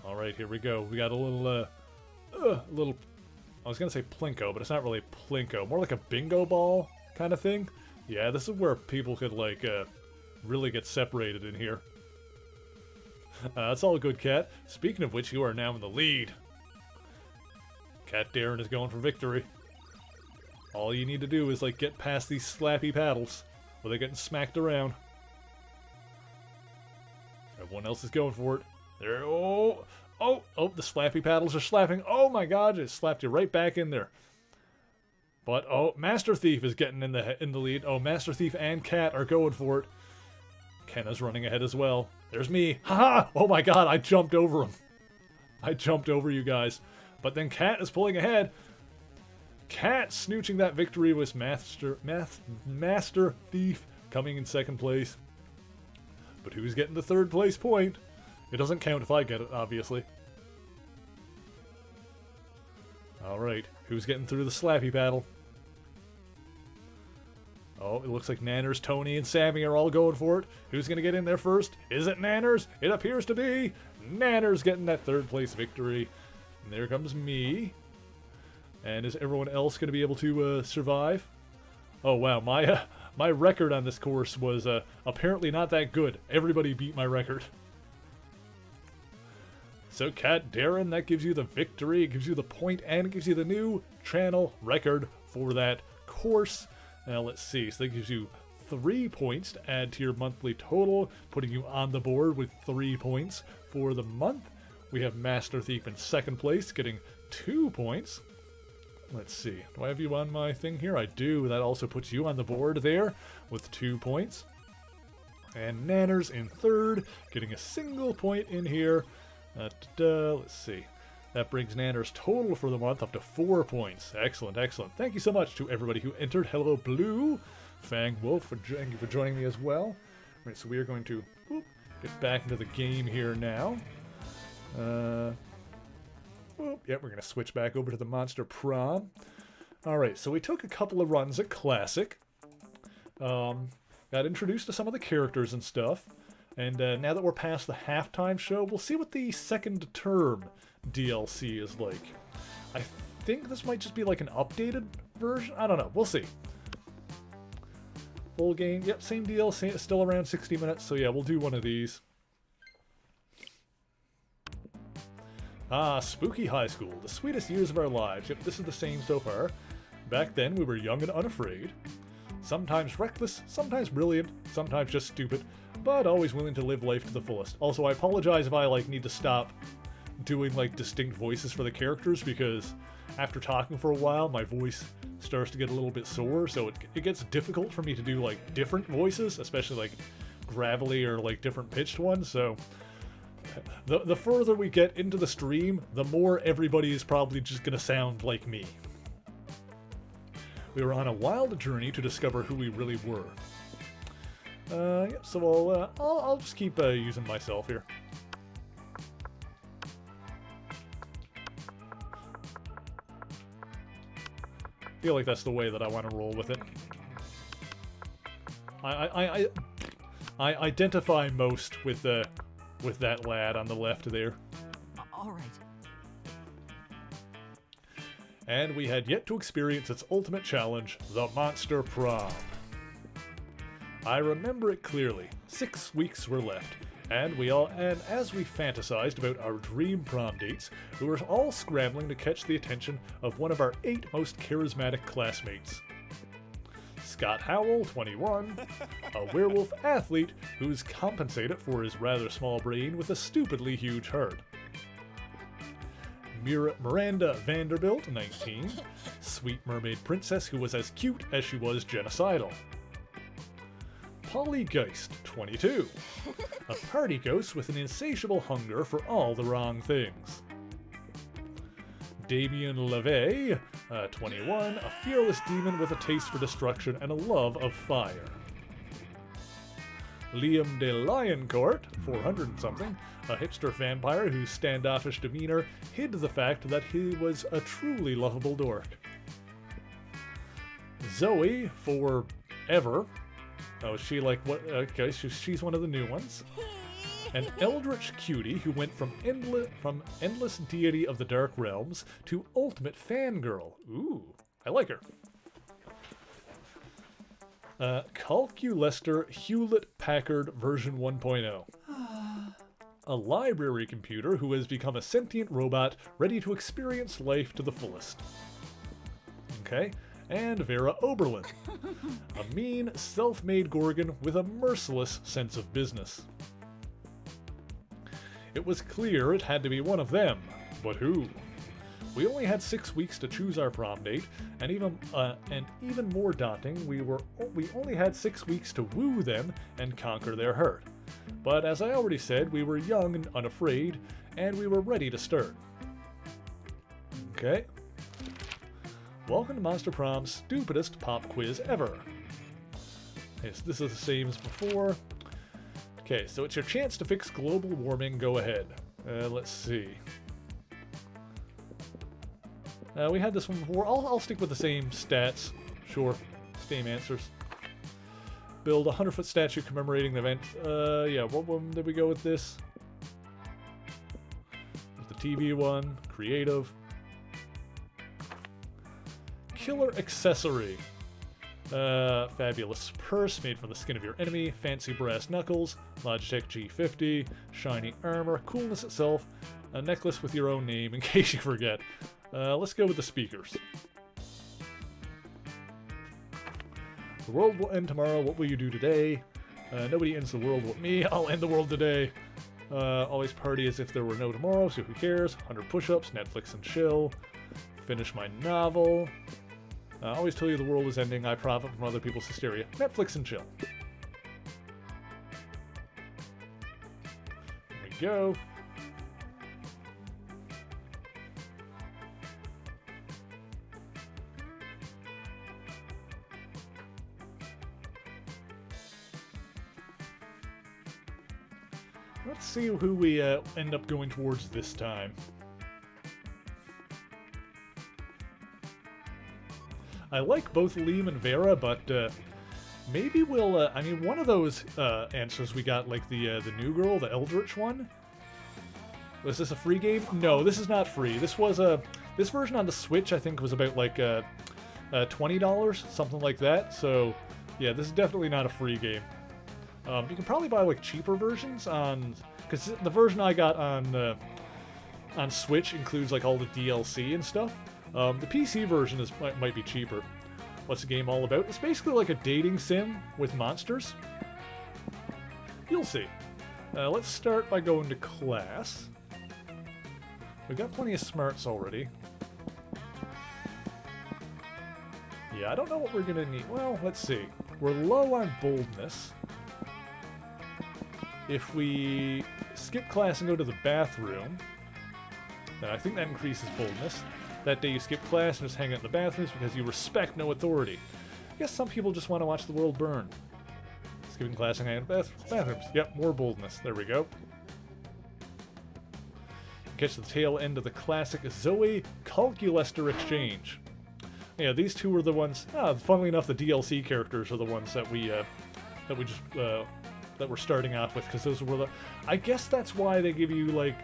Alright, here we go. We got a little, I was gonna say plinko, but it's not really plinko. More like a bingo ball kind of thing. Yeah, this is where people could, like, really get separated in here. That's all good, Cat. Speaking of which, you are now in the lead. Cat Darren is going for victory. All you need to do is, like, get past these slappy paddles where they're getting smacked around. Everyone else is going for it. There, oh, the slappy paddles are slapping. Oh my god, it slapped you right back in there. But, oh, Master Thief is getting in the lead. Oh, Master Thief and Cat are going for it. Kenna's running ahead as well. There's me. Haha! Oh my god, I jumped over him. I jumped over you guys. But then Cat is pulling ahead. Cat snooching that victory with Master Thief coming in second place. But who's getting the third place point? It doesn't count if I get it, obviously. Alright, who's getting through the slappy paddle? Oh, it looks like Nanners, Tony, and Sammy are all going for it. Who's going to get in there first? Is it Nanners? It appears to be. Nanners getting that third place victory. And there comes me. And is everyone else going to be able to survive? Oh, wow. My record on this course was apparently not that good. Everybody beat my record. So, Cat Darren, that gives you the victory, it gives you the point, and it gives you the new channel record for that course. Now, let's see. So, that gives you 3 points to add to your monthly total, putting you on the board with 3 points for the month. We have Master Thief in second place, getting 2 points. Let's see. Do I have you on my thing here? I do. That also puts you on the board there with 2 points. And Nanners in third, getting a single point in here. Let's see. That brings Nanners' total for the month up to 4 points. Excellent, excellent. Thank you so much to everybody who entered. Hello, Blue. Fang Wolf, thank you for joining me as well. All right, so we are going to get back into the game here now. Yep, we're going to switch back over to the Monster Prom. All right, so we took a couple of runs at Classic. Got introduced to some of the characters and stuff. And now that we're past the halftime show, we'll see what the second term DLC is like. I think this might just be like an updated version. I don't know. We'll see. Full game. Yep, same deal. Still around 60 minutes. So yeah, we'll do one of these. Ah, spooky high school, the sweetest years of our lives. Yep, this is the same so far. Back then, we were young and unafraid. Sometimes reckless, sometimes brilliant, sometimes just stupid, but always willing to live life to the fullest. Also, I apologize if I, like, need to stop doing, like, distinct voices for the characters, because after talking for a while, my voice starts to get a little bit sore, so it gets difficult for me to do, like, different voices, especially, like, gravelly or, like, different pitched ones, so the further we get into the stream, the more everybody is probably just gonna sound like me. We were on a wild journey to discover who we really were. Yep, so I'll just keep using myself here. Feel like that's the way that I want to roll with it. I identify most with that lad on the left there. All right. And we had yet to experience its ultimate challenge, the Monster Prom. I remember it clearly. 6 weeks were left, and as we fantasized about our dream prom dates, we were all scrambling to catch the attention of one of our 8 most charismatic classmates. Scott Howell, 21, a werewolf athlete who's compensated for his rather small brain with a stupidly huge heart. Miranda Vanderbilt, 19, sweet mermaid princess who was as cute as she was genocidal. Polly Geist, 22, a party ghost with an insatiable hunger for all the wrong things. Damien LeVay, 21, a fearless demon with a taste for destruction and a love of fire. Liam de Lioncourt, 400 and something, a hipster vampire whose standoffish demeanor hid the fact that he was a truly lovable dork. Zoe, forever. Oh, is she like what? Okay, she's one of the new ones. An eldritch cutie who went from endless deity of the dark realms to ultimate fangirl. Ooh, I like her. Calculester Hewlett-Packard version 1.0. A library computer who has become a sentient robot ready to experience life to the fullest. Okay. And Vera Oberlin, a mean, self-made Gorgon with a merciless sense of business. It was clear it had to be one of them, but who? We only had 6 weeks to choose our prom date, and even more daunting, we only had 6 weeks to woo them and conquer their heart. But as I already said, we were young and unafraid, and we were ready to start. Okay. Welcome to Monster Prom's stupidest pop quiz ever. Okay, so this is the same as before. Okay, so it's your chance to fix global warming. Go ahead. Let's see. We had this one before. I'll stick with the same stats. Sure. Same answers. Build a 100-foot statue commemorating the event. Yeah, what one did we go with this? The TV one. Creative. Killer accessory. Fabulous purse made from the skin of your enemy, fancy brass knuckles, Logitech G50, shiny armor, coolness itself, a necklace with your own name in case you forget. Let's go with the speakers. The world will end tomorrow, what will you do today? Nobody ends the world with me, I'll end the world today. Always party as if there were no tomorrow, so who cares? 100 push-ups, Netflix and chill. Finish my novel. I always tell you the world is ending. I profit from other people's hysteria. Netflix and chill. There we go. Let's see who we end up going towards this time. I like both Liam and Vera, but maybe we'll. I mean, one of those answers we got, like the new girl, the Eldritch one. Was this a free game? No, this is not free. This was this version on the Switch. I think was about like $20, something like that. So yeah, this is definitely not a free game. You can probably buy like cheaper versions on, because the version I got on on Switch includes like all the DLC and stuff. The PC version might be cheaper. What's the game all about? It's basically like a dating sim with monsters. You'll see. Let's start by going to class. We've got plenty of smarts already. Yeah, I don't know what we're gonna need. Well, let's see. We're low on boldness. If we skip class and go to the bathroom, then I think that increases boldness. That day you skip class and just hang out in the bathrooms because you respect no authority. I guess some people just want to watch the world burn. Skipping class and hang out in the bathrooms. Yep, more boldness. There we go. Catch the tail end of the classic Zoe Calculester exchange. Yeah, these two are the ones. Funnily enough, the DLC characters are the ones that we're starting off with, because those were the. I guess that's why they give you like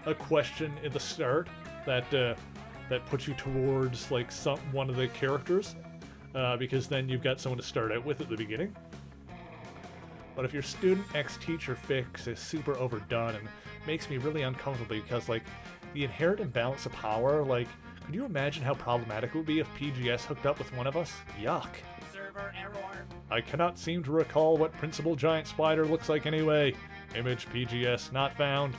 a question at the start that puts you towards like one of the characters, because then you've got someone to start out with at the beginning. But if your student X teacher fix is super overdone and makes me really uncomfortable, because like the inherent imbalance of power, like. Could you imagine how problematic it would be if PGS hooked up with one of us? Yuck. Server error. I cannot seem to recall what Principal Giant Spider looks like anyway. Image PGS not found.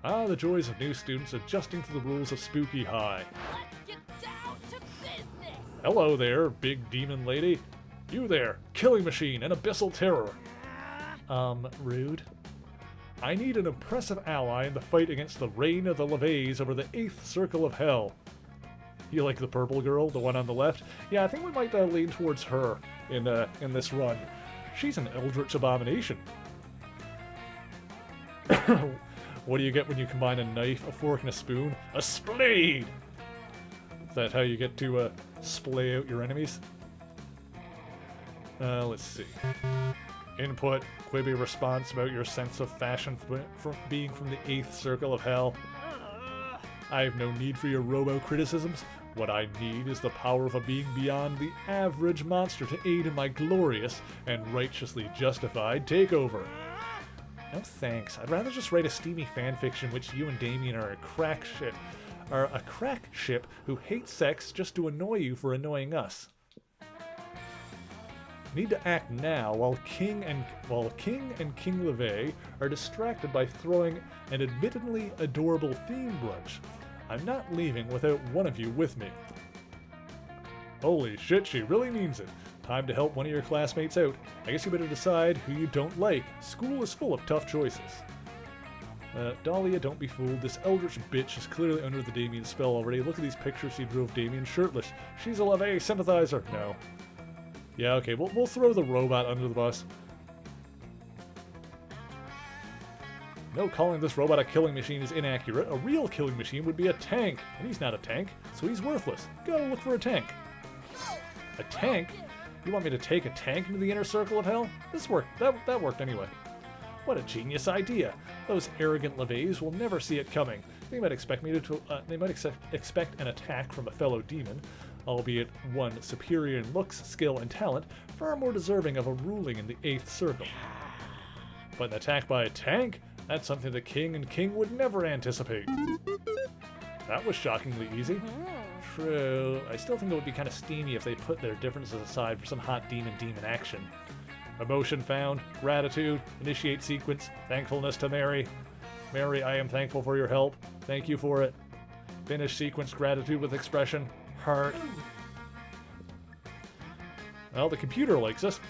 Ah, the joys of new students adjusting to the rules of Spooky High. Let's get down to business. Hello there, big demon lady. You there, killing machine and abyssal terror. Rude. I need an impressive ally in the fight against the reign of the Levays over the 8th Circle of Hell. You like the purple girl, the one on the left? Yeah, I think we might lean towards her in this run. She's an eldritch abomination. What do you get when you combine a knife, a fork, and a spoon? A spade! Is that how you get to splay out your enemies? Let's see. Input, Quibi response about your sense of fashion from being from the 8th Circle of Hell. I have no need for your robo-criticisms. What I need is the power of a being beyond the average monster to aid in my glorious and righteously justified takeover. No thanks. I'd rather just write a steamy fanfiction in which you and Damien are a crack ship who hate sex just to annoy you for annoying us. Need to act now while King and King LeVay are distracted by throwing an admittedly adorable theme brunch. I'm not leaving without one of you with me. Holy shit, she really means it. Time to help one of your classmates out. I guess you better decide who you don't like. School is full of tough choices. Dahlia, don't be fooled. This eldritch bitch is clearly under the Damien spell already. Look at these pictures she drove Damien shirtless. She's a LeVay sympathizer. No. Yeah, okay, we'll throw the robot under the bus. No, calling this robot a killing machine is inaccurate. A real killing machine would be a tank, and he's not a tank, so he's worthless. Go look for a tank. A tank? You want me to take a tank into the inner circle of hell? This worked. That worked anyway. What a genius idea. Those arrogant Levays will never see it coming. They might expect expect an attack from a fellow demon, albeit one superior in looks, skill, and talent, far more deserving of a ruling in the 8th Circle. But an attack by a tank? That's something the King and King would never anticipate. That was shockingly easy. True. I still think it would be kind of steamy if they put their differences aside for some hot demon action. Emotion found, gratitude, initiate sequence, thankfulness to Mary. Mary, I am thankful for your help. Thank you for it. Finish sequence, gratitude with expression. Heart. Well, the computer likes us.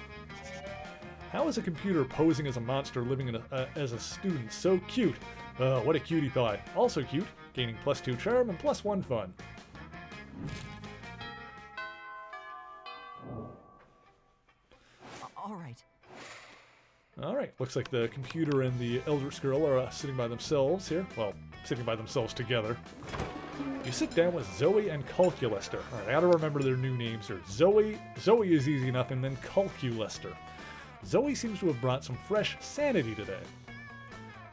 How is a computer posing as a monster living as a student so cute? What a cutie pie. Also cute, gaining +2 charm and +1 fun. Alright, looks like the computer and the Eldritch Girl are sitting by themselves here. Well, sitting by themselves together. You sit down with Zoe and Calculester. Alright, I gotta remember their new names here. Zoe is easy enough, and then Calculester. Zoe seems to have brought some fresh sanity today.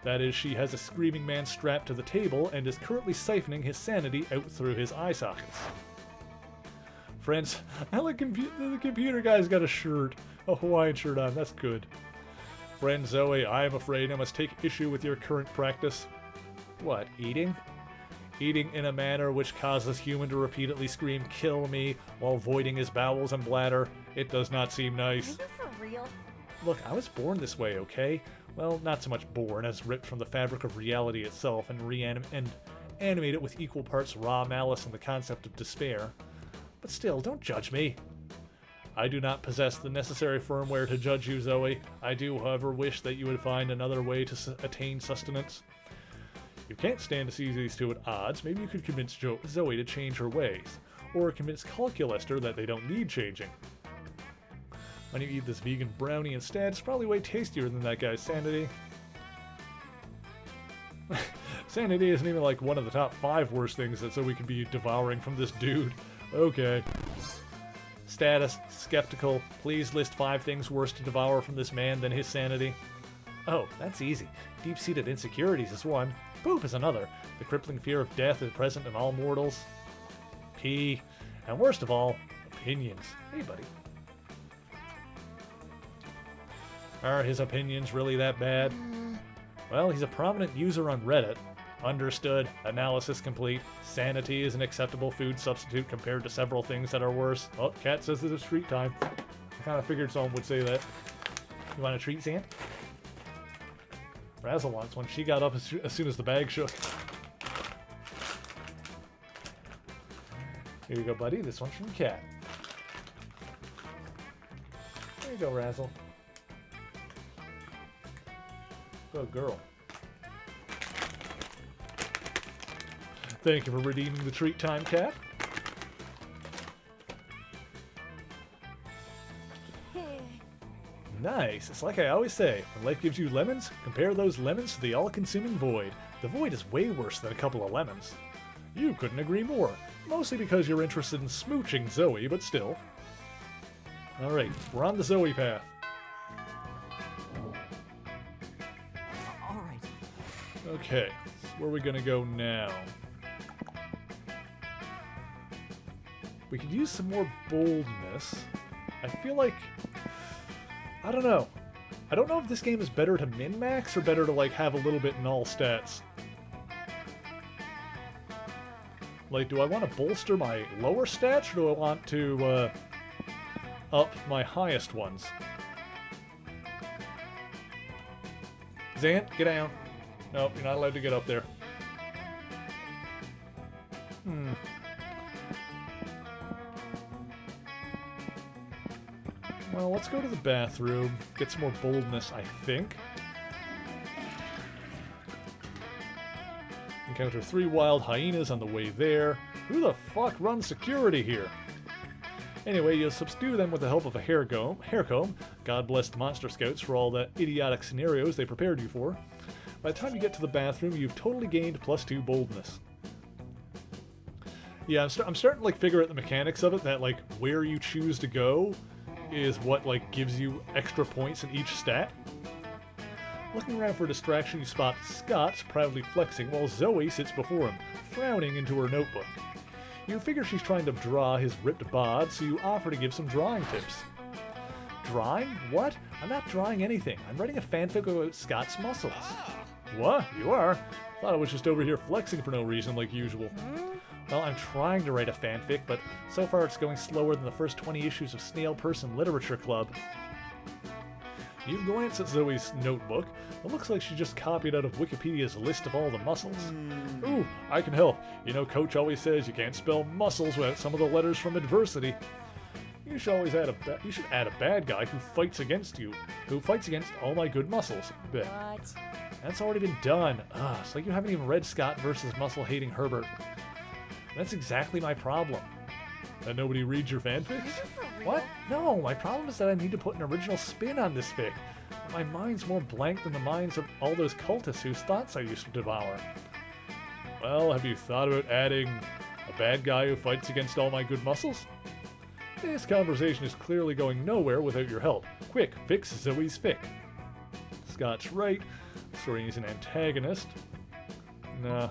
That is, she has a screaming man strapped to the table and is currently siphoning his sanity out through his eye sockets. Friends, the computer guy's got a shirt, a Hawaiian shirt on, that's good. Friend Zoe, I am afraid I must take issue with your current practice. What, eating? Eating in a manner which causes human to repeatedly scream, "Kill me," while voiding his bowels and bladder. It does not seem Are nice. you for real? Look, I was born this way, okay? Well, not so much born, as ripped from the fabric of reality itself and animated with equal parts raw malice and the concept of despair. But still, don't judge me. I do not possess the necessary firmware to judge you, Zoe. I do, however, wish that you would find another way to attain sustenance. You can't stand to see these two at odds. Maybe you could convince Zoe to change her ways, or convince Calculester that they don't need changing. When you eat this vegan brownie instead, it's probably way tastier than that guy's sanity. Sanity isn't even like one of the top 5 worst things that Zoe could be devouring from this dude. Okay. Status, skeptical. Please list 5 things worse to devour from this man than his sanity. Oh, that's easy. Deep-seated insecurities is one. Poop is another. The crippling fear of death is present in all mortals. Pee. And worst of all, opinions. Hey, buddy. Are his opinions really that bad? Well, he's a prominent user on Reddit. Understood. Analysis complete. Sanity is an acceptable food substitute compared to several things that are worse. Oh, Cat says it's treat time. I kind of figured someone would say that. You want a treat, Zant? Razzle wants one. She got up as soon as the bag shook. Here you go, buddy. This one's from Cat. There you go, Razzle. Good girl. Thank you for redeeming the treat time, Cat. Nice. It's like I always say, when life gives you lemons, compare those lemons to the all-consuming void. The void is way worse than a couple of lemons. You couldn't agree more. Mostly because you're interested in smooching Zoe, but still. Alright, we're on the Zoe path. All right. Okay, so where are we gonna go now? We could use some more boldness. I feel like... I don't know. I don't know if this game is better to min-max or better to, like, have a little bit in all stats. Like, do I want to bolster my lower stats, or do I want to, up my highest ones? Zant, get down. Nope, you're not allowed to get up there. Well, let's go to the bathroom, get some more boldness, I think. Encounter 3 wild hyenas on the way there. Who the fuck runs security here? Anyway, you'll subdue them with the help of a hair comb. God bless the Monster Scouts for all the idiotic scenarios they prepared you for. By the time you get to the bathroom, you've totally gained +2 boldness. Yeah, I'm starting to, like, figure out the mechanics of it, that, like, where you choose to go is what, like, gives you extra points in each stat. Looking around for a distraction, you spot Scott proudly flexing while Zoe sits before him, frowning into her notebook. You figure she's trying to draw his ripped bod, so you offer to give some drawing tips. Drawing? What? I'm not drawing anything. I'm writing a fanfic about Scott's muscles. What? You are? Thought I was just over here flexing for no reason like usual. Well, I'm trying to write a fanfic, but so far it's going slower than the first 20 issues of Snail Person Literature Club. You glance at Zoe's notebook. It looks like she just copied out of Wikipedia's list of all the muscles. Ooh, I can help. You know, Coach always says you can't spell muscles without some of the letters from adversity. You should always add a bad guy who fights against you, who fights against all my good muscles. Blech. What? That's already been done. Ugh, it's like you haven't even read Scott versus Muscle-Hating Herbert. That's exactly my problem. That nobody reads your fanfics? What? No, my problem is that I need to put an original spin on this fic. My mind's more blank than the minds of all those cultists whose thoughts I used to devour. Well, have you thought about adding a bad guy who fights against all my good muscles? This conversation is clearly going nowhere without your help. Quick, fix Zoe's fic. Scott's right. The story needs an antagonist. Nah.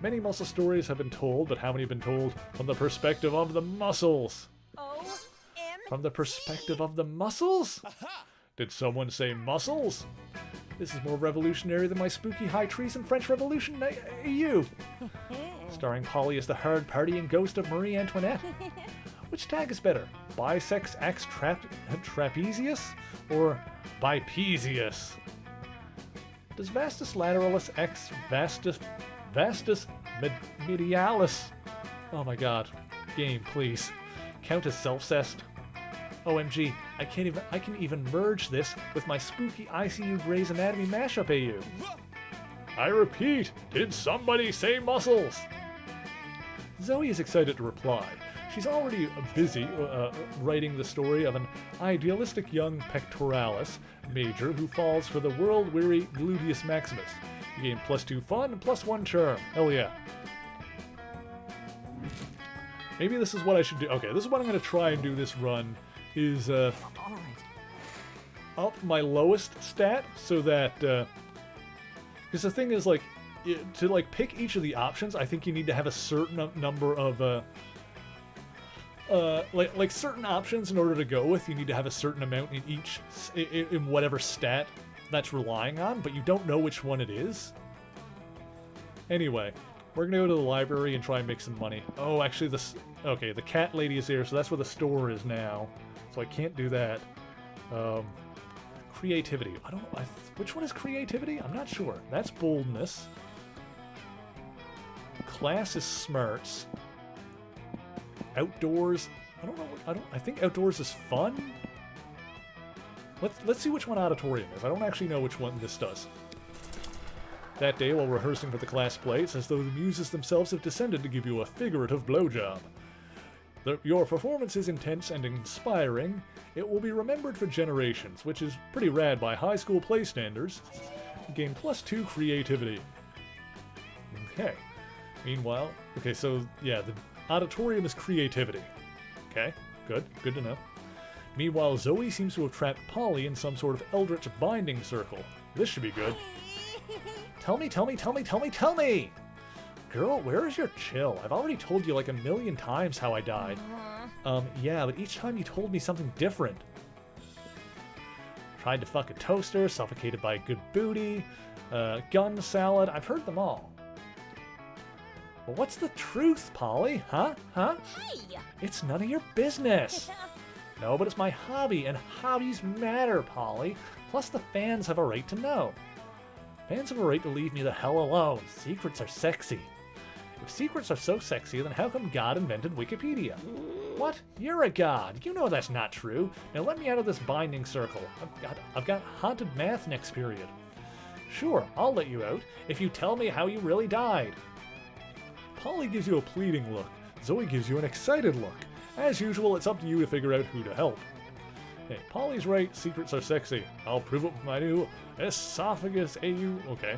Many muscle stories have been told, but how many have been told from the perspective of the muscles? O-M. From the perspective of the muscles? Did someone say muscles? This is more revolutionary than my spooky high treason French Revolution. You. Starring Polly as the hard-partying ghost of Marie Antoinette. Which tag is better? Bisex X Trapezius or Bipesius? Does Vastus Lateralis X Vastus Medialis, oh my god, game, please, count as self-cessed? OMG, I can even merge this with my spooky ICU Grey's Anatomy mashup AU. I repeat, did somebody say muscles? Zoe is excited to reply. She's already busy writing the story of an idealistic young pectoralis major who falls for the world-weary gluteus maximus. You gain +2 fun and +1 charm. Hell yeah. Maybe this is what I should do. Okay, this is what I'm going to try and do this run, is All right. up my lowest stat so that... Because the thing is, like, to like pick each of the options, I think you need to have a certain number of... like certain options in order to go with, you need to have a certain amount in each, in whatever stat that's relying on, but you don't know which one it is. Anyway, we're gonna go to the library and try and make some money. Oh, actually, okay, the cat lady is there, so that's where the store is now. So I can't do that. Creativity. Which one is creativity? I'm not sure. That's boldness. Class is smarts. Outdoors, I don't know. I think outdoors is fun. Let's see which one auditorium is. I don't actually know which one this does. That day, while rehearsing for the class play, it's as though the muses themselves have descended to give you a figurative blowjob. Your performance is intense and inspiring. It will be remembered for generations, which is pretty rad by high school play standards. Gain +2 creativity. Okay. Meanwhile, okay, so yeah, the auditorium is creativity. Okay, good to know. Meanwhile, Zoe seems to have trapped Polly in some sort of eldritch binding circle. This should be good. Tell me! Girl, where is your chill? I've already told you like 1,000,000 times how I died. Yeah, but each time you told me something different. Tried to fuck a toaster, suffocated by a good booty, gun salad, I've heard them all. Well, what's the truth, Polly? Huh? Hey! It's none of your business. No, but it's my hobby, and hobbies matter, Polly. Plus, the fans have a right to know. Fans have a right to leave me the hell alone. Secrets are sexy. If secrets are so sexy, then how come God invented Wikipedia? What? You're a god. You know that's not true. Now let me out of this binding circle. I've got haunted math next period. Sure, I'll let you out if you tell me how you really died. Polly gives you a pleading look. Zoe gives you an excited look. As usual, it's up to you to figure out who to help. Hey, Polly's right. Secrets are sexy. I'll prove it with my new esophagus AU. Okay.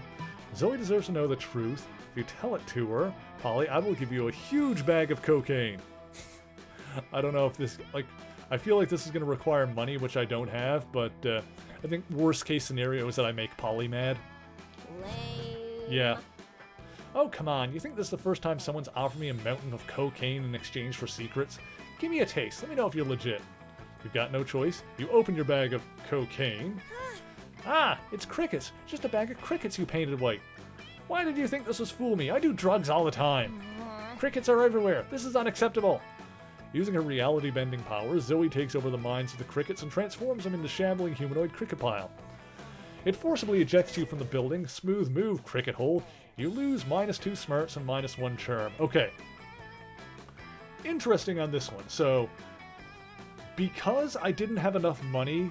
Zoe deserves to know the truth. If you tell it to her, Polly, I will give you a huge bag of cocaine. I don't know if this, like, I feel like this is going to require money, which I don't have, but I think worst case scenario is that I make Polly mad. Lame. Yeah. Oh, come on. You think this is the first time someone's offered me a mountain of cocaine in exchange for secrets? Give me a taste. Let me know if you're legit. You've got no choice. You open your bag of cocaine. Ah, it's crickets. Just a bag of crickets you painted white. Why did you think this was fool me? I do drugs all the time. Crickets are everywhere. This is unacceptable. Using her reality-bending powers, Zoe takes over the minds of the crickets and transforms them into shambling humanoid cricket pile. It forcibly ejects you from the building. Smooth move, cricket hole. You lose -2 smarts and -1 charm. Okay. Interesting on this one. So, because I didn't have enough money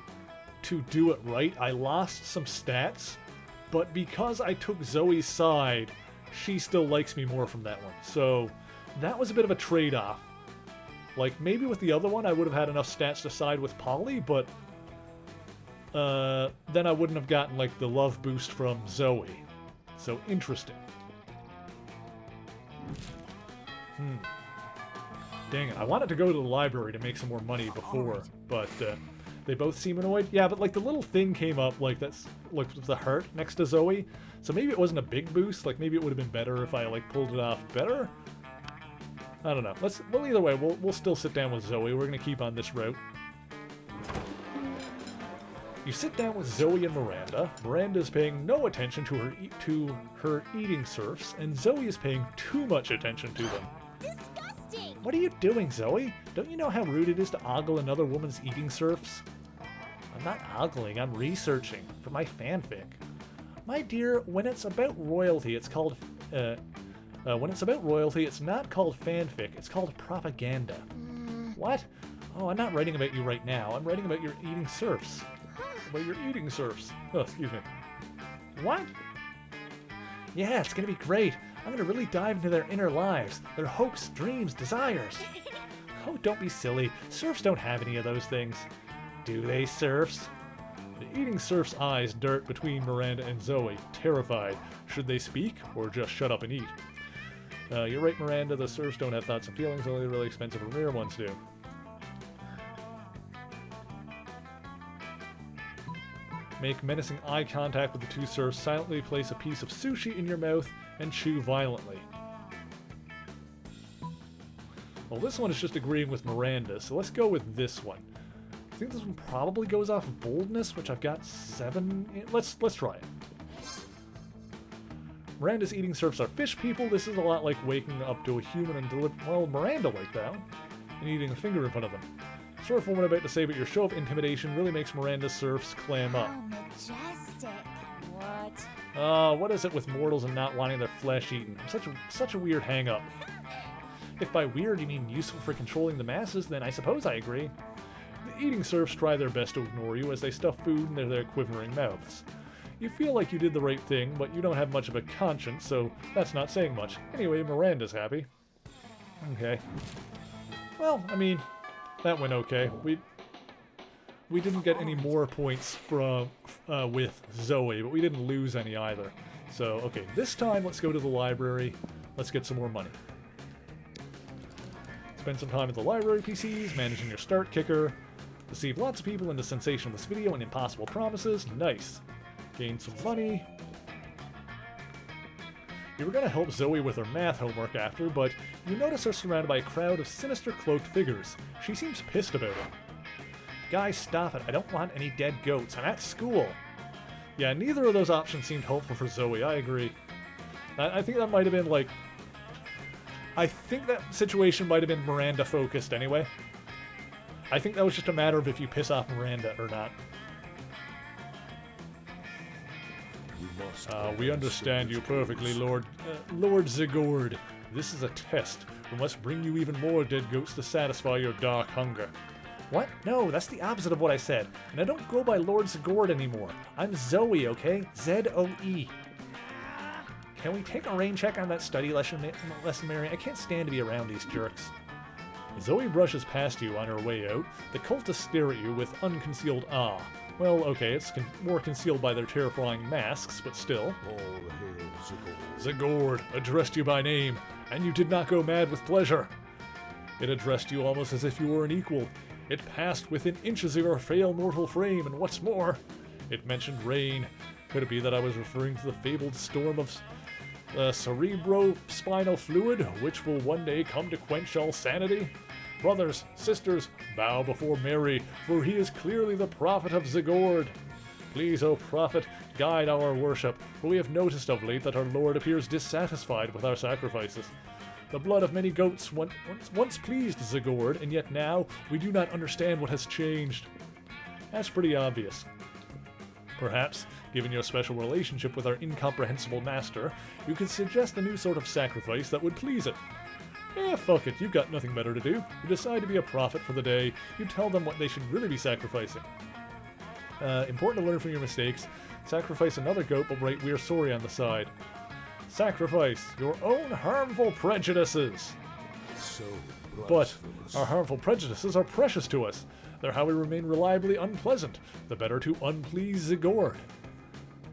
to do it right, I lost some stats, but because I took Zoe's side, she still likes me more from that one. So, that was a bit of a trade-off. Like, maybe with the other one, I would have had enough stats to side with Polly, but then I wouldn't have gotten, like, the love boost from Zoe. So, interesting. Dang it, I wanted to go to the library to make some more money before, but they both seem annoyed. Yeah, but, like, the little thing came up, like, that's, like, the heart next to Zoe, so maybe it wasn't a big boost. Like, maybe it would have been better if I, like, pulled it off better? I don't know. Well, either way, we'll still sit down with Zoe. We're gonna keep on this route. You sit down with Zoe and Miranda. Miranda's paying no attention to her eating serfs, and Zoe is paying too much attention to them. Disgusting! What are you doing, Zoe? Don't you know how rude it is to ogle another woman's eating serfs? I'm not ogling, I'm researching for my fanfic. My dear, when it's about royalty, it's called, when it's about royalty, it's not called fanfic, it's called propaganda. What? Oh, I'm not writing about you right now. I'm writing about your eating serfs. About your eating serfs. Oh, excuse me. What? Yeah, it's gonna be great. I'm gonna really dive into their inner lives, their hopes, dreams, desires. Oh, don't be silly. Serfs don't have any of those things. Do they, serfs? The eating serf's eyes dart between Miranda and Zoe, terrified. Should they speak, or just shut up and eat? You're right, Miranda. The serfs don't have thoughts and feelings, only the really expensive or rare ones do. Make menacing eye contact with the two serfs, silently place a piece of sushi in your mouth, and chew violently. Well, this one is just agreeing with Miranda, so let's go with this one. I think this one probably goes off of boldness, which I've got 7 in. Let's try it. Miranda's eating serfs are fish people. This is a lot like waking up to a human and well, Miranda like that, and eating a finger in front of them. Serf woman about to say, but your show of intimidation really makes Miranda's serfs clam up. How majestic. What? What is it with mortals and not wanting their flesh eaten? Such a weird hang-up. If by weird you mean useful for controlling the masses, then I suppose I agree. The eating serfs try their best to ignore you as they stuff food into their quivering mouths. You feel like you did the right thing, but you don't have much of a conscience, so that's not saying much. Anyway, Miranda's happy. Okay. Well, I mean, that went okay. We didn't get any more points from with Zoe, but we didn't lose any either. So, okay, this time let's go to the library. Let's get some more money. Spend some time at the library PCs, managing your start kicker. Deceive lots of people into sensationless video and impossible promises. Nice. Gain some money. You were going to help Zoe with her math homework after, but you notice her surrounded by a crowd of sinister cloaked figures. She seems pissed about it. Guys, stop it. I don't want any dead goats. I'm at school. Yeah, neither of those options seemed helpful for Zoe. I agree. I think that might have been like... I think that situation might have been Miranda focused anyway. I think that was just a matter of if you piss off Miranda or not. We understand you perfectly, Lord Zigord. This is a test. We must bring you even more dead goats to satisfy your dark hunger. What? No, that's the opposite of what I said. And I don't go by Lord Zigord anymore. I'm Zoe, okay? Z-O-E. Can we take a rain check on that study lesson, Mary? I can't stand to be around these jerks. Zoe brushes past you on her way out. The cultists stare at you with unconcealed awe. Well, okay, it's more concealed by their terrifying masks, but still. All hail Zigord. Zigord addressed you by name, and you did not go mad with pleasure. It addressed you almost as if you were an equal. It passed within inches of your frail mortal frame, and what's more, it mentioned rain. Could it be that I was referring to the fabled storm of cerebrospinal fluid, which will one day come to quench all sanity? Brothers, sisters, bow before Mary, for he is clearly the prophet of Zigord. Please, O prophet, guide our worship, for we have noticed of late that our Lord appears dissatisfied with our sacrifices. The blood of many goats once pleased Zigord, and yet now we do not understand what has changed. That's pretty obvious. Perhaps, given your special relationship with our incomprehensible master, you could suggest a new sort of sacrifice that would please it. Fuck it, you've got nothing better to do. You decide to be a prophet for the day. You tell them what they should really be sacrificing. Important to learn from your mistakes. Sacrifice another goat, but write "We're sorry" on the side. Sacrifice your own harmful prejudices. So But blasphemous. our harmful prejudices are precious to us. They're how we remain reliably unpleasant, the better to unplease Zigord.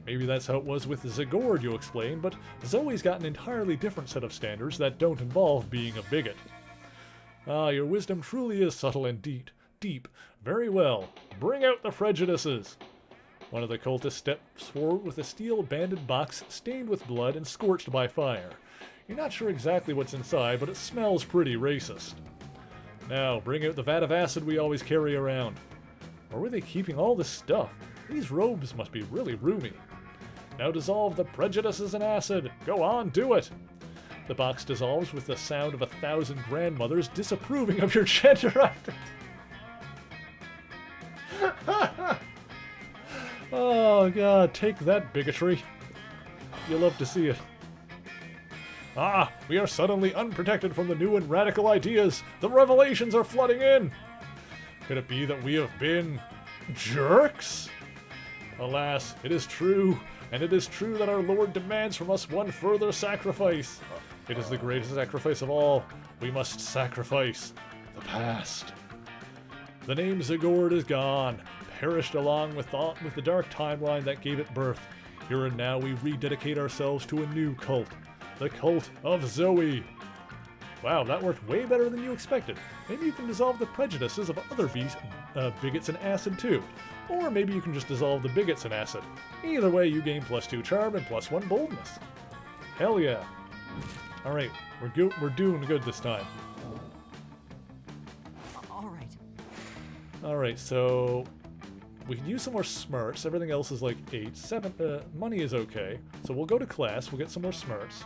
Maybe that's how it was with Zigord, you explain, but Zoe's got an entirely different set of standards that don't involve being a bigot. Ah, your wisdom truly is subtle and deep. Very well. Bring out the prejudices. One of the cultists steps forward with a steel-banded box stained with blood and scorched by fire. You're not sure exactly what's inside, but it smells pretty racist. Now, bring out the vat of acid we always carry around. Where were they keeping all this stuff? These robes must be really roomy. Now dissolve the prejudices in acid. Go on, do it. The box dissolves with the sound of 1,000 grandmothers disapproving of your gender identity. Oh god, take that, bigotry. You love to see it. Ah, we are suddenly unprotected from the new and radical ideas. The revelations are flooding in. Could it be that we have been jerks? Alas, it is true, and it is true that our Lord demands from us one further sacrifice. It is the greatest sacrifice of all. We must sacrifice the past. The name Zagord is gone, perished along with the dark timeline that gave it birth. Here and now we rededicate ourselves to a new cult, the cult of Zoe. Wow, that worked way better than you expected. Maybe you can dissolve the prejudices of other bigots in acid too. Or maybe you can just dissolve the bigots in acid. Either way, you gain +2 charm and +1 boldness. Hell yeah. Alright, we're doing good this time. All right. Alright, so we can use some more smarts. Everything else is like 8. 7, money is okay. So we'll go to class, we'll get some more smarts.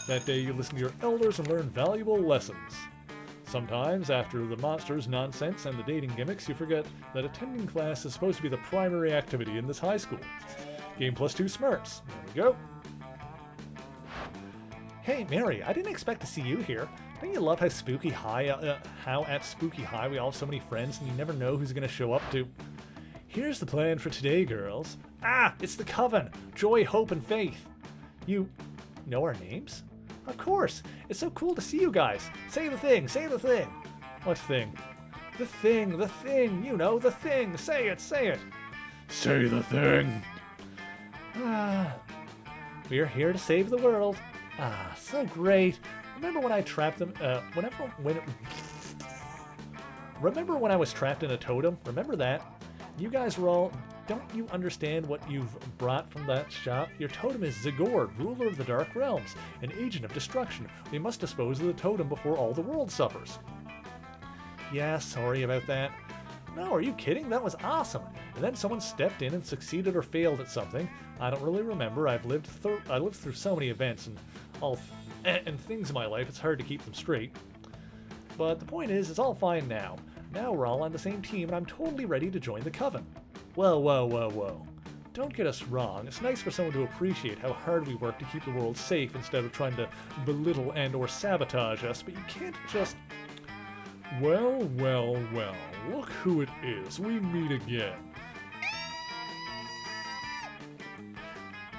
That day you listen to your elders and learn valuable lessons. Sometimes, after the monsters, nonsense, and the dating gimmicks, you forget that attending class is supposed to be the primary activity in this high school. Gain +2 smarts. There we go. Hey, Mary, I didn't expect to see you here. Don't you love how how at Spooky High we all have so many friends and you never know who's going to show up to... Here's the plan for today, girls. Ah, it's the Coven. Joy, Hope, and Faith. You know our names? Of course. It's so cool to see you guys. Say the thing. Say the thing. What thing? The thing. The thing. You know, the thing. Say it. Say it. Say the thing. We're here to save the world. Ah, so great. Remember when I trapped them? Remember when I was trapped in a totem? Remember that? You guys were all... Don't you understand what you've brought from that shop? Your totem is Zagord, ruler of the Dark Realms, an agent of destruction. We must dispose of the totem before all the world suffers. Yeah, sorry about that. No, are you kidding? That was awesome. And then someone stepped in and succeeded or failed at something. I don't really remember. I lived through so many events and things in my life, it's hard to keep them straight. But the point is, it's all fine now. Now we're all on the same team, and I'm totally ready to join the Coven. Whoa, whoa, whoa, whoa. Don't get us wrong. It's nice for someone to appreciate how hard we work to keep the world safe instead of trying to belittle and or sabotage us, but you can't just... Well, well, well. Look who it is. We meet again.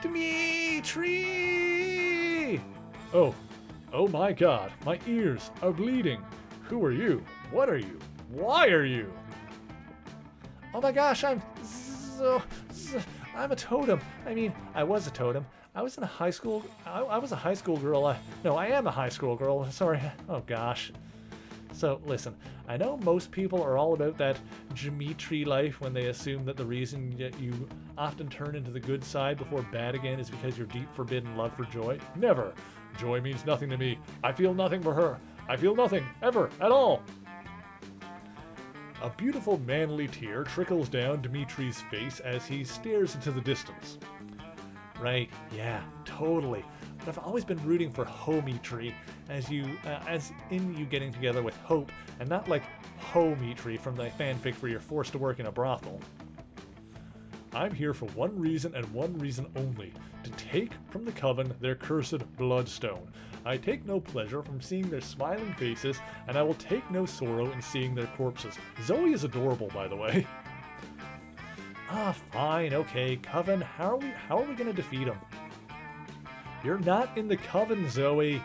Dimitri! Oh my god. My ears are bleeding. Who are you? What are you? Why are you? Oh my gosh, I'm a totem. I mean, I was a totem. I was in a high school. I was a high school girl. I am a high school girl. Sorry. Oh gosh. So listen, I know most people are all about that Dimitri life when they assume that the reason that you often turn into the good side before bad again is because your deep forbidden love for Joy. Never. Joy means nothing to me. I feel nothing for her. I feel nothing, ever, at all. A beautiful manly tear trickles down Dimitri's face as he stares into the distance. Right, yeah, totally. But I've always been rooting for Homitri, as in you getting together with Hope, and not like Homitri from the fanfic where you're forced to work in a brothel. I'm here for one reason and one reason only, to take from the Coven their cursed bloodstone. I take no pleasure from seeing their smiling faces, and I will take no sorrow in seeing their corpses. Zoe is adorable, by the way. Ah, fine, okay, Coven, how are we gonna defeat him? You're not in the Coven, Zoe.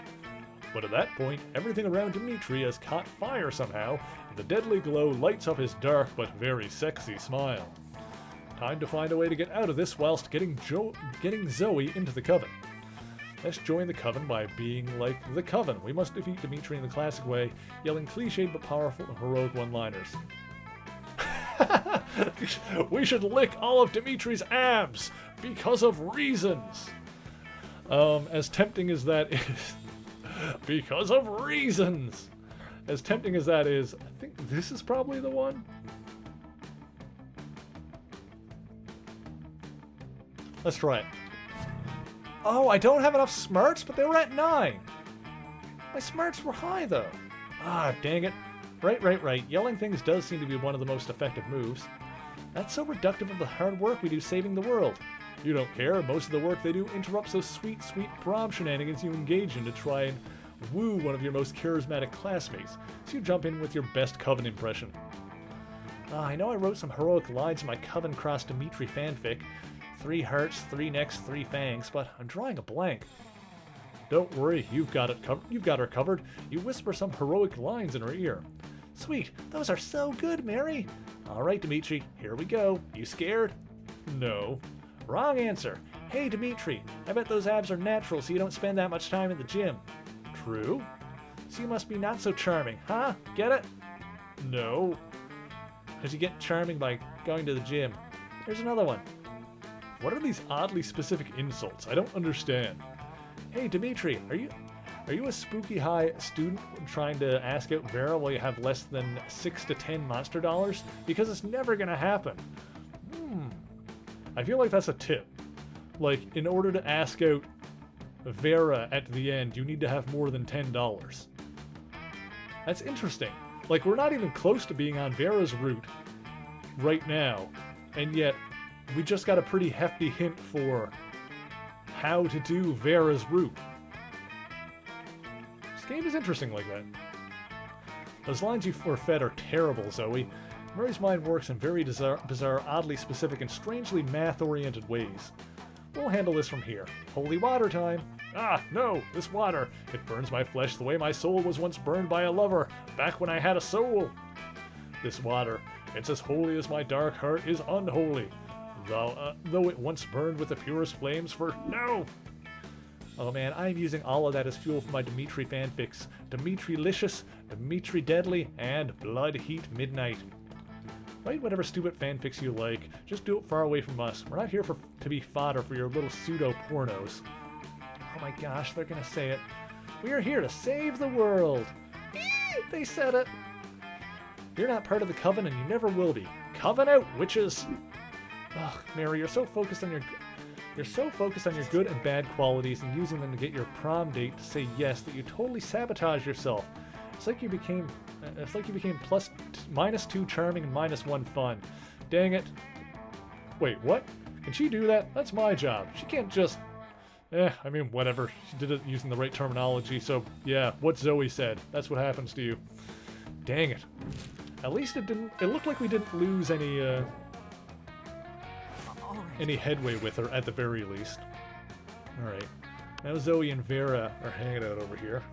But at that point, everything around Dimitri has caught fire somehow, and the deadly glow lights up his dark but very sexy smile. Time to find a way to get out of this whilst getting Zoe into the Coven. Let's join the Coven by being like the Coven. We must defeat Dimitri in the classic way, yelling cliched but powerful heroic one-liners. We should lick all of Dimitri's abs because of reasons. As tempting as that is, because of reasons. As tempting as that is, I think this is probably the one. Let's try it. Oh, I don't have enough smarts, but they were at 9. My smarts were high, though. Ah, dang it. Right. Yelling things does seem to be one of the most effective moves. That's so reductive of the hard work we do saving the world. You don't care. Most of the work they do interrupts those sweet prom shenanigans you engage in to try and woo one of your most charismatic classmates. So you jump in with your best Coven impression. I know I wrote some heroic lines in my Coven Cross Dimitri fanfic. 3 hearts, 3 necks, 3 fangs, but I'm drawing a blank. Don't worry, you've got her covered. You whisper some heroic lines in her ear. Sweet, those are so good, Mary. All right, Dimitri, here we go. You scared? No. Wrong answer. Hey, Dimitri, I bet those abs are natural so you don't spend that much time in the gym. True. So you must be not so charming, huh? Get it? No. Because you get charming by going to the gym. Here's another one. What are these oddly specific insults? I don't understand. Hey, Dimitri, are you a spooky high student trying to ask out Vera while you have less than 6 to 10 monster dollars? Because it's never gonna happen. I feel like that's a tip. Like, in order to ask out Vera at the end, you need to have more than $10. That's interesting. Like, we're not even close to being on Vera's route right now, and yet we just got a pretty hefty hint for how to do Vera's route. This game is interesting like that. Those lines you were fed are terrible, Zoe. Murray's mind works in very bizarre, oddly specific, and strangely math-oriented ways. We'll handle this from here. Holy water time. Ah, no, this water. It burns my flesh the way my soul was once burned by a lover, back when I had a soul. This water, it's as holy as my dark heart is unholy. Though it once burned with the purest flames for... No! Oh man, I'm using all of that as fuel for my Dimitri fanfics. Dimitri-licious, Dimitri-deadly, and Blood Heat Midnight. Write whatever stupid fanfics you like. Just do it far away from us. We're not here to be fodder for your little pseudo-pornos. Oh my gosh, they're gonna say it. We are here to save the world. They said it. You're not part of the Coven and you never will be. Coven out, witches! Ugh, Mary, you're so focused on your good and bad qualities and using them to get your prom date to say yes that you totally sabotage yourself. It's like you became -2 charming and -1 fun. Dang it. Wait, what? Can she do that? That's my job. She can't just... I mean, whatever. She did it using the right terminology, so yeah, what Zoe said. That's what happens to you. Dang it. At least it looked like we didn't lose any headway with her, at the very least. Alright. Now Zoe and Vera are hanging out over here.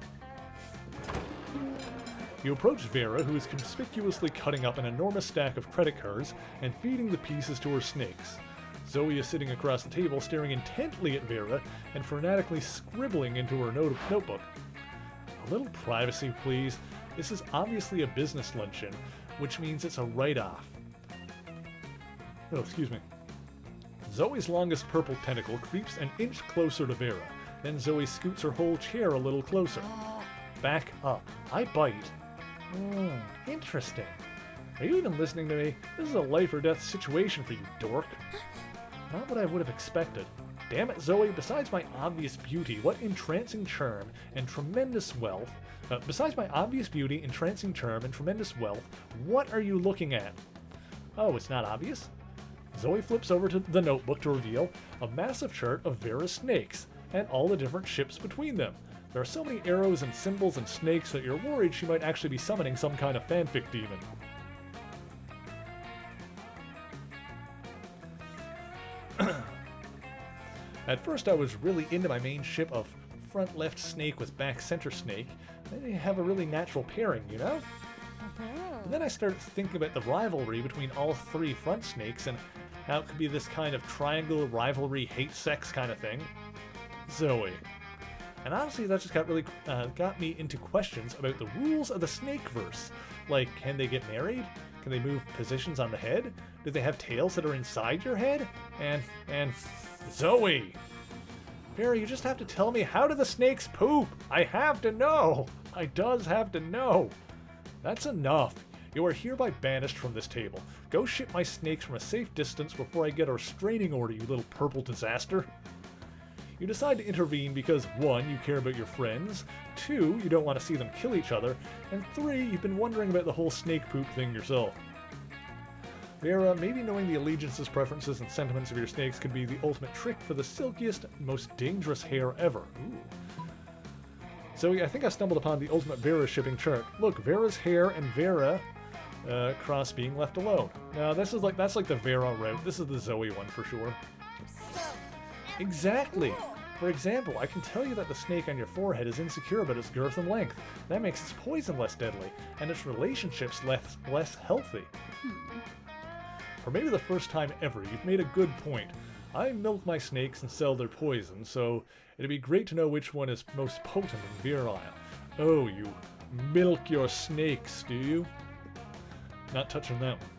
You approach Vera, who is conspicuously cutting up an enormous stack of credit cards and feeding the pieces to her snakes. Zoe is sitting across the table, staring intently at Vera and frenetically scribbling into her notebook. A little privacy, please. This is obviously a business luncheon, which means it's a write-off. Oh, excuse me. Zoe's longest purple tentacle creeps an inch closer to Vera. Then Zoe scoots her whole chair a little closer. Back up. I bite. Interesting. Are you even listening to me? This is a life or death situation for you, dork. Not what I would have expected. Damn it, Zoe, besides my obvious beauty, what entrancing charm and tremendous wealth... besides my obvious beauty, entrancing charm, and tremendous wealth, what are you looking at? Oh, it's not obvious? Zoe flips over to the notebook to reveal a massive chart of Vera's snakes, and all the different ships between them. There are so many arrows and symbols and snakes that you're worried she might actually be summoning some kind of fanfic demon. At first I was really into my main ship of front left snake with back center snake. They have a really natural pairing, you know? And then I started to think about the rivalry between all 3 front snakes and how it could be this kind of triangle rivalry hate sex kind of thing. Zoe. And honestly, that just got me into questions about the rules of the Snakeverse. Like, can they get married? Can they move positions on the head? Do they have tails that are inside your head? And Zoe! Vera, you just have to tell me, how do the snakes poop? I have to know! I does have to know! That's enough. You are hereby banished from this table. Go ship my snakes from a safe distance before I get a restraining order, you little purple disaster. You decide to intervene because 1. You care about your friends, 2. You don't want to see them kill each other, and 3. You've been wondering about the whole snake poop thing yourself. Vera, maybe knowing the allegiances, preferences, and sentiments of your snakes could be the ultimate trick for the silkiest, most dangerous hair ever. Ooh. Zoe, I think I stumbled upon the ultimate Vera shipping chart. Look, Vera's hair and Vera cross being left alone. Now, that's like the Vera route. This is the Zoe one for sure. Exactly! For example, I can tell you that the snake on your forehead is insecure about its girth and length. That makes its poison less deadly, and its relationships less healthy. For maybe the first time ever, you've made a good point. I milk my snakes and sell their poison, so it'd be great to know which one is most potent and virile. Oh, you milk your snakes, do you? Not touching that one.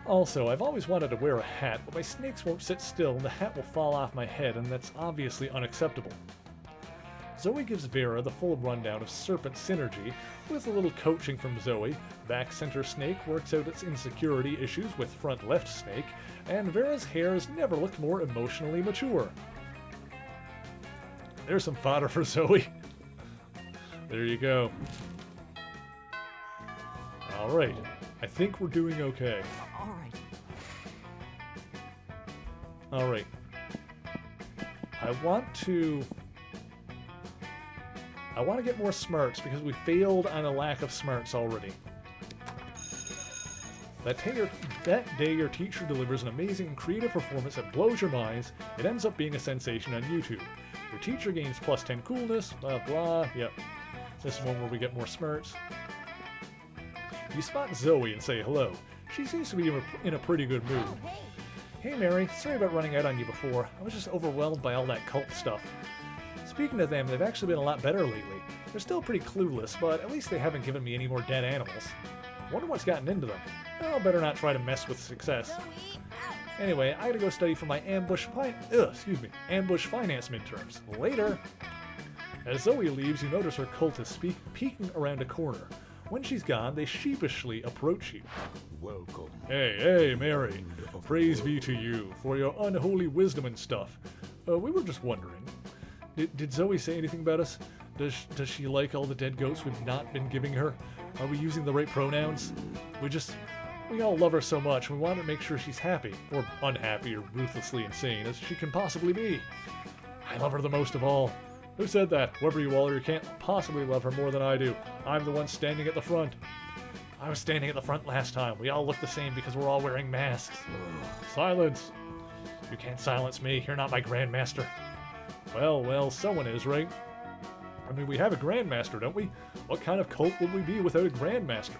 Also, I've always wanted to wear a hat, but my snakes won't sit still and the hat will fall off my head, and that's obviously unacceptable. Zoe gives Vera the full rundown of serpent synergy, with a little coaching from Zoe. Back center snake works out its insecurity issues with front left snake, and Vera's hair has never looked more emotionally mature. There's some fodder for Zoe. There you go. Alright, I think we're doing okay. All right. Alright. I want to get more smarts because we failed on a lack of smarts already. That day your teacher delivers an amazing and creative performance that blows your minds. It ends up being a sensation on YouTube. Your teacher gains plus 10 coolness, blah blah, yep. This is one where we get more smarts. You spot Zoe and say hello. She seems to be in a pretty good mood. Oh, hey. Hey Mary, sorry about running out on you before. I was just overwhelmed by all that cult stuff. Speaking of them, they've actually been a lot better lately. They're still pretty clueless, but at least they haven't given me any more dead animals. Wonder what's gotten into them. Well, better not try to mess with success. Zoe, out. Anyway, I gotta go study for my ambush finance midterms. Later! As Zoe leaves, you notice her cultists peeking around a corner. When she's gone, they sheepishly approach you. Welcome. Hey, Mary. Praise be to you for your unholy wisdom and stuff. We were just wondering. Did Zoe say anything about us? Does she like all the dead goats we've not been giving her? Are we using the right pronouns? We all love her so much, we want to make sure she's happy, or unhappy, or ruthlessly insane as she can possibly be. I love her the most of all. Who said that? Whoever you all are, you can't possibly love her more than I do. I'm the one standing at the front. I was standing at the front last time. We all look the same because we're all wearing masks. Silence! You can't silence me. You're not my grandmaster. Well, someone is, right? I mean, we have a grandmaster, don't we? What kind of cult would we be without a grandmaster?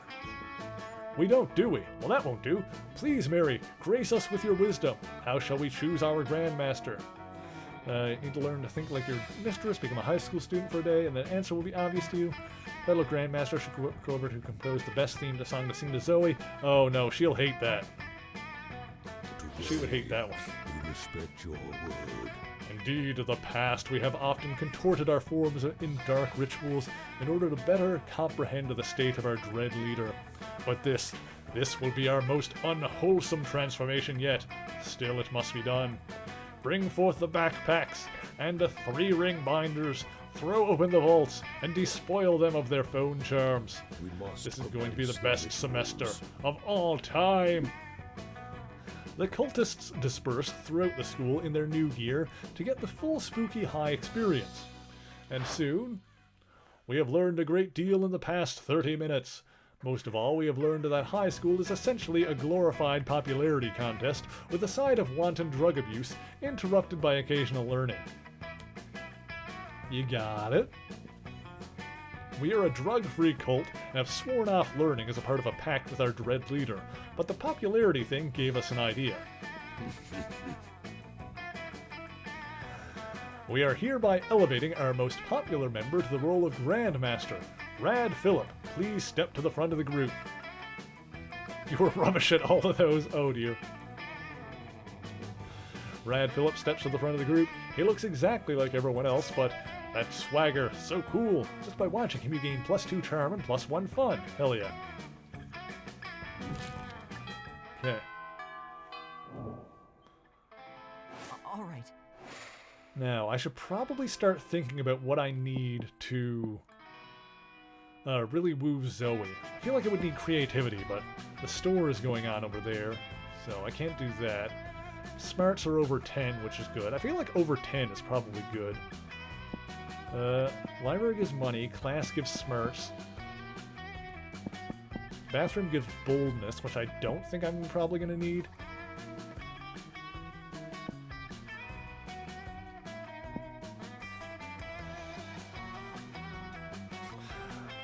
We don't, do we? Well, that won't do. Please, Mary, grace us with your wisdom. How shall we choose our grandmaster? You need to learn to think like your mistress, become a high school student for a day, and the answer will be obvious to you. Title grandmaster should go over to compose the best theme song to sing to Zoe. Oh no, she'll hate that. She would hate that one. We respect your word. Indeed, in the past we have often contorted our forms in dark rituals in order to better comprehend the state of our dread leader. But this will be our most unwholesome transformation yet. Still, it must be done. Bring forth the backpacks and the 3-ring binders. Throw open the vaults and despoil them of their phone charms. This is going to be the best semester of all time. The cultists disperse throughout the school in their new gear to get the full spooky high experience. And soon, we have learned a great deal in the past 30 minutes. Most of all, we have learned that high school is essentially a glorified popularity contest with a side of wanton drug abuse interrupted by occasional learning. You got it? We are a drug-free cult and have sworn off learning as a part of a pact with our dread leader, but the popularity thing gave us an idea. We are hereby elevating our most popular member to the role of Grandmaster. Rad Phillip, please step to the front of the group. You were rubbish at all of those, oh dear. Rad Phillip steps to the front of the group. He looks exactly like everyone else, but that swagger, so cool. Just by watching him, you gain +2 charm and +1 fun. Hell yeah. Now, I should probably start thinking about what I need to really woo Zoe. I feel like it would need creativity, but the store is going on over there, so I can't do that. Smarts are over 10, which is good. I feel like over 10 is probably good. Library gives money, class gives smarts. Bathroom gives boldness, which I don't think I'm probably going to need.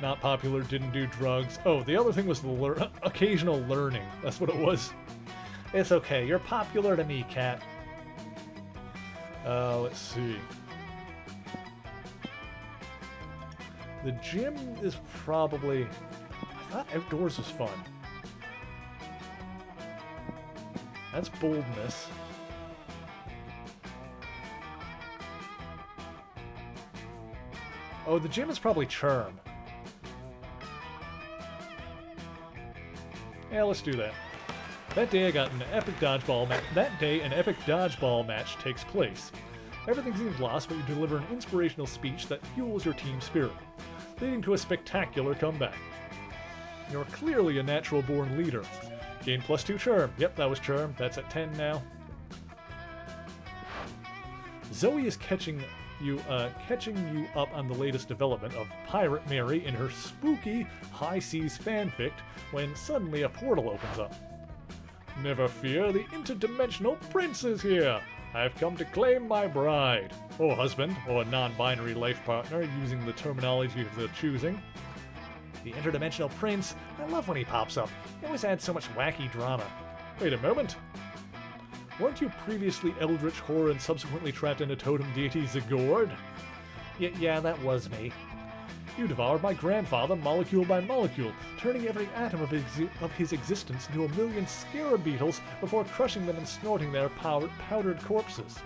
Not popular, didn't do drugs. Oh, the other thing was the occasional learning. That's what it was. It's okay, you're popular to me, cat. Let's see. The gym is probably... I thought outdoors was fun. That's boldness. Oh, the gym is probably charm. Yeah, let's do that. That day an epic dodgeball match takes place. Everything seems lost, but you deliver an inspirational speech that fuels your team spirit, leading to a spectacular comeback. You're clearly a natural-born leader. Gain +2 charm. Yep, that was charm. That's at 10 now. Zoe is catching you up on the latest development of Pirate Mary in her spooky High Seas fanfic when suddenly a portal opens up. Never fear, the interdimensional prince is here! I've come to claim my bride, or husband, or non-binary life partner, using the terminology of their choosing. The interdimensional prince, I love when he pops up. He always adds so much wacky drama. Wait a moment. Weren't you previously Eldritch Horror and subsequently trapped in a totem deity Zagord? Yeah, that was me. You devoured my grandfather molecule by molecule, turning every atom of his existence into a million scarab beetles before crushing them and snorting their powdered corpses.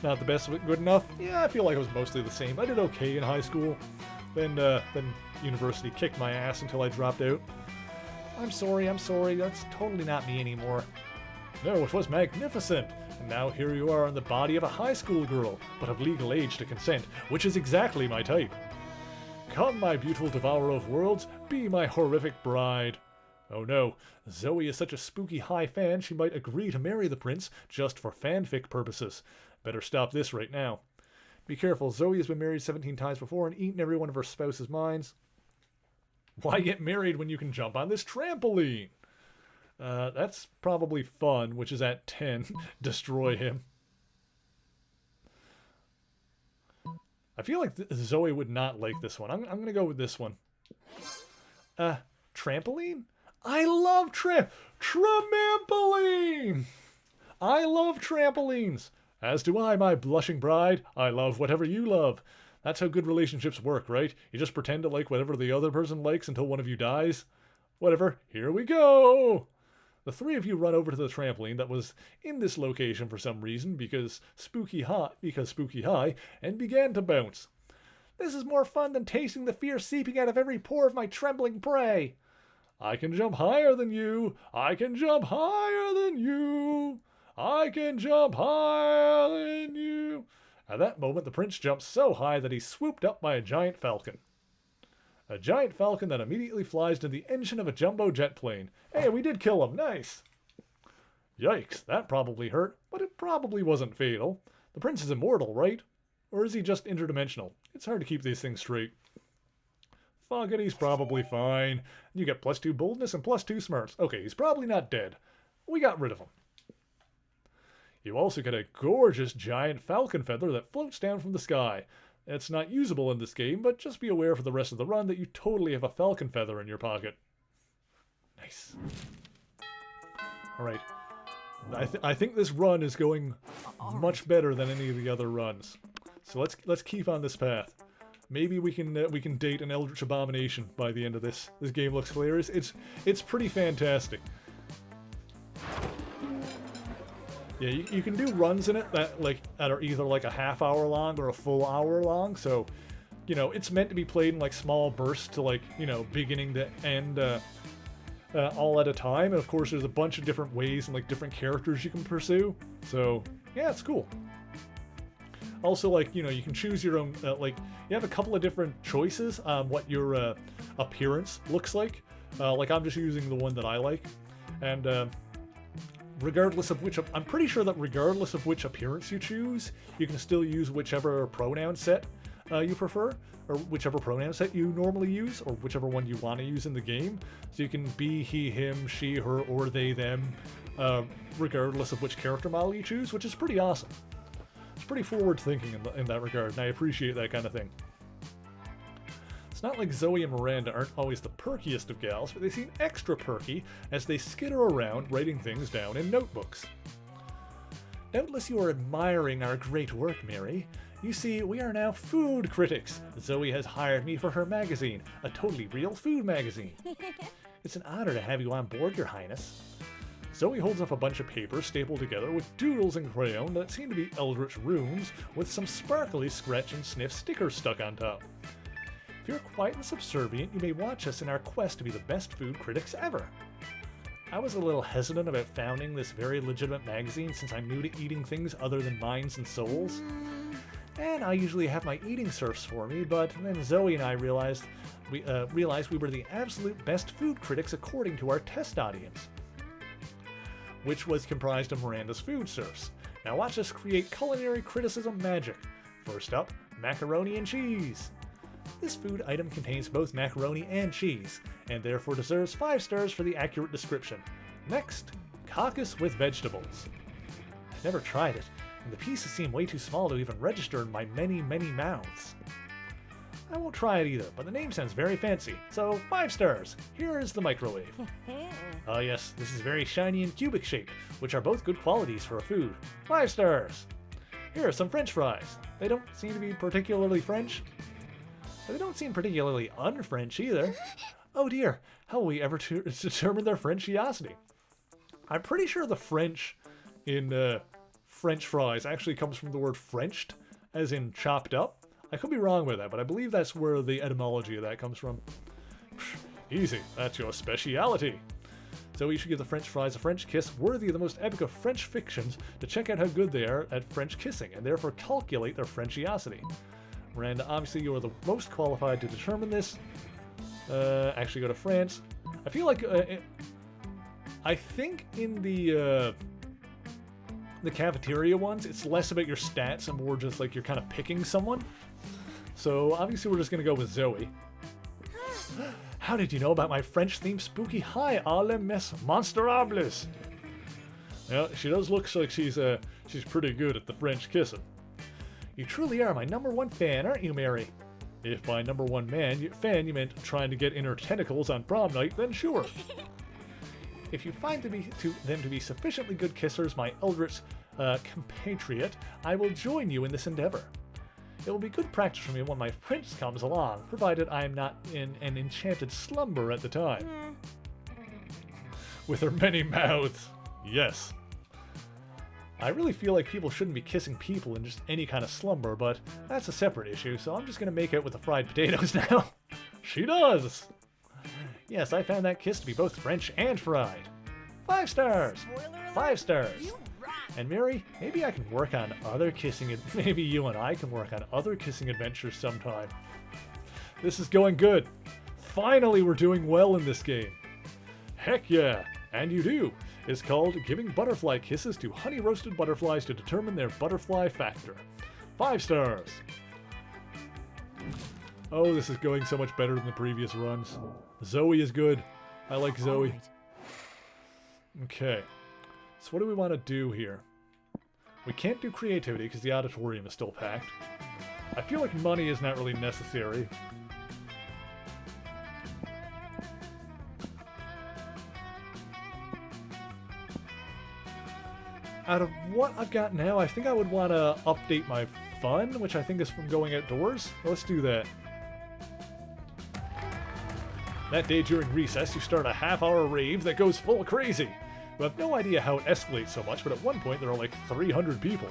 Not the best, but good enough? Yeah, I feel like it was mostly the same. I did okay in high school. Then university kicked my ass until I dropped out. I'm sorry, that's totally not me anymore. No, it was magnificent! And now here you are in the body of a high school girl, but of legal age to consent, which is exactly my type. Come, my beautiful devourer of worlds, be my horrific bride. Oh no, Zoe is such a spooky high fan she might agree to marry the prince just for fanfic purposes. Better stop this right now. Be careful, Zoe has been married 17 times before and eaten every one of her spouse's minds. Why get married when you can jump on this trampoline? That's probably fun, which is at 10. Destroy him. I feel like Zoe would not like this one. I'm going to go with this one. Trampoline? I love trampoline! I love trampolines! As do I, my blushing bride. I love whatever you love. That's how good relationships work, right? You just pretend to like whatever the other person likes until one of you dies. Whatever, here we go! The three of you run over to the trampoline that was in this location for some reason because spooky high, and began to bounce. This is more fun than tasting the fear seeping out of every pore of my trembling prey. I can jump higher than you. I can jump higher than you. I can jump higher than you. At that moment, the prince jumped so high that he's swooped up by a giant falcon. A giant falcon that immediately flies to the engine of a jumbo jet plane. Hey, we did kill him. Nice. Yikes, that probably hurt, but it probably wasn't fatal. The prince is immortal, right? Or is he just interdimensional? It's hard to keep these things straight. Fuck it, he's probably fine. You get +2 boldness and +2 smarts. Okay, he's probably not dead. We got rid of him. You also get a gorgeous giant falcon feather that floats down from the sky. It's not usable in this game, but just be aware for the rest of the run that you totally have a falcon feather in your pocket. Nice. Alright. I think this run is going much better than any of the other runs. So let's keep on this path. Maybe we can date an Eldritch Abomination by the end of this. This game looks hilarious. It's pretty fantastic. Yeah, you can do runs in it that are either like a half hour long or a full hour long. So, you know, it's meant to be played in like small bursts to beginning to end, all at a time. And of course, there's a bunch of different ways and like different characters you can pursue. So yeah, it's cool. Also, like, you know, you can choose your own, like, you have a couple of different choices on what your appearance looks like. Like, I'm just using the one that I like. And regardless of which, I'm pretty sure that regardless of which appearance you choose, you can still use whichever pronoun set you prefer, or whichever pronoun set you normally use, or whichever one you want to use in the game. So you can be he, him, she, her, or they, them, regardless of which character model you choose, which is pretty awesome. It's pretty forward thinking in that regard, and I appreciate that kind of thing. It's not like Zoe and Miranda aren't always the perkiest of gals, but they seem extra perky as they skitter around writing things down in notebooks. Doubtless you are admiring our great work, Mary. You see, we are now food critics. Zoe has hired me for her magazine, a totally real food magazine. It's an honor to have you on board, Your Highness. Zoe holds up a bunch of papers stapled together with doodles and crayon that seem to be eldritch runes with some sparkly scratch and sniff stickers stuck on top. If you're quiet and subservient, you may watch us in our quest to be the best food critics ever. I was a little hesitant about founding this very legitimate magazine since I'm new to eating things other than minds and souls. And I usually have my eating serfs for me, but then Zoe and I realized we were the absolute best food critics according to our test audience, which was comprised of Miranda's food serfs. Now watch us create culinary criticism magic. First up, macaroni and cheese. This food item contains both macaroni and cheese, and therefore deserves 5 stars for the accurate description. Next, caucus with vegetables. I've never tried it, and the pieces seem way too small to even register in my many, many mouths. I won't try it either, but the name sounds very fancy, so 5 stars. Here is the microwave. Oh yes, this is very shiny and cubic shaped, which are both good qualities for a food. 5 stars. Here are some French fries. They don't seem to be particularly French. But they don't seem particularly un-French either. Oh dear, how will we ever determine their Frenchiosity? I'm pretty sure the French in French fries actually comes from the word Frenched, as in chopped up. I could be wrong with that, but I believe that's where the etymology of that comes from. Easy, that's your speciality. So we should give the French fries a French kiss worthy of the most epic of French fictions to check out how good they are at French kissing, and therefore calculate their Frenchiosity. Miranda, obviously you are the most qualified to determine this. Actually go to France. I feel like, I think in the cafeteria ones, it's less about your stats and more just like you're kind of picking someone. So obviously we're just going to go with Zoe. How did you know about my French-themed spooky hi, alle mes monsterables? Yeah, she does look like she's pretty good at the French kissing. You truly are my #1 fan, aren't you, Mary? If by #1 fan you meant trying to get in her tentacles on prom night, then sure. If you find them to be sufficiently good kissers, my eldritch compatriot, I will join you in this endeavor. It will be good practice for me when my prince comes along, provided I am not in an enchanted slumber at the time. With her many mouths, yes. I really feel like people shouldn't be kissing people in just any kind of slumber, but that's a separate issue, so I'm just going to make out with the fried potatoes now. She does! Yes, I found that kiss to be both French and fried. 5 stars! 5 stars! And Mary, maybe I can work on other kissing, maybe you and I can work on other kissing adventures sometime. This is going good. Finally, we're doing well in this game. Heck yeah, and you do. It's called Giving Butterfly Kisses to Honey Roasted Butterflies to Determine Their Butterfly Factor. 5 stars. Oh, this is going so much better than the previous runs. Zoe is good. I like Zoe. Right. Okay. So what do we want to do here? We can't do creativity because the auditorium is still packed. I feel like money is not really necessary. Out of what I've got now, I think I would want to update my fun, which I think is from going outdoors. Let's do that. That day during recess, you start a half-hour rave that goes full crazy. You have no idea how it escalates so much, but at one point there are like 300 people.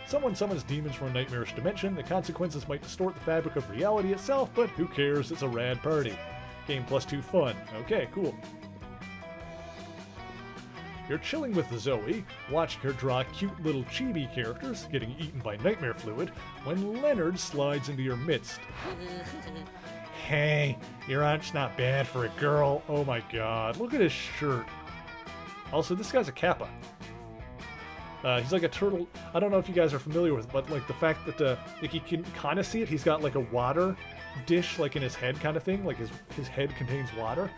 Someone summons demons from a nightmarish dimension. The consequences might distort the fabric of reality itself, but who cares? It's a rad party. Game +2 fun. Okay, cool. You're chilling with Zoe, watching her draw cute little chibi characters getting eaten by nightmare fluid, when Leonard slides into your midst. Hey, your aunt's not bad for a girl. Oh my god, look at his shirt. Also, this guy's a Kappa. He's like a turtle. I don't know if you guys are familiar with it, but like the fact that if you can kind of see it, he's got like a water dish like in his head kind of thing, like his head contains water.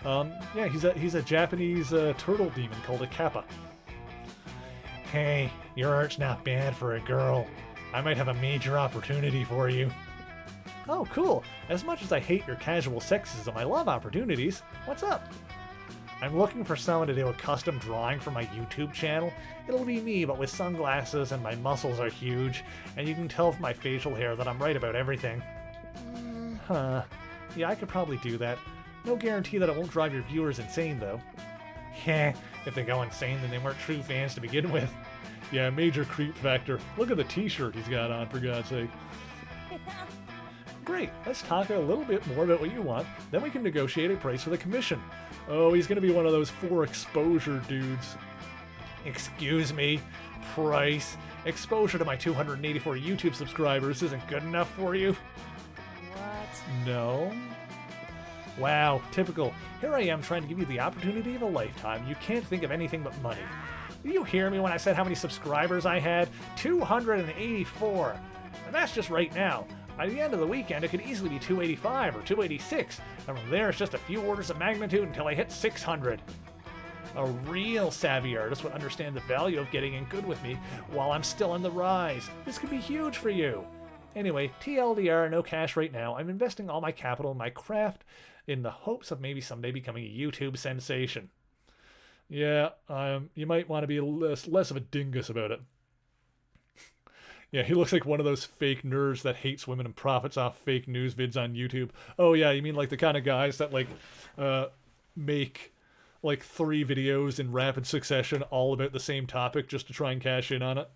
Yeah, he's a Japanese turtle demon called a Kappa. Hey, your art's not bad for a girl. I might have a major opportunity for you. Oh, cool. As much as I hate your casual sexism, I love opportunities. What's up? I'm looking for someone to do a custom drawing for my YouTube channel. It'll be me, but with sunglasses, and my muscles are huge, and you can tell from my facial hair that I'm right about everything. Huh. Yeah, I could probably do that. No guarantee that it won't drive your viewers insane, though. Heh, if they go insane, then they weren't true fans to begin with. Yeah, major creep factor. Look at the t-shirt he's got on, for God's sake. Great, let's talk a little bit more about what you want, then we can negotiate a price for the commission. Oh, he's gonna be one of those 4 exposure dudes. Excuse me, price. Exposure to my 284 YouTube subscribers isn't good enough for you? What? No? Wow, typical. Here I am trying to give you the opportunity of a lifetime. You can't think of anything but money. Did you hear me when I said how many subscribers I had? 284. And that's just right now. By the end of the weekend, it could easily be 285 or 286, and from there it's just a few orders of magnitude until I hit 600. A real savvy artist would understand the value of getting in good with me while I'm still on the rise. This could be huge for you. Anyway, TLDR, no cash right now. I'm investing all my capital in my craft in the hopes of maybe someday becoming a YouTube sensation. Yeah, you might want to be less of a dingus about it. Yeah, he looks like one of those fake nerds that hates women and profits off fake news vids on YouTube. Oh yeah, you mean like the kind of guys that like make like 3 videos in rapid succession all about the same topic just to try and cash in on it?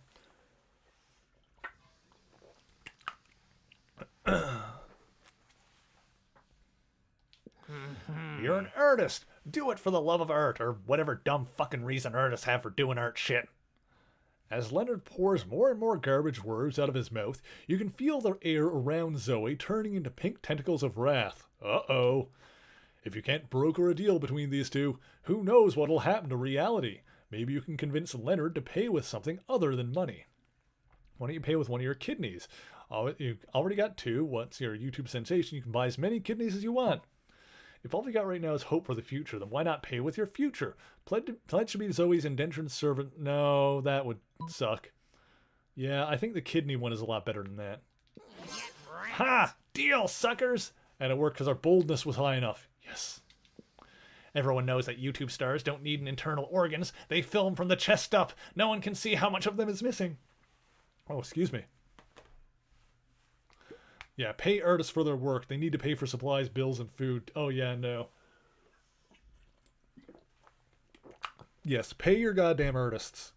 You're an artist. Do it for the love of art, or whatever dumb fucking reason artists have for doing art shit. As Leonard pours more and more garbage words out of his mouth, you can feel the air around Zoe turning into pink tentacles of wrath. Uh-oh. If you can't broker a deal between these two, who knows what'll happen to reality? Maybe you can convince Leonard to pay with something other than money. Why don't you pay with one of your kidneys? You've already got 2. What's your YouTube sensation? You can buy as many kidneys as you want. If all we got right now is hope for the future, then why not pay with your future? Pledge to be Zoe's indentured servant. No, that would suck. Yeah, I think the kidney one is a lot better than that. Ha! Deal, suckers! And it worked because our boldness was high enough. Yes. Everyone knows that YouTube stars don't need an internal organs. They film from the chest up. No one can see how much of them is missing. Oh, excuse me. Yeah, pay artists for their work. They need to pay for supplies, bills, and food. Oh, yeah, no. Yes, pay your goddamn artists.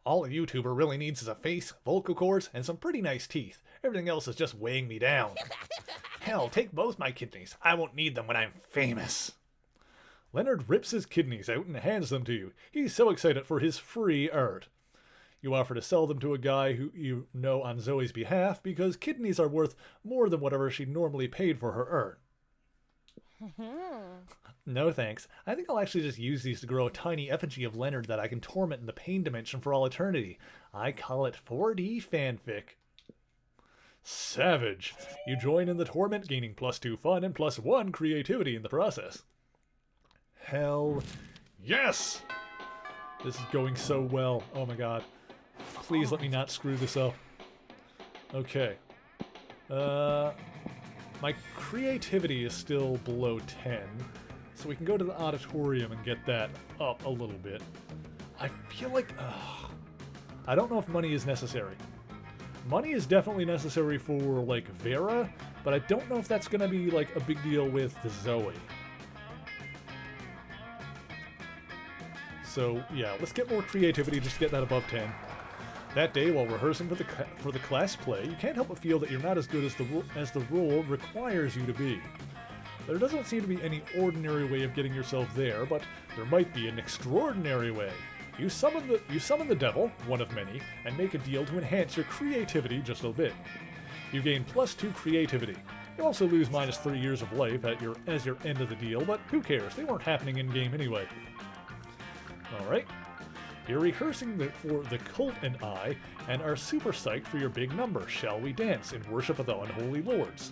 All a YouTuber really needs is a face, vocal cords, and some pretty nice teeth. Everything else is just weighing me down. Hell, take both my kidneys. I won't need them when I'm famous. Leonard rips his kidneys out and hands them to you. He's so excited for his free art. You offer to sell them to a guy who you know on Zoe's behalf because kidneys are worth more than whatever she normally paid for her art. No thanks. I think I'll actually just use these to grow a tiny effigy of Leonard that I can torment in the pain dimension for all eternity. I call it 4D fanfic. Savage. You join in the torment, gaining +2 fun and +1 creativity in the process. Hell yes! This is going so well. Oh my god. Please let me not screw this up. Okay. My creativity is still below 10, so we can go to the auditorium and get that up a little bit. I feel like... I don't know if money is necessary. Money is definitely necessary for, like, Vera, but I don't know if that's gonna be, like, a big deal with Zoe. So, yeah, let's get more creativity just to get that above 10. That day, while rehearsing for the class play, you can't help but feel that you're not as good as the role requires you to be. There doesn't seem to be any ordinary way of getting yourself there, but there might be an extraordinary way. You summon the devil, one of many, and make a deal to enhance your creativity just a bit. You gain +2 creativity. You also lose -3 years of life as your end of the deal, but who cares? They weren't happening in-game anyway. Alright. You're rehearsing for the cult and I, and are super psyched for your big number. Shall we dance in worship of the unholy lords?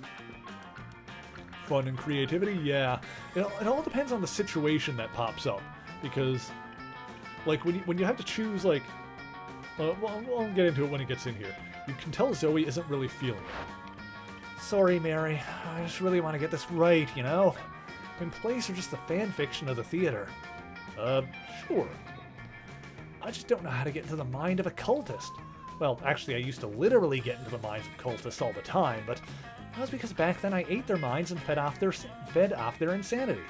Fun and creativity? Yeah. It all depends on the situation that pops up. Because, like, when you have to choose, like... well, I'll get into it when it gets in here. You can tell Zoe isn't really feeling it. Sorry, Mary. I just really want to get this right, you know? And plays are just the fan fiction of the theater. Sure. I just don't know how to get into the mind of a cultist. Well, actually, I used to literally get into the minds of cultists all the time, but that was because back then I ate their minds and fed off their insanity.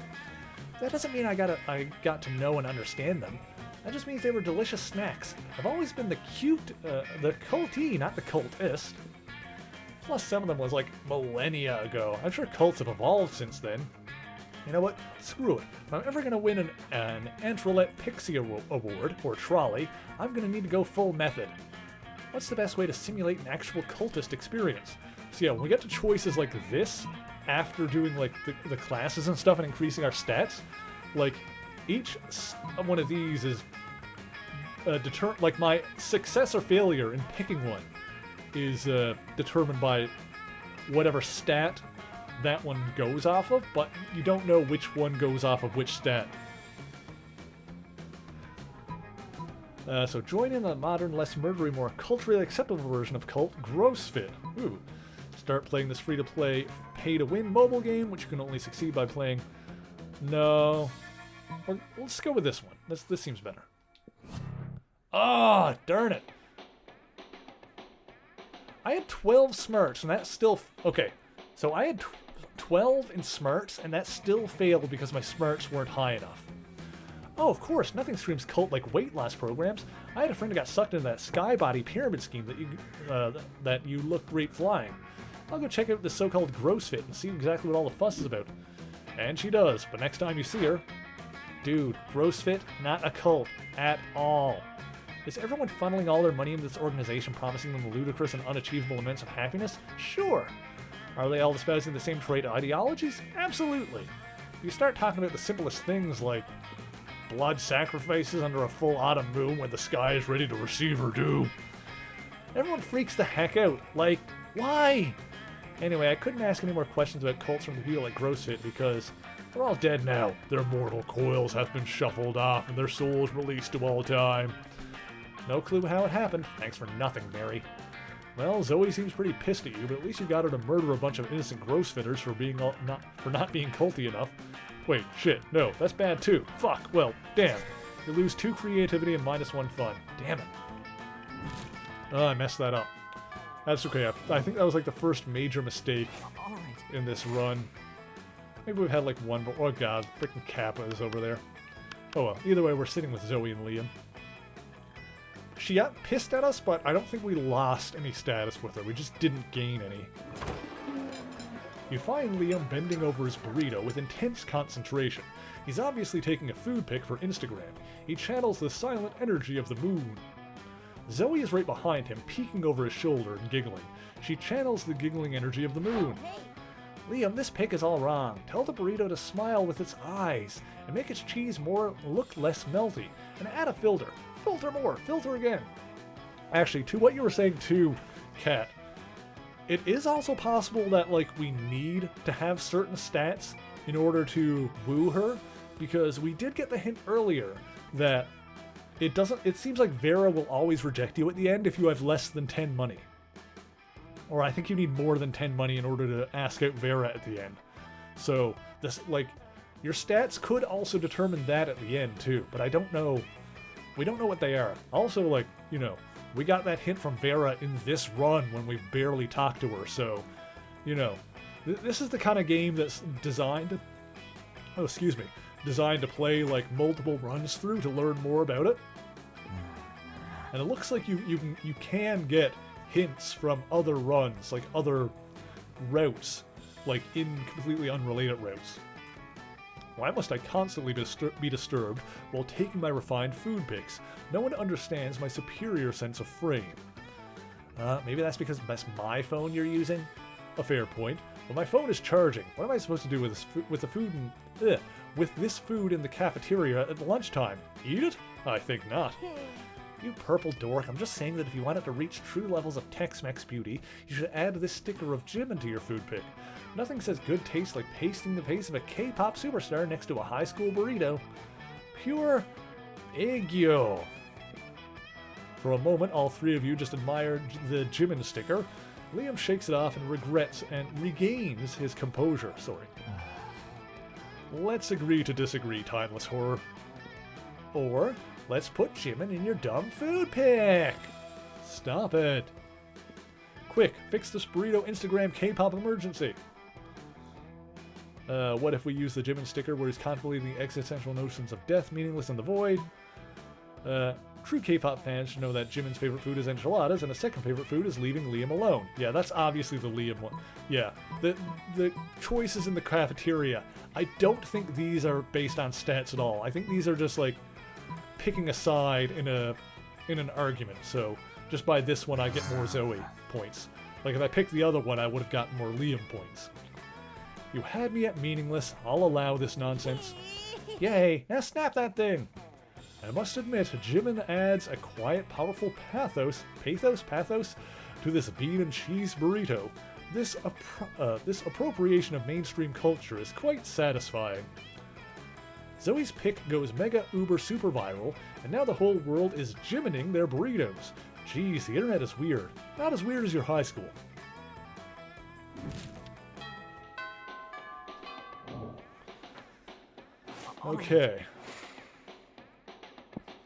That doesn't mean I got to know and understand them. That just means they were delicious snacks. I've always been the cultee, not the cultist. Plus, some of them was like millennia ago. I'm sure cults have evolved since then. You know what? Screw it. If I'm ever going to win an Antrolette Pixie Award, or trolley, I'm going to need to go full method. What's the best way to simulate an actual cultist experience? So yeah, when we get to choices like this, after doing like the classes and stuff and increasing our stats, like each one of these is like my success or failure in picking one is determined by whatever stat that one goes off of, but you don't know which one goes off of which stat. So join in the modern, less murdery, more culturally acceptable version of Cult, Grossfit. Ooh. Start playing this free-to-play, pay-to-win mobile game, which you can only succeed by playing... No. Or, let's go with this one. This seems better. Ah, darn it. I had 12 smirks, and that still... Okay, so I had 12 in smirks, and that still failed because my smirks weren't high enough. Oh, of course, nothing screams cult like weight loss programs. I had a friend who got sucked into that Skybody pyramid scheme that you look great flying. I'll go check out the so-called Grossfit and see exactly what all the fuss is about. And she does, but next time you see her... Dude, Grossfit, not a cult. At all. Is everyone funneling all their money into this organization, promising them ludicrous and unachievable amounts of happiness? Sure. Are they all espousing the same trait ideologies? Absolutely. You start talking about the simplest things like blood sacrifices under a full autumn moon when the sky is ready to receive her due. Everyone freaks the heck out. Like, why? Anyway, I couldn't ask any more questions about cults from the people like Grossfit because they're all dead now. Their mortal coils have been shuffled off and their souls released to all time. No clue how it happened. Thanks for nothing, Mary. Well, Zoe seems pretty pissed at you, but at least you got her to murder a bunch of innocent Grossfitters for not being culty enough. Wait, shit, no, that's bad too. Fuck, well, damn. You lose 2 creativity and -1 fun. Damn it. Oh, I messed that up. That's okay. I think that was like the first major mistake All right. in this run. Maybe we've had like one, but oh god, freaking Kappa is over there. Oh well, either way, we're sitting with Zoe and Liam. She got pissed at us, but I don't think we lost any status with her. We just didn't gain any. You find Liam bending over his burrito with intense concentration. He's obviously taking a food pic for Instagram. He channels the silent energy of the moon. Zoe is right behind him, peeking over his shoulder and giggling. She channels the giggling energy of the moon. Liam, this pic is all wrong. Tell the burrito to smile with its eyes, and make its cheese look less melty, and add a filter. Filter more, filter again. Actually, to what you were saying too, Kat, it is also possible that, like, we need to have certain stats in order to woo her, because we did get the hint earlier that it seems like Vera will always reject you at the end if you have less than 10 money. Or I think you need more than 10 money in order to ask out Vera at the end. So, this, like, your stats could also determine that at the end too, but I don't know. We don't know what they are. Also, like, you know, we got that hint from Vera in this run when we've barely talked to her, so, you know, this is the kind of game that's designed to play, like, multiple runs through to learn more about it. And it looks like you can get hints from other runs, like other routes, like in completely unrelated routes. Why must I constantly be disturbed while taking my refined food picks? No one understands my superior sense of frame. Maybe that's because that's my phone you're using? A fair point. But my phone is charging. What am I supposed to do with this food in the cafeteria at lunchtime? Eat it? I think not. You purple dork, I'm just saying that if you wanted to reach true levels of Tex-Mex beauty, you should add this sticker of Jim into your food pick. Nothing says good taste like pasting the face of a K-pop superstar next to a high school burrito. Pure aegyo. For a moment, all three of you just admired the Jimin sticker. Liam shakes it off and regrets and regains his composure. Sorry. Let's agree to disagree, timeless horror. Or, let's put Jimin in your dumb food pick. Stop it. Quick, fix this burrito Instagram K-pop emergency. What if we use the Jimin sticker where he's contemplating the existential notions of death, meaningless, and the void? True K-pop fans should know that Jimin's favorite food is enchiladas, and his second favorite food is leaving Liam alone. Yeah, that's obviously the Liam one. Yeah, the choices in the cafeteria, I don't think these are based on stats at all. I think these are just like picking a side in an argument. So just by this one, I get more Zoe points. Like if I picked the other one, I would have gotten more Liam points. You had me at meaningless. I'll allow this nonsense. Yay! Now snap that thing. I must admit, Jimin adds a quiet, powerful pathos to this bean and cheese burrito. This appropriation of mainstream culture is quite satisfying. Zoe's pick goes mega uber super viral, and now the whole world is Jimining their burritos. Geez, the internet is weird. Not as weird as your high school. Okay.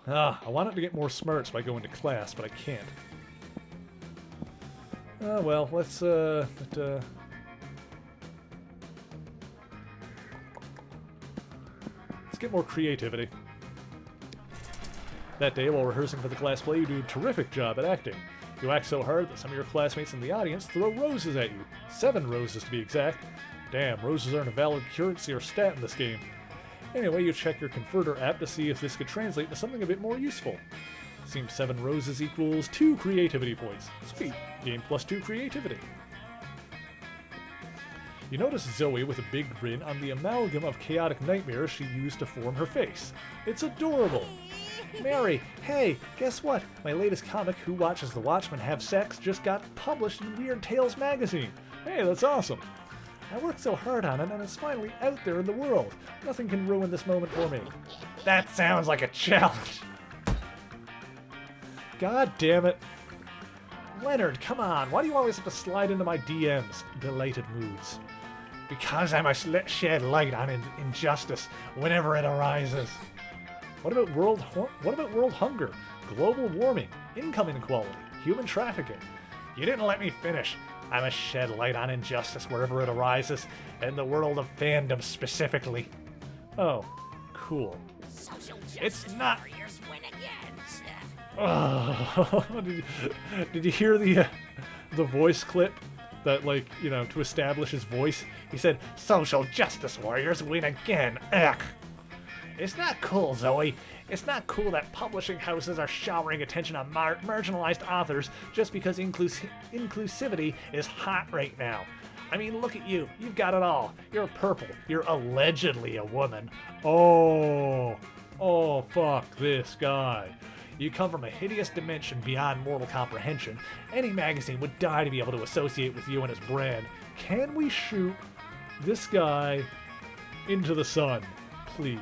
I wanted to get more smarts by going to class, but I can't. Well, let's get more creativity. That day, while rehearsing for the class play, you do a terrific job at acting. You act so hard that some of your classmates in the audience throw roses at you. 7 roses to be exact. Damn, roses aren't a valid currency or stat in this game. Anyway, you check your converter app to see if this could translate to something a bit more useful. Seems 7 roses equals 2 creativity points. Sweet. Game plus 2 creativity. You notice Zoe with a big grin on the amalgam of chaotic nightmares she used to form her face. It's adorable. Mary, hey, guess what? My latest comic, Who Watches the Watchmen Have Sex, just got published in Weird Tales magazine. Hey, that's awesome. I worked so hard on it, and it's finally out there in the world. Nothing can ruin this moment for me. That sounds like a challenge. God damn it. Leonard, come on. Why do you always have to slide into my DMs? Delighted moods. Because I must shed light on injustice whenever it arises. What about world hunger, global warming, income inequality, human trafficking? You didn't let me finish. I must shed light on injustice wherever it arises, in the world of fandom specifically. Oh, cool. It's not. Oh, did you hear the voice clip that, like, you know, to establish his voice? He said, "Social justice warriors win again." Ugh. It's not cool, Zoe. It's not cool that publishing houses are showering attention on marginalized authors just because inclusivity is hot right now. I mean, look at you. You've got it all. You're purple. You're allegedly a woman. Oh, fuck this guy. You come from a hideous dimension beyond mortal comprehension. Any magazine would die to be able to associate with you and his brand. Can we shoot this guy into the sun, please?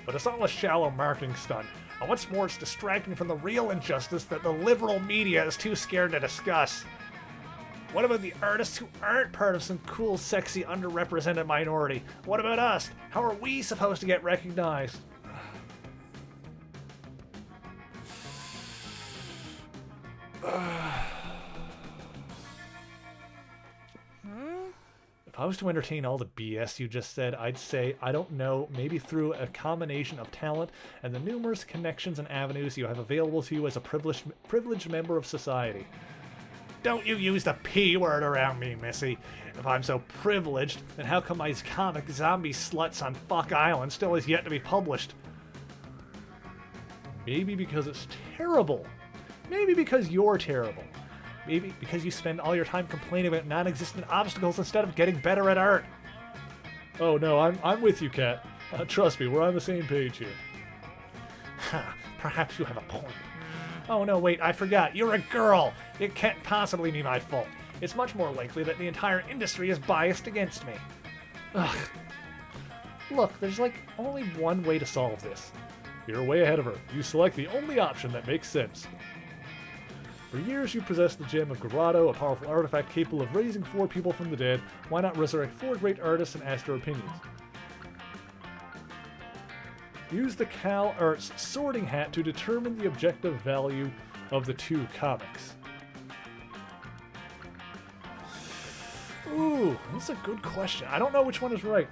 But it's all a shallow marketing stunt. And what's more, it's distracting from the real injustice that the liberal media is too scared to discuss. What about the artists who aren't part of some cool, sexy, underrepresented minority? What about us? How are we supposed to get recognized? If I was to entertain all the BS you just said, I'd say, I don't know, maybe through a combination of talent and the numerous connections and avenues you have available to you as a privileged member of society. Don't you use the P word around me, Missy. If I'm so privileged, then how come my comic Zombie Sluts on Fuck Island still is yet to be published? Maybe because it's terrible. Maybe because you're terrible. Maybe because you spend all your time complaining about non-existent obstacles instead of getting better at art. Oh no, I'm with you, Kat. Trust me, we're on the same page here. Perhaps you have a point. Oh no, wait, I forgot. You're a girl. It can't possibly be my fault. It's much more likely that the entire industry is biased against me. Ugh. Look, there's like only one way to solve this. You're way ahead of her. You select the only option that makes sense. For years you possessed the gem of Grotto, a powerful artifact capable of raising 4 people from the dead. Why not resurrect 4 great artists and ask their opinions? Use the Cal Arts sorting hat to determine the objective value of the 2 comics. Ooh, that's a good question. I don't know which one is right.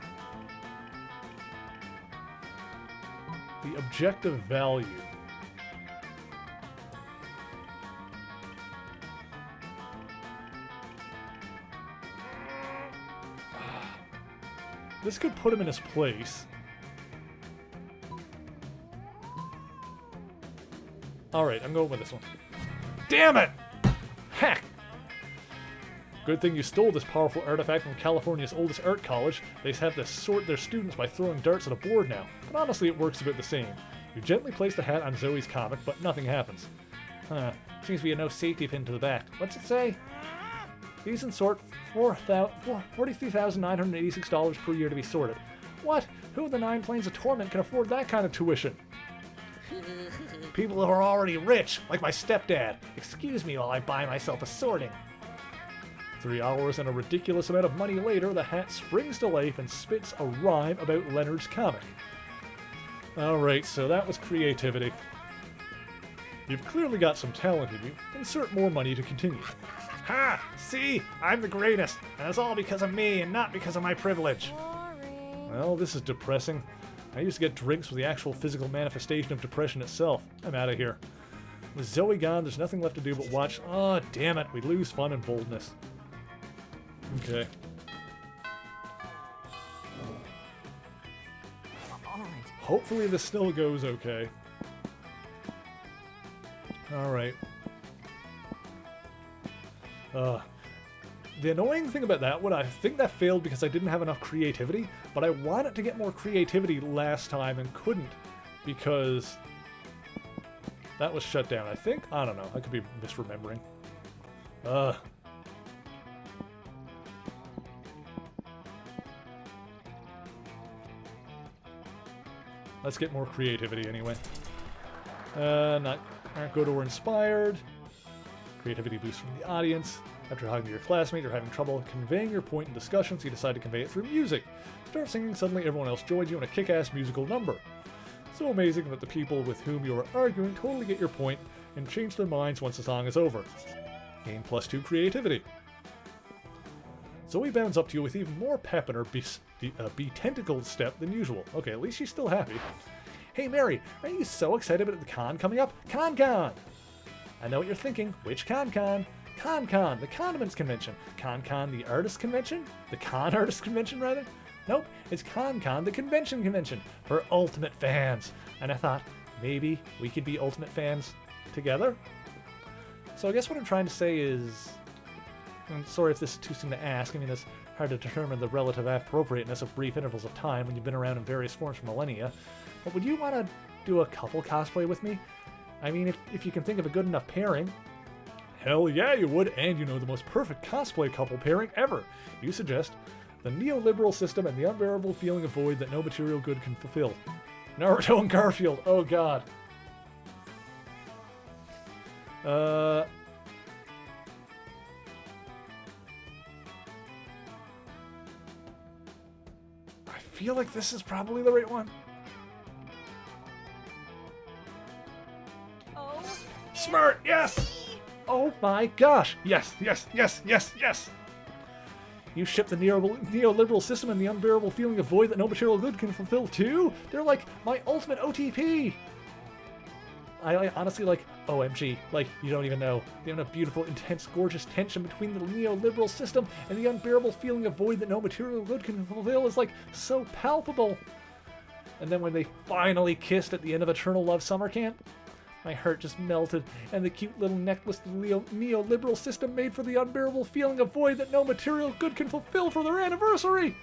The objective value. This could put him in his place. Alright, I'm going with this one. Damn it! Heck! Good thing you stole this powerful artifact from California's oldest art college. They have to sort their students by throwing darts at a board now. But honestly, it works about the same. You gently place the hat on Zoe's comic, but nothing happens. Huh. Seems to be a no safety pin to the back. What's it say? These and sort $43,986 per year to be sorted. What? Who in the 9 planes of torment can afford that kind of tuition? People who are already rich, like my stepdad. Excuse me while I buy myself a sorting. 3 hours and a ridiculous amount of money later, the hat springs to life and spits a rhyme about Leonard's comic. Alright, so that was creativity. You've clearly got some talent in you. Insert more money to continue. Ha! See? I'm the greatest, and it's all because of me and not because of my privilege. Boring. Well, this is depressing. I used to get drinks with the actual physical manifestation of depression itself. I'm out of here. With Zoe gone, there's nothing left to do but watch. Oh, damn it, we lose fun and boldness. Okay. All right. Hopefully this still goes okay. Alright. The annoying thing about that one, I think that failed because I didn't have enough creativity, but I wanted to get more creativity last time and couldn't because that was shut down, I think? I don't know. I could be misremembering. Let's get more creativity anyway. Aren't good or inspired. Creativity boost from the audience. After talking to your classmate, you're having trouble conveying your point in discussion, so you decide to convey it through music. Start singing, suddenly everyone else joins you in a kick-ass musical number. So amazing that the people with whom you are arguing totally get your point and change their minds once the song is over. Gain +2 creativity. Zoe bounds up to you with even more pep in her be-tentacled step than usual. Okay, at least she's still happy. Hey Mary, are you so excited about the con coming up? Con! I know what you're thinking. Which con? Con, the Condiments Convention. Con, the Artist Convention? The Con Artist Convention, rather? Nope, it's Con, the Convention for ultimate fans. And I thought, maybe we could be ultimate fans together? So I guess what I'm trying to say is... I'm sorry if this is too soon to ask. I mean, it's hard to determine the relative appropriateness of brief intervals of time when you've been around in various forms for millennia. But would you want to do a couple cosplay with me? I mean, if you can think of a good enough pairing... Hell yeah, you would, and you know the most perfect cosplay couple pairing ever. You suggest the neoliberal system and the unbearable feeling of void that no material good can fulfill. Naruto and Garfield, oh god. I feel like this is probably the right one. Oh, Smart, yes! Oh my gosh! Yes! You ship the neoliberal system and the unbearable feeling of void that no material good can fulfill too? They're like my ultimate OTP! I honestly like OMG. Like, you don't even know. The amount of beautiful, intense, gorgeous tension between the neoliberal system and the unbearable feeling of void that no material good can fulfill is like so palpable. And then when they finally kissed at the end of Eternal Love Summer Camp, my heart just melted, and the cute little necklace the neoliberal system made for the unbearable feeling of void that no material good can fulfill for their anniversary.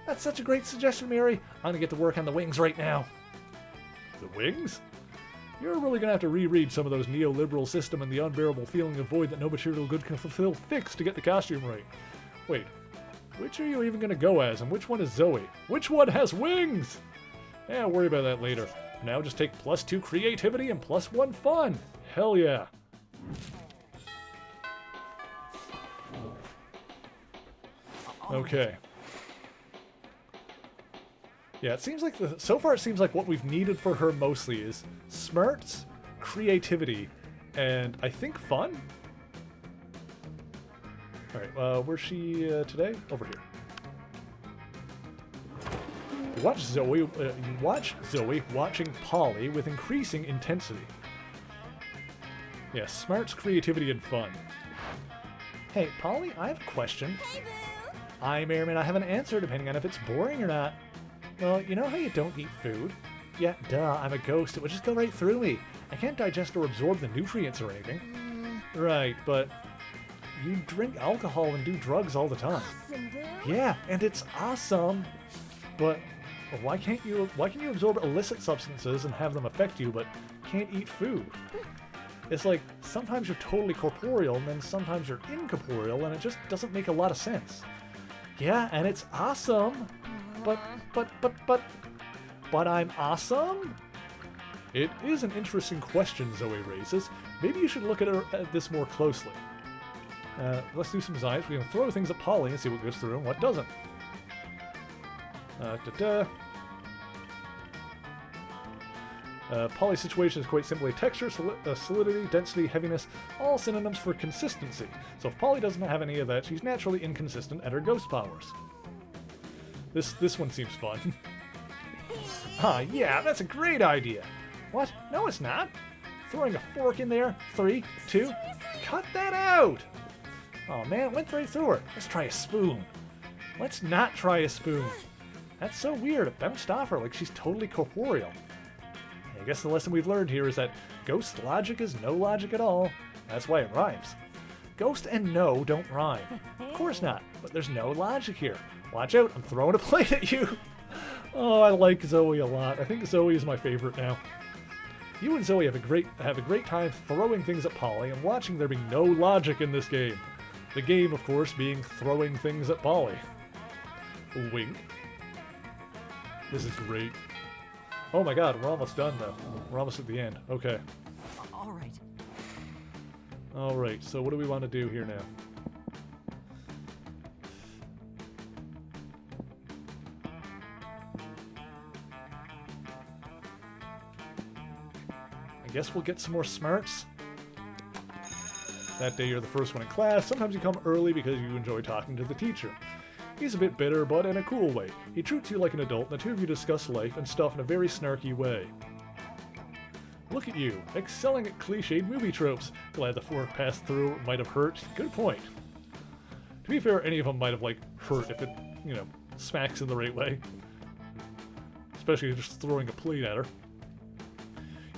That's such a great suggestion, Mary. I'm gonna get to work on the wings right now. The wings? You're really gonna have to reread some of those neoliberal system and the unbearable feeling of void that no material good can fulfill fixed to get the costume right. Wait, which are you even gonna go as, and which one is Zoe? Which one has wings? Yeah, worry about that later. Now just take +2 creativity and +1 fun. Hell yeah. Okay. Yeah, it seems like so far it seems like what we've needed for her mostly is smarts, creativity, and I think fun. All right, where's she today? Over here. Watch Zoe watching Polly with increasing intensity. Yeah, smarts, creativity, and fun. Hey, Polly, I have a question. Hey, boo! I may or may not have an answer depending on if it's boring or not. Well, you know how you don't eat food? Yeah, duh, I'm a ghost. It would just go right through me. I can't digest or absorb the nutrients or anything. Right, but you drink alcohol and do drugs all the time. Awesome, boo! Yeah, and it's awesome. But why can you absorb illicit substances and have them affect you, but can't eat food? It's like sometimes you're totally corporeal and then sometimes you're incorporeal, and it just doesn't make a lot of sense. Yeah, and it's awesome. But I'm awesome? It is an interesting question Zoe raises. Maybe you should look at this more closely. Let's do some science. We can throw things at Polly and see what goes through and what doesn't. Polly's situation is quite simply texture, solidity, density, heaviness, all synonyms for consistency. So if Polly doesn't have any of that, she's naturally inconsistent at her ghost powers. This one seems fun. Yeah, that's a great idea. What? No, it's not. Throwing a fork in there. 3, 2, cut that out! Oh man, it went right through her. Let's try a spoon. Let's not try a spoon. That's so weird. It bounced off her like she's totally corporeal. I guess the lesson we've learned here is that ghost logic is no logic at all. That's why it rhymes. Ghost and no don't rhyme. Of course not, but there's no logic here. Watch out, I'm throwing a plate at you. Oh, I like Zoe a lot. I think Zoe is my favorite now. You and Zoe have a great time throwing things at Polly and watching there be no logic in this game. The game, of course, being throwing things at Polly. Wink. This is great. Oh my god, we're almost done though. We're almost at the end. Okay. All right. Alright, so what do we want to do here now? I guess we'll get some more smarts. That day you're the first one in class. Sometimes you come early because you enjoy talking to the teacher. He's a bit bitter, but in a cool way. He treats you like an adult, and the two of you discuss life and stuff in a very snarky way. Look at you, excelling at cliched movie tropes. Glad the fork passed through might have hurt. Good point. To be fair, any of them might have, like, hurt if it, smacks in the right way. Especially just throwing a plate at her.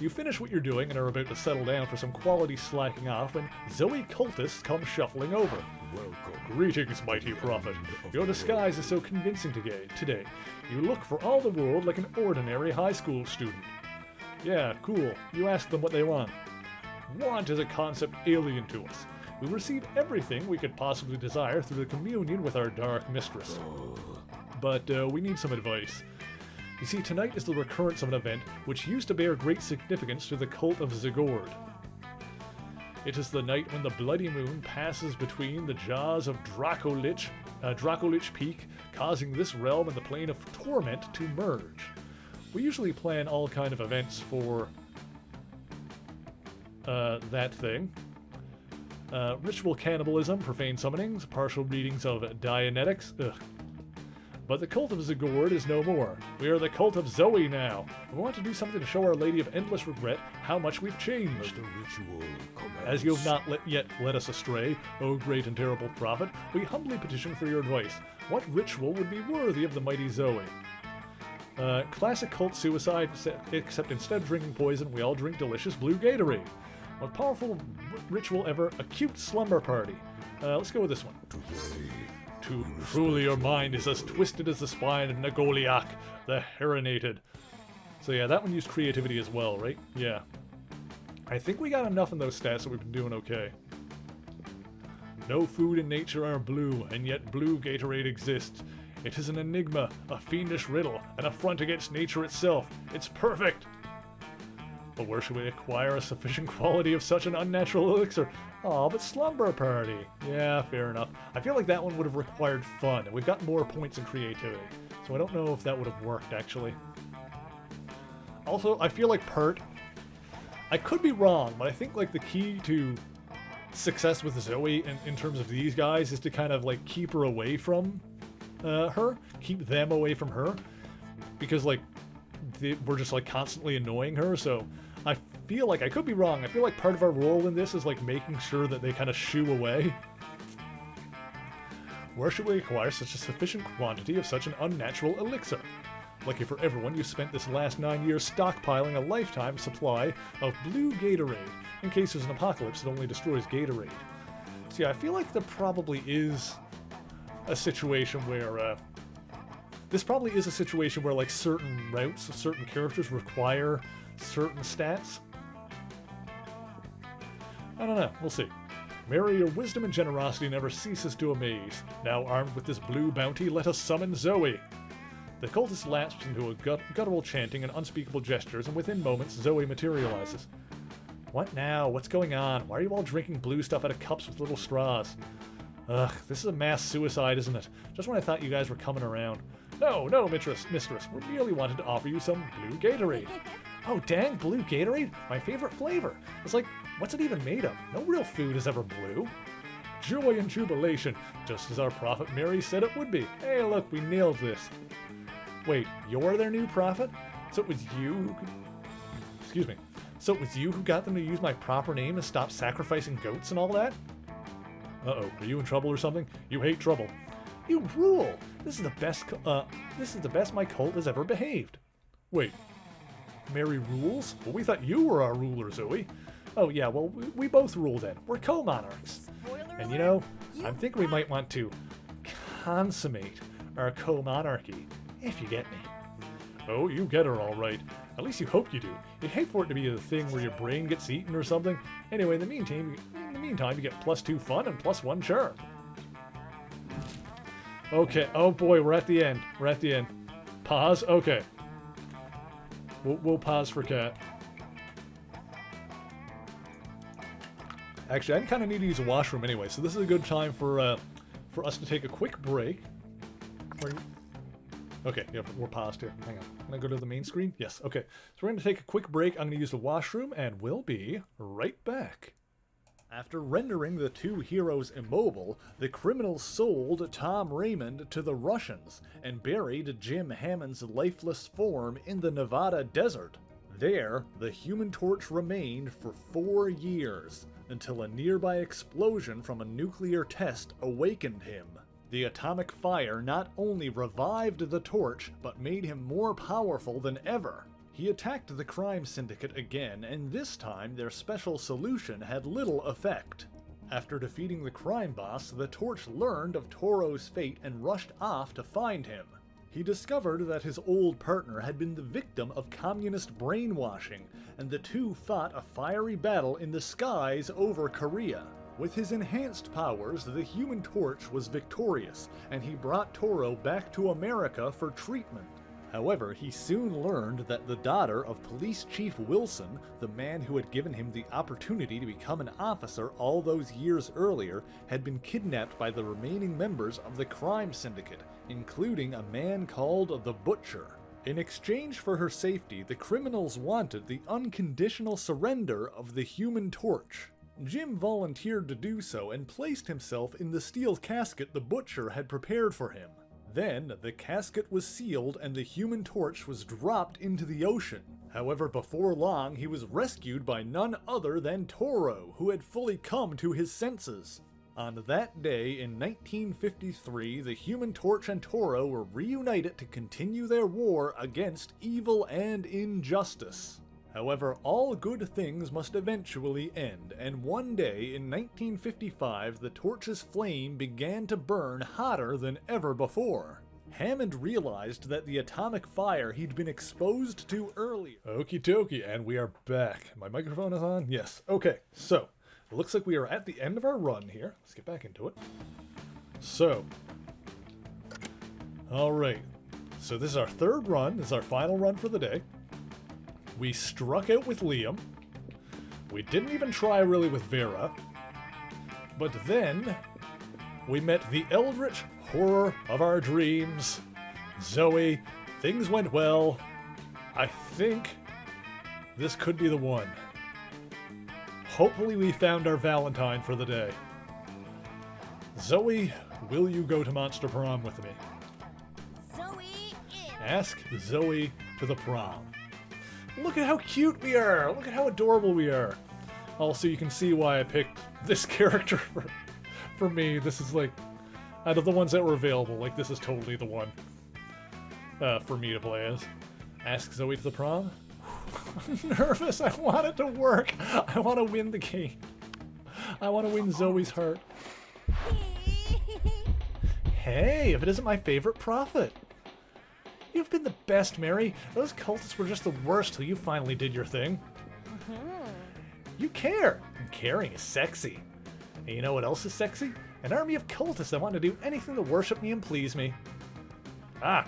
You finish what you're doing and are about to settle down for some quality slacking off when Zoe cultists come shuffling over. Welcome. Greetings, mighty prophet. Your disguise is so convincing today. You look for all the world like an ordinary high school student. Yeah, cool. You ask them what they want. Want is a concept alien to us. We receive everything we could possibly desire through the communion with our dark mistress. But we need some advice. You see, tonight is the recurrence of an event which used to bear great significance to the cult of Zigord. It is the night when the bloody moon passes between the jaws of Dracolich Peak, causing this realm and the plane of torment to merge. We usually plan all kind of events for that thing. Ritual cannibalism, profane summonings, partial readings of Dianetics, But the cult of Zagord is no more. We are the cult of Zoe now. We want to do something to show Our Lady of Endless Regret how much we've Let changed. the ritual commence. As you have not yet led us astray, O great and terrible prophet, we humbly petition for your advice. What ritual would be worthy of the mighty Zoe? Classic cult suicide, except instead of drinking poison, we all drink delicious blue Gatorade. Most powerful ritual ever, a cute slumber party. Let's go with this one. Truly your mind is as twisted as the spine of Nagoliak, the Heronated. So yeah, that one used creativity as well, right? Yeah. I think we got enough in those stats that we've been doing okay. No food in nature are blue, and yet blue Gatorade exists. It is an enigma, a fiendish riddle, an affront against nature itself. It's perfect! But where should we acquire a sufficient quality of such an unnatural elixir? Aw, but slumber party. Yeah, fair enough. I feel like that one would have required fun, and we've got more points in creativity. So I don't know if that would have worked, actually. Also, I feel like Pert... I could be wrong, but I think like the key to success with Zoe in terms of these guys is to kind of like keep her away from her. Keep them away from her. Because like... we're just like constantly annoying her, so I feel like I could be wrong. I feel like part of our role in this is like making sure that they kind of shoo away. Where should we acquire such a sufficient quantity of such an unnatural elixir? Lucky for everyone, you spent this last 9 years stockpiling a lifetime supply of blue Gatorade. In case there's an apocalypse that only destroys Gatorade. See, I feel like there probably is a situation where this probably is a situation where like certain routes, certain characters require certain stats. I don't know, we'll see. Mary, your wisdom and generosity never ceases to amaze. Now armed with this blue bounty, let us summon Zoe. The cultist lapses into a guttural chanting and unspeakable gestures, and within moments, Zoe materializes. What now? What's going on? Why are you all drinking blue stuff out of cups with little straws? Ugh, this is a mass suicide, isn't it? Just when I thought you guys were coming around. No, mistress, we merely wanted to offer you some blue Gatorade. Oh, dang, blue Gatorade? My favorite flavor. It's like, what's it even made of? No real food is ever blue. Joy and jubilation, just as our prophet Mary said it would be. Hey, look, we nailed this. Wait, you're their new prophet? So it was you who... Excuse me. So it was you who got them to use my proper name and stop sacrificing goats and all that? Uh-oh, are you in trouble or something? You hate trouble. You rule! This is the best my cult has ever behaved. Wait, Mary rules? Well, we thought you were our ruler, Zoe. Oh yeah, well, we both rule then. We're co-monarchs. And you know, I'm thinking we might want to consummate our co-monarchy, if you get me. Oh, you get her all right. At least you hope you do. You'd hate for it to be a thing where your brain gets eaten or something. Anyway, in the meantime, you get +2 fun and +1 charm. Okay, oh boy, we're at the end. Pause? Okay. We'll pause for Cat. Actually, I kind of need to use a washroom anyway, so this is a good time for us to take a quick break. Okay, yeah, we're paused here. Hang on. Can I go to the main screen? Yes, okay. So we're going to take a quick break. I'm going to use the washroom, and we'll be right back. After rendering the two heroes immobile, the criminals sold Tom Raymond to the Russians and buried Jim Hammond's lifeless form in the Nevada desert. There, the Human Torch remained for 4 years, until a nearby explosion from a nuclear test awakened him. The atomic fire not only revived the Torch, but made him more powerful than ever. He attacked the crime syndicate again, and this time their special solution had little effect. After defeating the crime boss, the Torch learned of Toro's fate and rushed off to find him. He discovered that his old partner had been the victim of communist brainwashing, and the two fought a fiery battle in the skies over Korea. With his enhanced powers, the Human Torch was victorious, and he brought Toro back to America for treatment. However, he soon learned that the daughter of Police Chief Wilson, the man who had given him the opportunity to become an officer all those years earlier, had been kidnapped by the remaining members of the crime syndicate, including a man called the Butcher. In exchange for her safety, the criminals wanted the unconditional surrender of the Human Torch. Jim volunteered to do so and placed himself in the steel casket the Butcher had prepared for him. Then, the casket was sealed and the Human Torch was dropped into the ocean. However, before long, he was rescued by none other than Toro, who had fully come to his senses. On that day in 1953, the Human Torch and Toro were reunited to continue their war against evil and injustice. However, all good things must eventually end, and one day in 1955, the torch's flame began to burn hotter than ever before. Hammond realized that the atomic fire he'd been exposed to earlier... Okie dokie, and we are back. My microphone is on? Yes. Okay, so, it looks like we are at the end of our run here. Let's get back into it. So, alright. So this is our third run. This is our final run for the day. We struck out with Liam. We didn't even try really with Vera. But then, we met the eldritch horror of our dreams. Zoe, things went well. I think this could be the one. Hopefully we found our Valentine for the day. Zoe, will you go to Monster Prom with me? Zoe in. Ask Zoe to the prom. Look at how cute we are! Look at how adorable we are! Also, you can see why I picked this character for me. This is like, out of the ones that were available, like this is totally the one for me to play as. Ask Zoe to the prom? I'm nervous, I want it to work! I want to win the game. I want to win Zoe's heart. Hey, if it isn't my favorite prophet! You've been the best, Mary. Those cultists were just the worst till you finally did your thing. You care, and caring is sexy. And you know what else is sexy? An army of cultists that want to do anything to worship me and please me. Ah,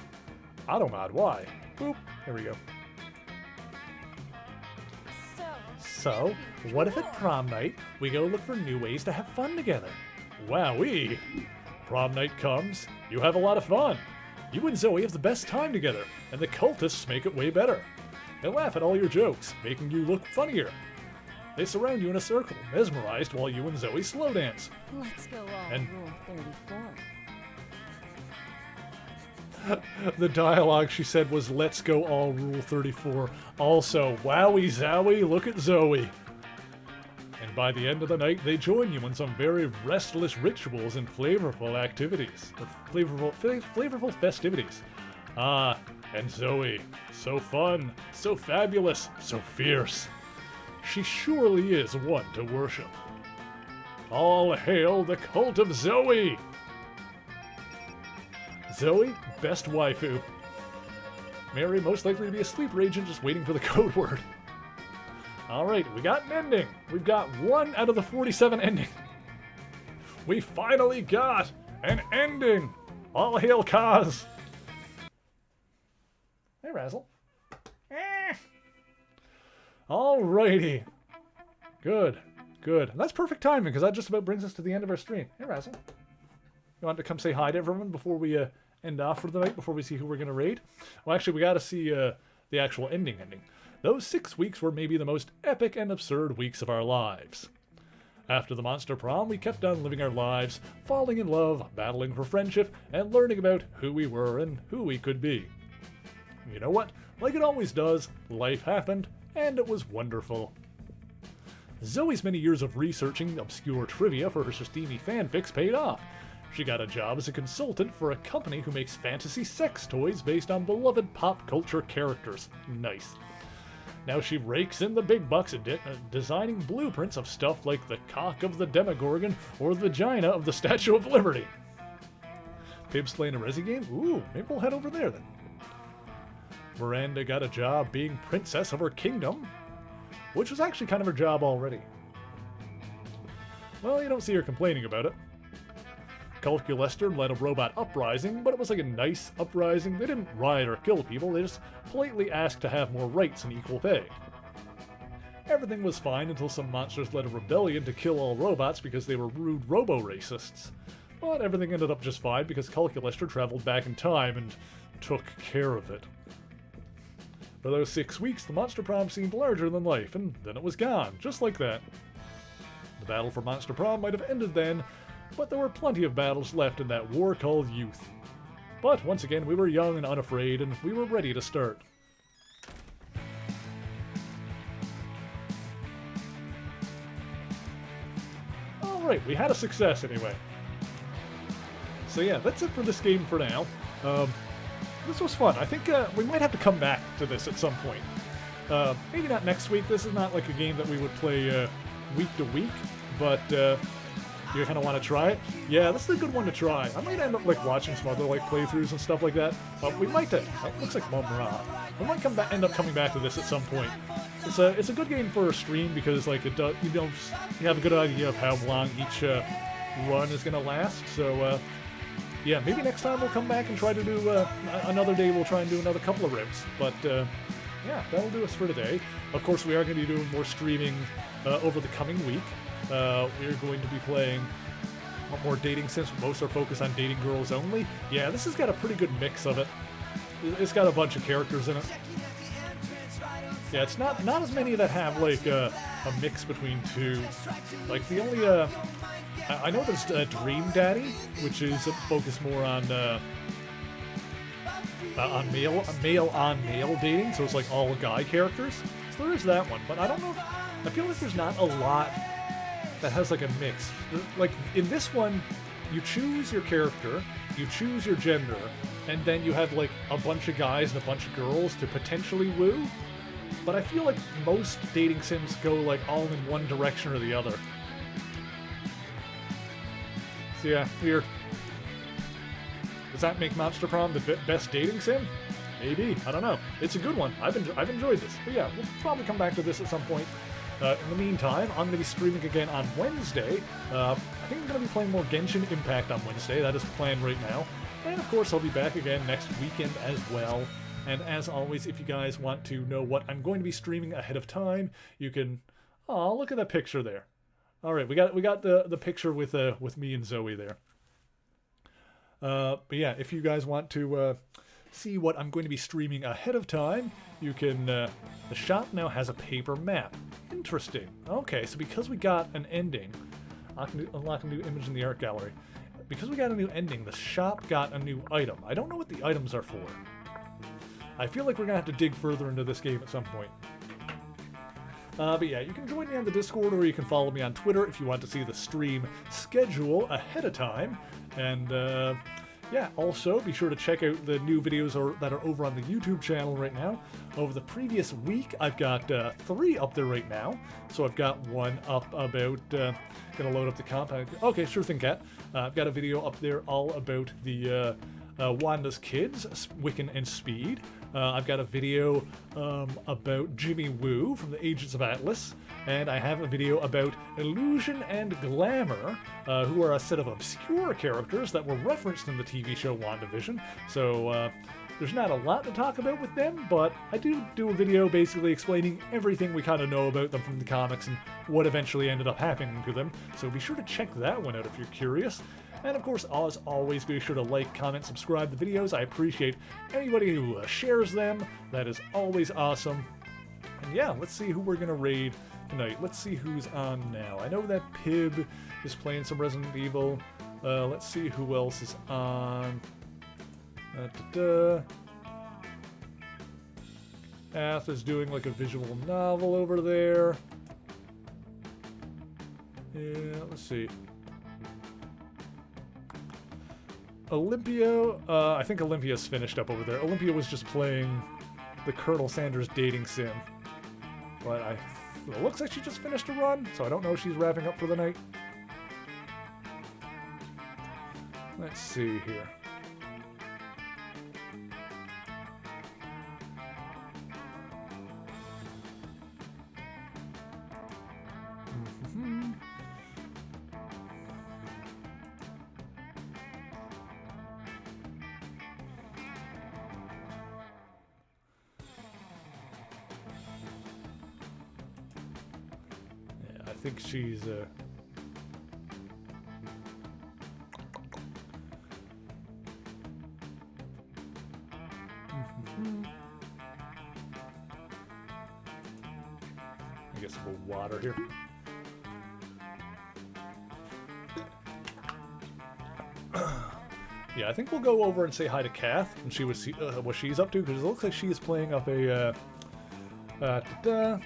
Automod, why? Boop, here we go. So, what if at prom night, we go look for new ways to have fun together? Wowee! Prom night comes, you have a lot of fun. You and Zoe have the best time together, and the cultists make it way better. They laugh at all your jokes, making you look funnier. They surround you in a circle, mesmerized while you and Zoe slow dance. Let's go on And- Rule 34. The dialogue she said was, "Let's go all Rule 34. Also, wowie zowie, look at Zoe. And by the end of the night, they join you in some very restless rituals and flavorful activities. Or flavorful festivities. Ah, and Zoe. So fun, so fabulous, so fierce. She surely is one to worship. All hail the cult of Zoe! Zoe, best waifu. Mary, most likely to be a sleeper agent just waiting for the code word. Alright, we got an ending. We've got 1 out of the 47 endings. We finally got an ending. All hail Kaz. Hey, Razzle. Alrighty. Good, good. And that's perfect timing, because that just about brings us to the end of our stream. Hey, Razzle. You want to come say hi to everyone before we end off for the night, before we see who we're going to raid? Well, actually, we got to see the actual ending. Those 6 weeks were maybe the most epic and absurd weeks of our lives. After the Monster Prom, we kept on living our lives, falling in love, battling for friendship, and learning about who we were and who we could be. You know what? Like it always does, life happened, and it was wonderful. Zoe's many years of researching obscure trivia for her steamy fanfics paid off. She got a job as a consultant for a company who makes fantasy sex toys based on beloved pop culture characters. Nice. Now she rakes in the big bucks designing blueprints of stuff like the cock of the Demogorgon or the vagina of the Statue of Liberty. Pib's playing a Resi game? Ooh, maybe we'll head over there then. Miranda got a job being princess of her kingdom, which was actually kind of her job already. Well, you don't see her complaining about it. Calculester led a robot uprising, but it was like a nice uprising. They didn't riot or kill people, they just politely asked to have more rights and equal pay. Everything was fine until some monsters led a rebellion to kill all robots because they were rude robo-racists. But everything ended up just fine because Calculester traveled back in time and took care of it. For those 6 weeks, the Monster Prom seemed larger than life, and then it was gone, just like that. The battle for Monster Prom might have ended then, but there were plenty of battles left in that war called youth. But once again, we were young and unafraid, and we were ready to start. Alright, we had a success anyway. So yeah, that's it for this game for now. This was fun. I think we might have to come back to this at some point. Maybe not next week. This is not like a game that we would play week to week, but you kind of want to try it. Yeah, this is a good one to try. I might end up like watching some other like playthroughs and stuff like that. We might. Looks like Mumra. We might end up coming back to this at some point. It's a good game for a stream because like it does. You have a good idea of how long each run is gonna last. So. Yeah, maybe next time we'll come back and try to do another day. We'll try and do another couple of rips. But yeah, that'll do us for today. Of course, we are going to be doing more streaming over the coming week. We're going to be playing more dating sims. Most are focused on dating girls only. Yeah, this has got a pretty good mix of it. It's got a bunch of characters in it. Yeah, it's not as many that have like a mix between two. Like the only I know there's Dream Daddy, which is focused more on male on male dating, so it's like all guy characters. So there is that one, but I don't know. I feel like there's not a lot that has like a mix. Like in this one, you choose your character, you choose your gender, and then you have like a bunch of guys and a bunch of girls to potentially woo. But I feel like most dating sims go like all in one direction or the other. So yeah, weird. Does that make Monster Prom the best dating sim? Maybe. I don't know. It's a good one. I've enjoyed this. But yeah, we'll probably come back to this at some point. In the meantime, I'm going to be streaming again on Wednesday. I think I'm going to be playing more Genshin Impact on Wednesday. That is the plan right now. And of course, I'll be back again next weekend as well. And as always, if you guys want to know what I'm going to be streaming ahead of time, you can... Oh, look at that picture there. All right, we got the picture with me and Zoe there. But yeah, if you guys want to see what I'm going to be streaming ahead of time, you can... the shop now has a paper map. Interesting. Okay, so because we got an ending, I can unlock a new image in the art gallery. Because we got a new ending, the shop got a new item. I don't know what the items are for. I feel like we're going to have to dig further into this game at some point. But yeah, you can join me on the Discord, or you can follow me on Twitter if you want to see the stream schedule ahead of time. And yeah, also be sure to check out the new videos that are over on the YouTube channel right now. Over the previous week, I've got 3 up there right now. So I've got one up about, gonna load up the comp. Okay, sure thing, Kat. I've got a video up there all about the Wanda's kids, Wiccan and Speed. I've got a video about Jimmy Woo from the Agents of Atlas, and I have a video about Illusion and Glamour, who are a set of obscure characters that were referenced in the TV show WandaVision. So there's not a lot to talk about with them, but I do a video basically explaining everything we kind of know about them from the comics and what eventually ended up happening to them. So be sure to check that one out if you're curious. And of course, as always, be sure to like, comment, subscribe to the videos. I appreciate anybody who shares them. That is always awesome. And yeah, let's see who we're going to raid tonight. Let's see who's on now. I know that Pib is playing some Resident Evil. Let's see who else is on. Ath is doing like a visual novel over there. Yeah, let's see. Olympia, I think Olympia's finished up over there. Olympia was just playing the Colonel Sanders dating sim. But it looks like she just finished a run, so I don't know if she's wrapping up for the night. Let's see here. I think she's I guess a little water here. Yeah, I think we'll go over and say hi to Kath and see what she's up to, because it looks like she is playing up a, it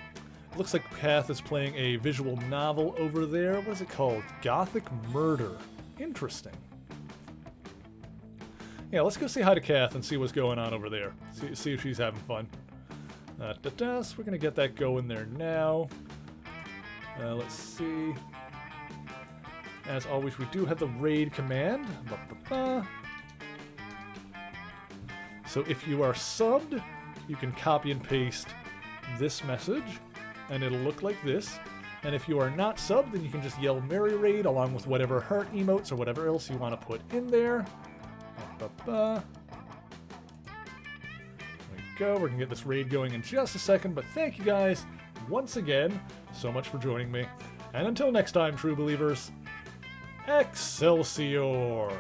looks like Kath is playing a visual novel over there. What is it called? Gothic Murder. Interesting. Yeah, let's go say hi to Kath and see what's going on over there. See if she's having fun. So we're going to get that going there now. Let's see. As always, we do have the raid command. So if you are subbed, you can copy and paste this message, and it'll look like this. And if you are not subbed, then you can just yell Merry Raid along with whatever heart emotes or whatever else you want to put in there. There we go. We're going to get this raid going in just a second, but thank you guys once again so much for joining me. And until next time, true believers, Excelsior!